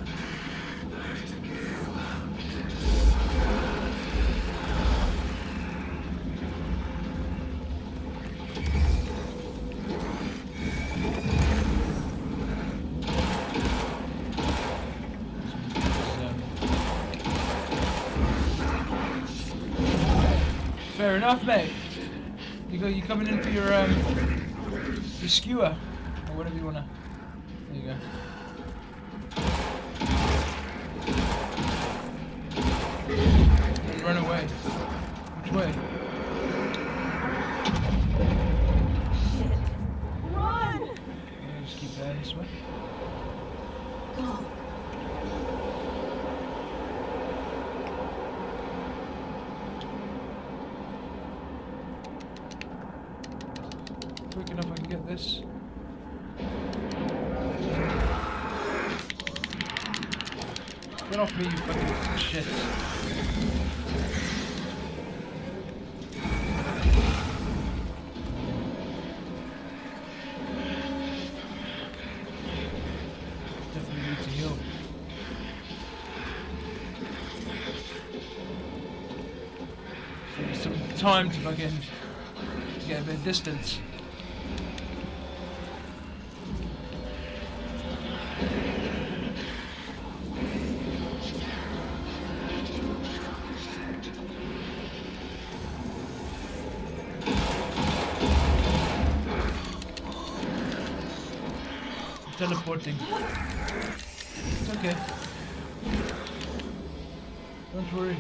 Fair enough, mate. You coming in for your skewer, or whatever you wanna. There you go. Run away. Which way? Shit. Run! Yeah, just keep going this way. Go. Quick enough I can get this. Get off me, you fucking shit. Definitely need to heal. Give some time to fucking get a bit of distance. Teleporting. It's okay. Don't worry.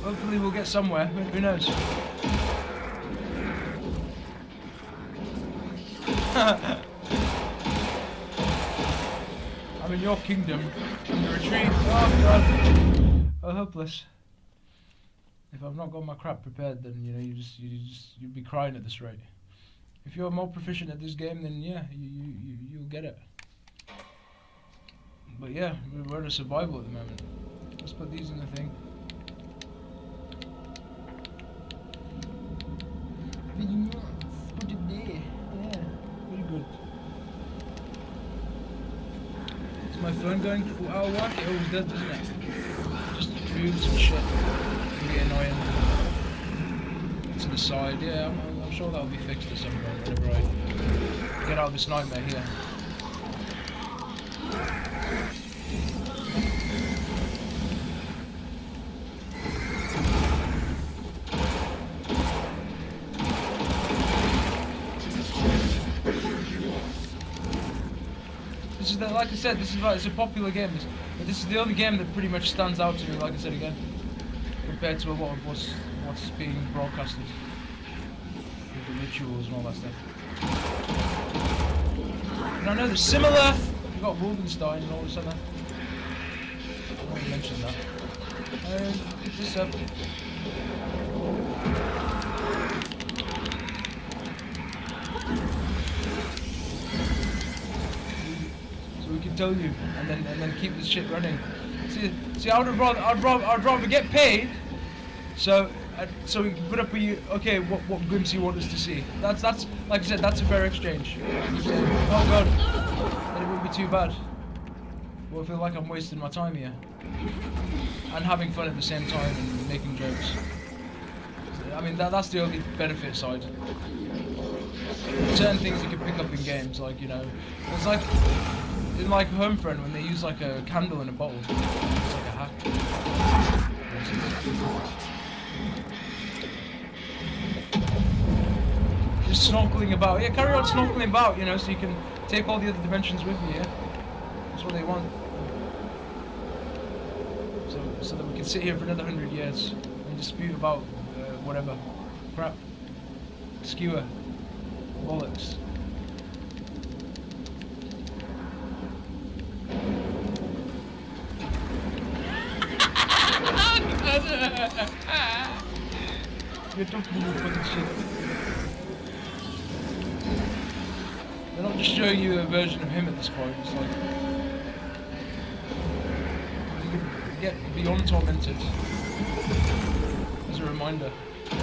Hopefully we'll get somewhere. Who knows? I'm in your kingdom. I'm the retreat. Oh god. Oh, hopeless. If I've not got my crap prepared, then you know you'd be crying at this rate. If you're more proficient at this game, then yeah, you'll get it. But yeah, we're in a survival at the moment. Let's put these in the thing. Put it there. Yeah, very good. Is my phone going out of whack? It always does, doesn't it? Just moves and shit. Really annoying. To the side. Yeah, I'm sure that'll be fixed at some point whenever I get out of this nightmare here. This is like I said, it's a popular game. This is the only game that pretty much stands out to me, like I said again, compared to a lot of what's being broadcasted. With the rituals and all that stuff. And I know they're similar. You've got Wolfenstein and all this other. I want to mention that. Pick this up. We can tell you, and then keep this shit running. See, I'd rather get paid, so we can put up with you. Okay, what glimpse you want us to see? That's like I said, that's a fair exchange. Oh god, then it wouldn't be too bad. Well, I feel like I'm wasting my time here, and having fun at the same time and making jokes. I mean, that's the only benefit side. Certain things you can pick up in games, like, you know, it's like in like Homefront when they use like a candle in a bottle. It's like a hack. Just snorkeling about. Yeah, carry on snorkeling about, you know, so you can take all the other dimensions with you, yeah? That's what they want. So that we can sit here for another 100 years and dispute about whatever. Crap. Skewer. Bollocks. You're talking about fucking shit. They're not just showing you a version of him at this point, it's like you can get beyond tormented as a reminder. So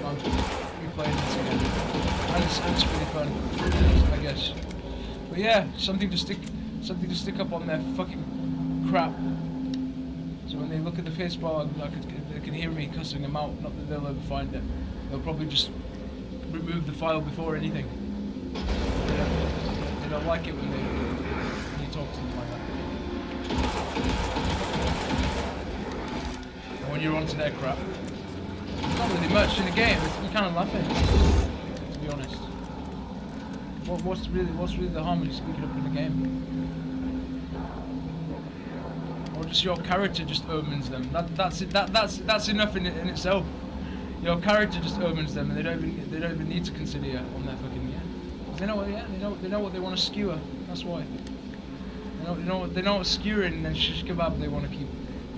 I'm replaying this again. And it's really fun, I guess. But yeah, something to stick up on their fucking crap. So when they look at the Facebook, they can hear me cussing them out. Not that they'll ever find it. They'll probably just remove the file before anything. They don't like it when you talk to them like that. And when you're onto their crap, it's not really much in the game. You're kind of laughing, to be honest. What's really the harm in speaking up in the game? Or just your character just omens them. That's enough in itself. Your character just omens them, and they don't even need to consider you on their fucking They know what they want to skewer. That's why. They know what skewering and then shish kebab they want to keep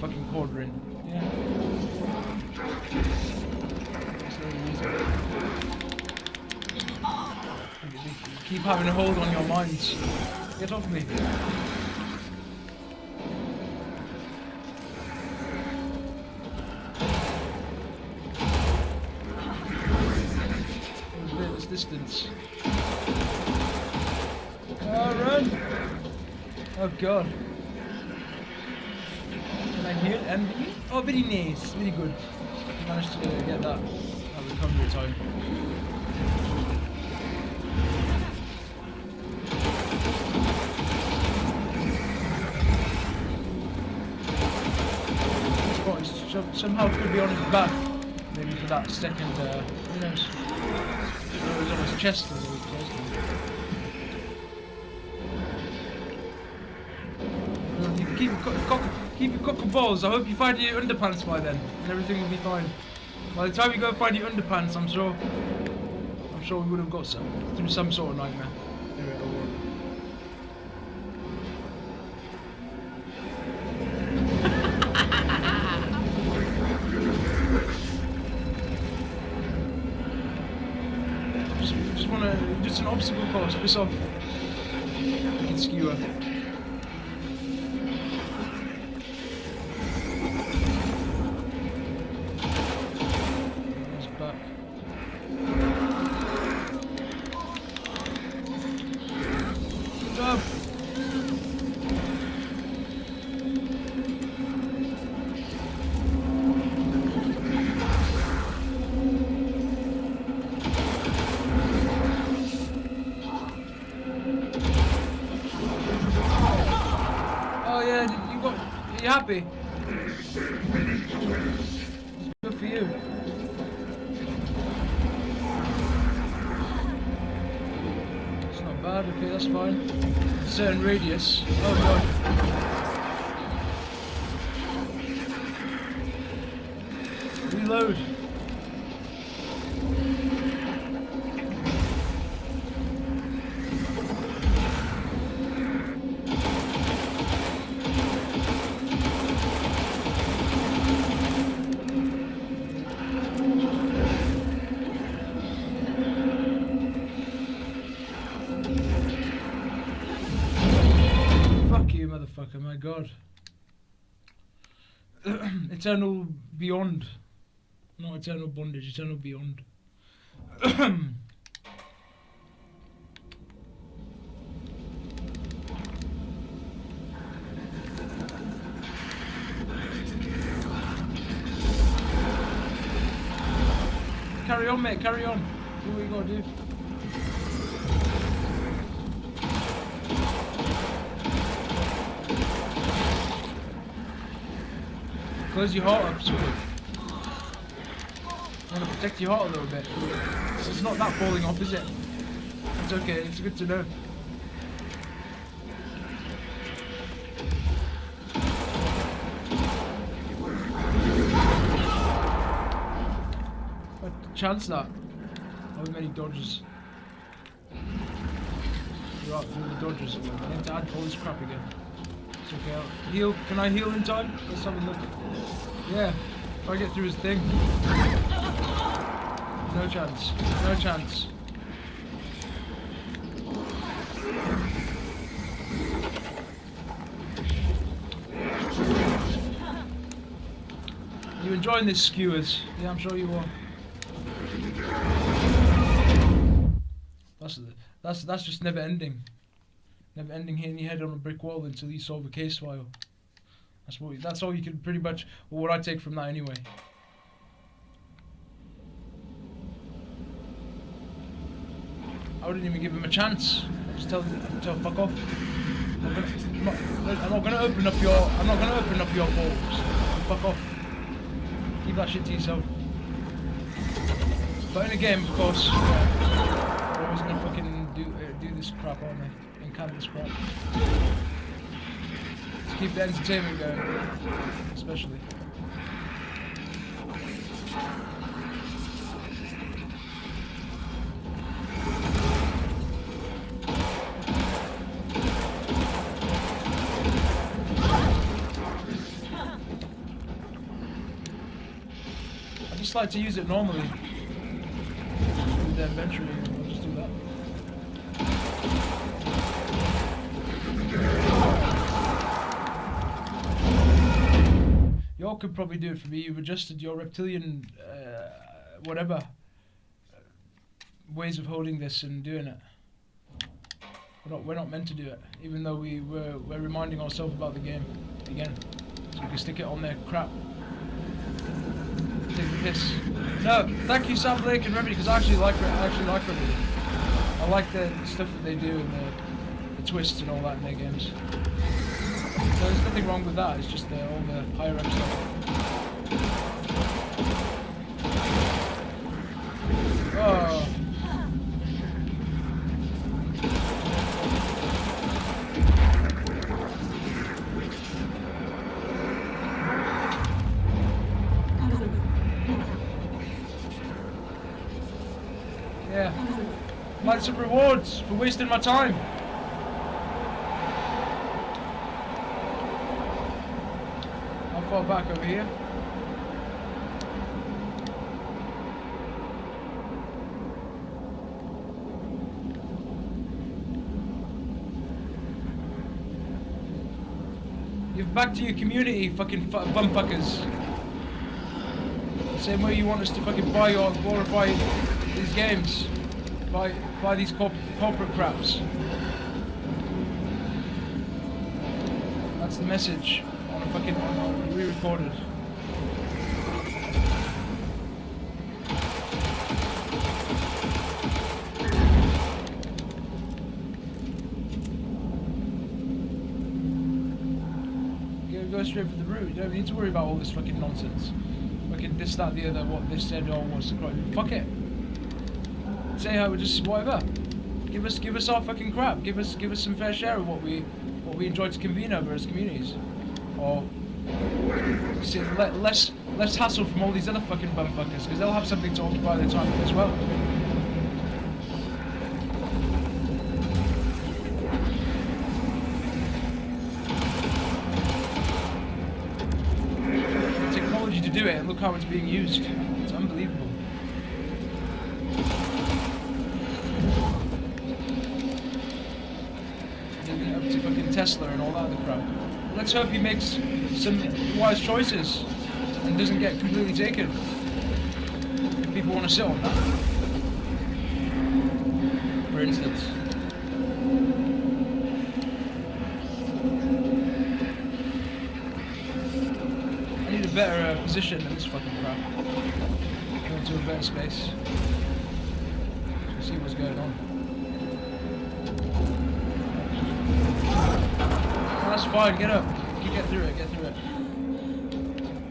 fucking quartering. Yeah. That's the only reason. They keep having a hold on your minds. Get off me. This distance. Run! Oh god. Can I hear Andy? Oh, very nice. Very good. Managed to get that recovery time. Somehow could be on his back. Maybe for that second, who knows? It was on his chest as it was close. You can Keep your cock and balls. I hope you find your underpants by then, and everything will be fine. By the time you go find your underpants, I'm sure we would have got through some sort of nightmare. Anyway, it'll work. Just an obstacle course, piss off. Fucking skewer. He's back. Good job. You happy? Good for you. It's not bad, okay, that's fine. Certain radius. Oh god. Reload. Motherfucker, my god. Eternal beyond. Not eternal bondage, eternal beyond. Carry on, mate, carry on. Do what you gotta do. Close your heart up, sweet. I want to protect your heart a little bit. It's not that falling off, is it? It's okay, it's good to know. What chance that? How many dodges? Right, the dodges. I need to add all this crap again. It's okay. I'll heal. Can I heal in time? Let's have a look. Yeah. If I get through his thing. No chance. No chance. You enjoying this, skewers? Yeah, I'm sure you are. That's just never ending. Never ending hitting your head on a brick wall until you solve a case file. That's all you can pretty much, well, what I take from that anyway. I wouldn't even give him a chance. Just tell fuck off. I'm not gonna open up your balls. Fuck off. Keep that shit to yourself. But in a game, of course, we're always gonna fucking do this crap, aren't they? Encounter this crap. To keep the entertainment going, especially. I just like to use it normally. And then eventually I'll just do that. Y'all could probably do it for me. You've adjusted your reptilian, whatever, ways of holding this and doing it. We're not meant to do it, even though we're reminding ourselves about the game again. So we can stick it on their crap. Take the piss. No, thank you, Sam Blake and Remedy, because I actually like Remedy. I like the stuff that they do and the twists and all that in their games. So there's nothing wrong with that. It's just all the higher up stuff. Oh. get some rewards for wasting my time. How far back over here? Give back to your community, fucking bumfuckers. Same way you want us to fucking glorify these games. Buy these corporate craps. That's the message on a fucking re-recorded. Go straight for the root. You don't need to worry about all this fucking nonsense. Fucking this, that, the other, what this said or what's the crap. Fuck it. Say how we just whatever. Give us our fucking crap. Give us some fair share of what we enjoy to convene over as communities. Or see, less hassle from all these other fucking bumfuckers, because they'll have something to occupy their time with as well. To do it, and look how it's being used. It's unbelievable. Leaving it up to fucking Tesla and all that other crap. Let's hope he makes some wise choices and doesn't get completely taken. If people want to sit on that, for instance. Better position than this fucking crap. Go into a better space. See what's going on. Oh, that's fine, get up. You get through it.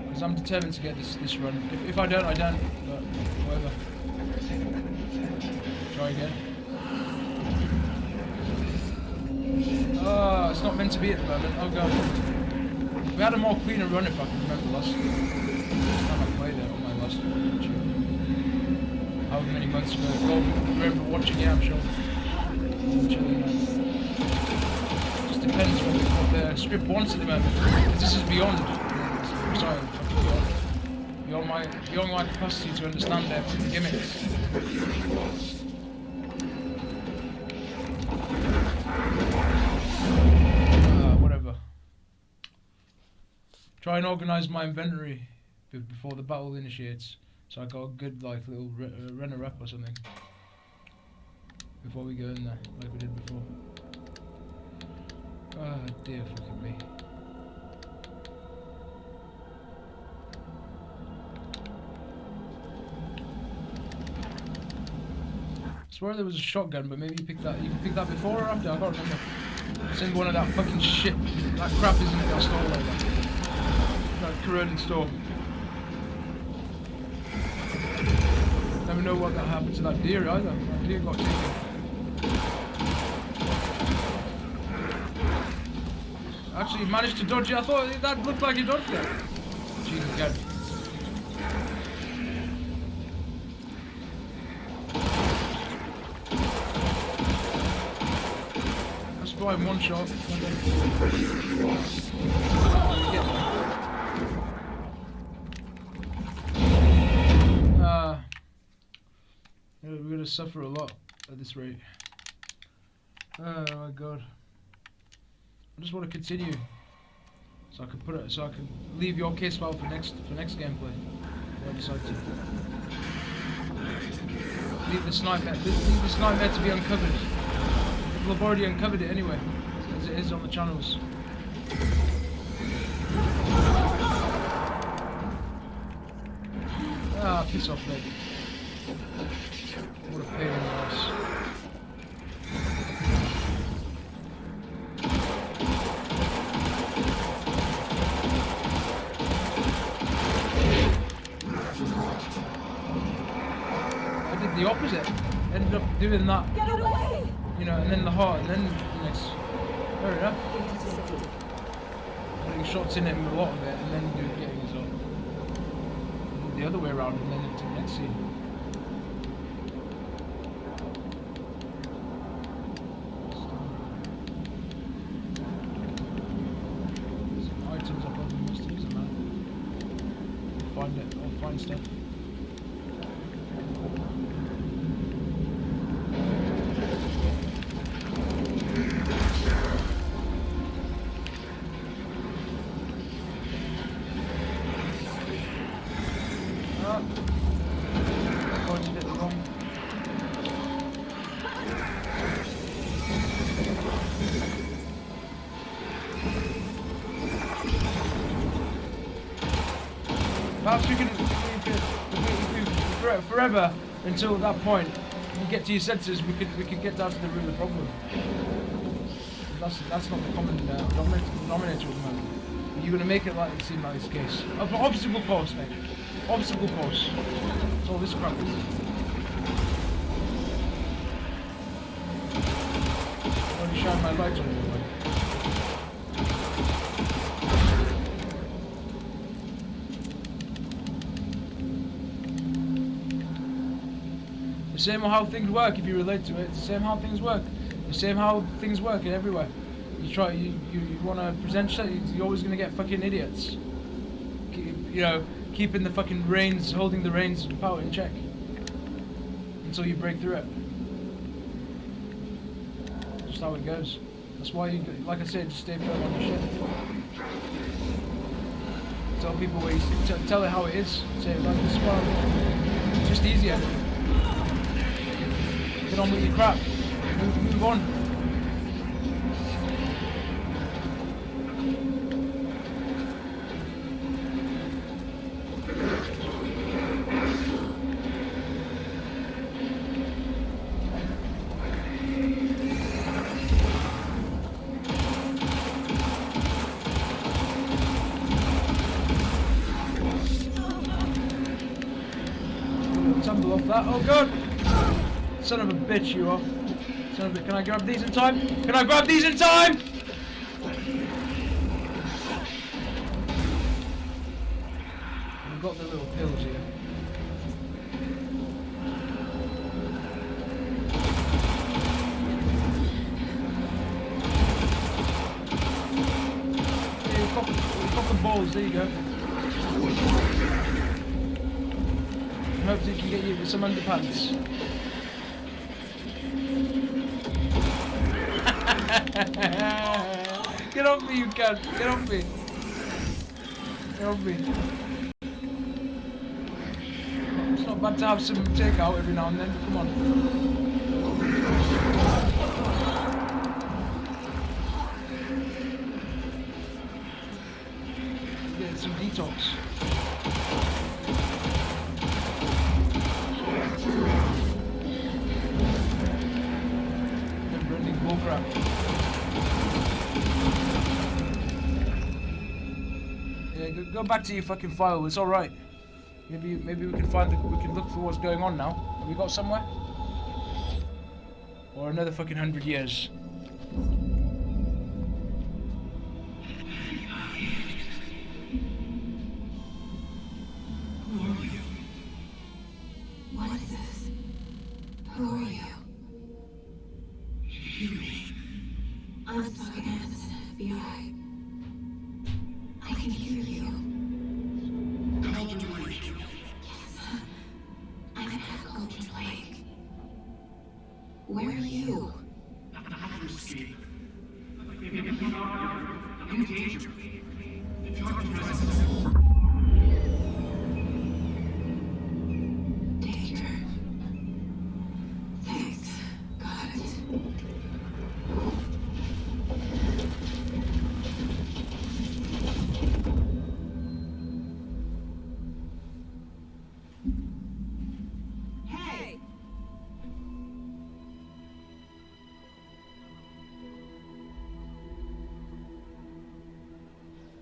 Because I'm determined to get this run. If I don't, I don't. But whatever. Try again. Oh, it's not meant to be at the moment. Oh god. We had a more cleaner run if I can remember last time I played it on my last YouTube. However many months ago. I remember watching it, I'm sure. Just depends what the script wants at the moment. This is beyond. Sorry, beyond my capacity to understand their gimmicks. Try and organise my inventory before the battle initiates, so I got a good like little runner-up or something before we go in there, like we did before. Ah, dear fucking me. I swear there was a shotgun, but maybe you picked that. You can pick that before or after? I can't remember. It's in one of that fucking shit. That crap, isn't it? That stole like that. That corroded store. Never know what that happened to that deer either. That deer got taken. Actually, managed to dodge it. I thought that looked like he dodged it. Jesus, God. That's fine, one shot. We're gonna suffer a lot at this rate. Oh my god. I just want to continue. So I can put it, so I can leave your case file for next gameplay. I decide to leave this nightmare to be uncovered. People have already uncovered it anyway, as it is on the channels. Ah, piss off, mate. What a pain in the ass. I did the opposite. Ended up doing that. Get away! You know, and then the heart, and then the next. Fair enough. Putting shots in him, a lot of it, and then getting his own. The other way around, and then into the next scene. find stuff. Perhaps we can forever until that point you get to your senses. We could get down to the root of the problem. That's not the common denominator at the moment. You're gonna make it like it seem like it's the case. Obstacle course, mate. Obstacle course. That's all this crap is. I'll only shine my light on it. The same how things work if you relate to it. It's the same how things work. The same how things work in everywhere. You want to present shit, you're always going to get fucking idiots. You know, keeping the fucking reins, holding the reins of power in check. Until you break through it. Just how it goes. That's why you, like I said, just stay firm on your shit. Tell people where you tell it how it is. Say it like this one. It's just easier. Get on with your crap. Move on. Tumble off that. Oh god! Son of a bitch, you are. Son of a... Can I grab these in time? Can I grab these in time? We've got the little pills here. Yeah, we've got the balls, there you go. Hopefully we can get you with some underpants. Get off me, you cunt! Get off me! Get off me! It's not bad to have some takeout every now and then, come on. Get some detox. Bullcrap. Yeah, go back to your fucking file. It's all right. Maybe we can we can look for what's going on now. Have we got somewhere? Or another fucking 100 years. Who are you? What is this? Who are you? I'm Sergeant Anderson, FBI. I can hear you. Golden Lake. Yes. I'm at Golden Lake. Where are you? I'm not to escape. I'm in danger. The dark presence. Danger. Thanks. Got it.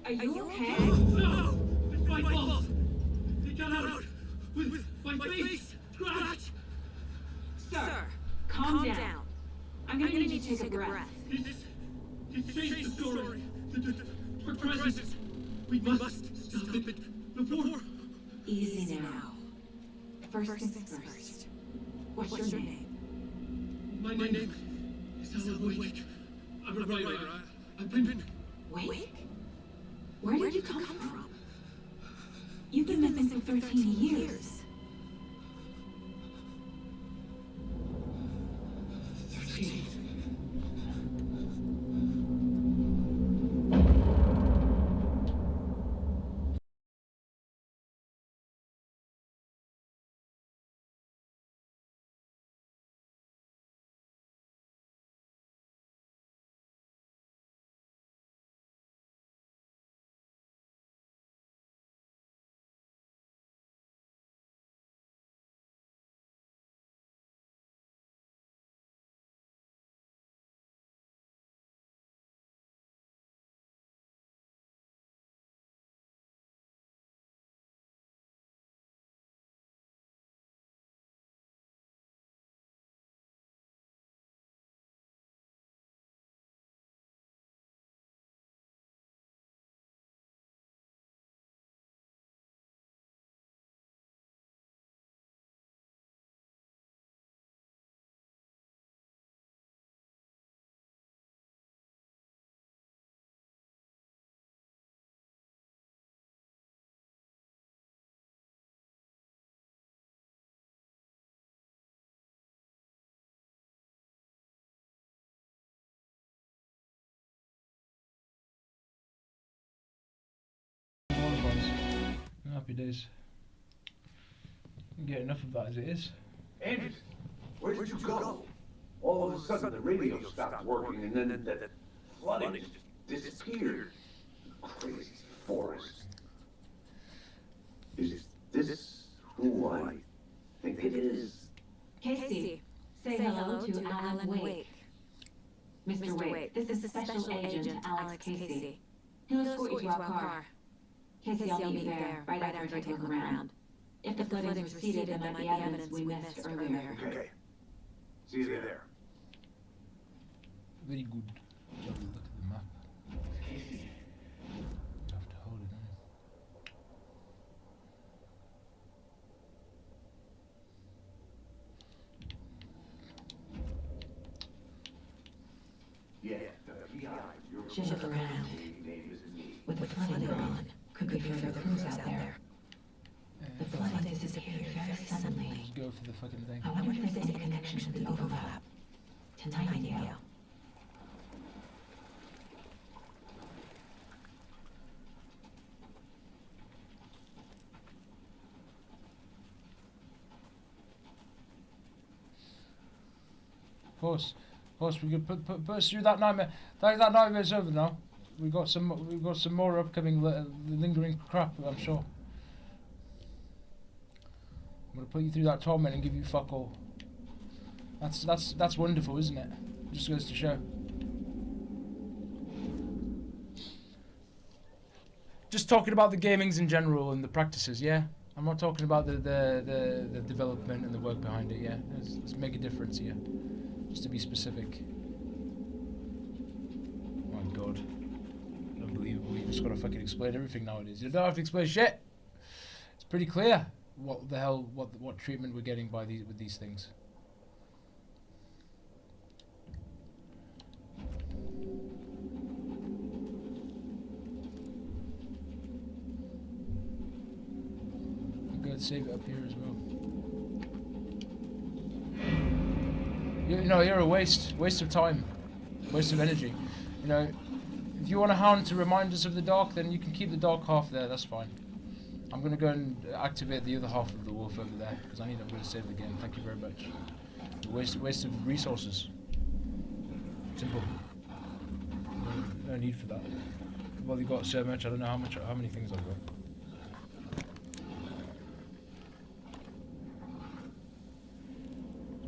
Are you okay? No! It's my fault! They got out with my face scratched! Sir, calm down. I'm gonna need you to take a breath. This changed the story. The presence. We must stop it before. Easy now. First things first. What's your name? My name is Alan Wake. I'm a writer. I've been... Wake? Where did you come from? You've been missing for 13 years. 13. Happy days. You get enough of that as it is. Anderson, where did you go? All of a sudden the radio stopped working and then that flooding just disappeared. Crazy forest. Is this who I think it is? Casey, say hello to Alan Wake. Mr. Wake, this is Special Agent Alex Casey. He'll escort you to our car. Casey, I'll meet you there, right after I take a look around. If the flooding's receded, then might be evidence we missed earlier. Okay. See you there. Very good. Look at the map. You have to hold it on. Yeah, the PI. She'll look around. With the flooding gone, could be further clues out there. The flooding disappeared very suddenly. Just go for the fucking thing. I wonder if there's any connection to the overlap. To Nightingale. Horse, we could put us through that nightmare. That nightmare's over now. We've got some more upcoming lingering crap, I'm sure. I'm gonna put you through that torment and give you fuck all. That's wonderful, isn't it? Just goes to show. Just talking about the gamings in general and the practices, yeah. I'm not talking about the development and the work behind it, yeah. Let's make a difference here. Just to be specific. My god. Unbelievable. You just gotta fucking explain everything nowadays. You don't have to explain shit! It's pretty clear what the hell, what treatment we're getting by with these things. Good, save it up here as well. You know, you're a waste of time, waste of energy. You know, if you want a hound to remind us of the dark, then you can keep the dark half there. That's fine. I'm gonna go and activate the other half of the wolf over there because I'm gonna save the game. Thank you very much. Waste of resources. Simple. No need for that. Well, you got so much. I don't know how many things I've got.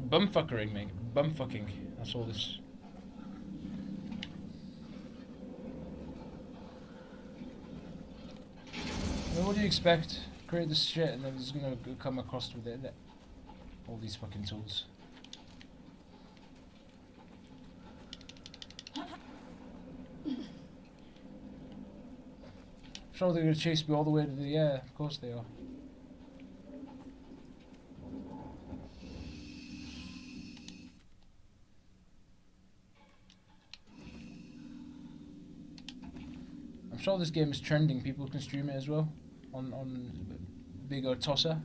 Bumfuckering, mate. Bumfucking. That's all this. Well, what do you expect? Create this shit and then it's gonna come across with it, isn't it? All these fucking tools. Sure they're gonna chase me all the way to the air. Of course they are. I'm sure this game is trending. People can stream it as well. on Big or Tosser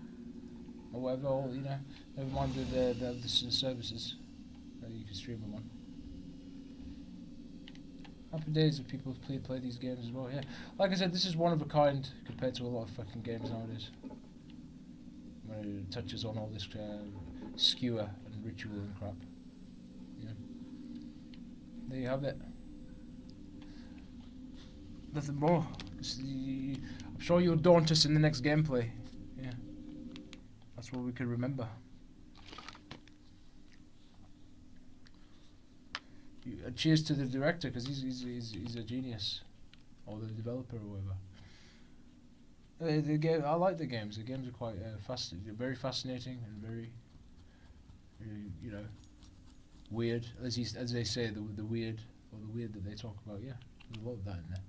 or whatever. Or, you know, never mind the services that you can stream them on. Happy days if people play these games as well. Yeah, like I said, this is one of a kind compared to a lot of fucking games nowadays. When it touches on all this skewer and ritual and crap. Yeah. There you have it. Nothing more. I'm sure you'll daunt us in the next gameplay. Yeah. That's what we can remember. Cheers to the director, because he's a genius, or the developer or whatever. The game, I like the games. The games are quite very fascinating and very, you know, weird. As they say, the weird, or the weird that they talk about. Yeah, there's a lot of that in there.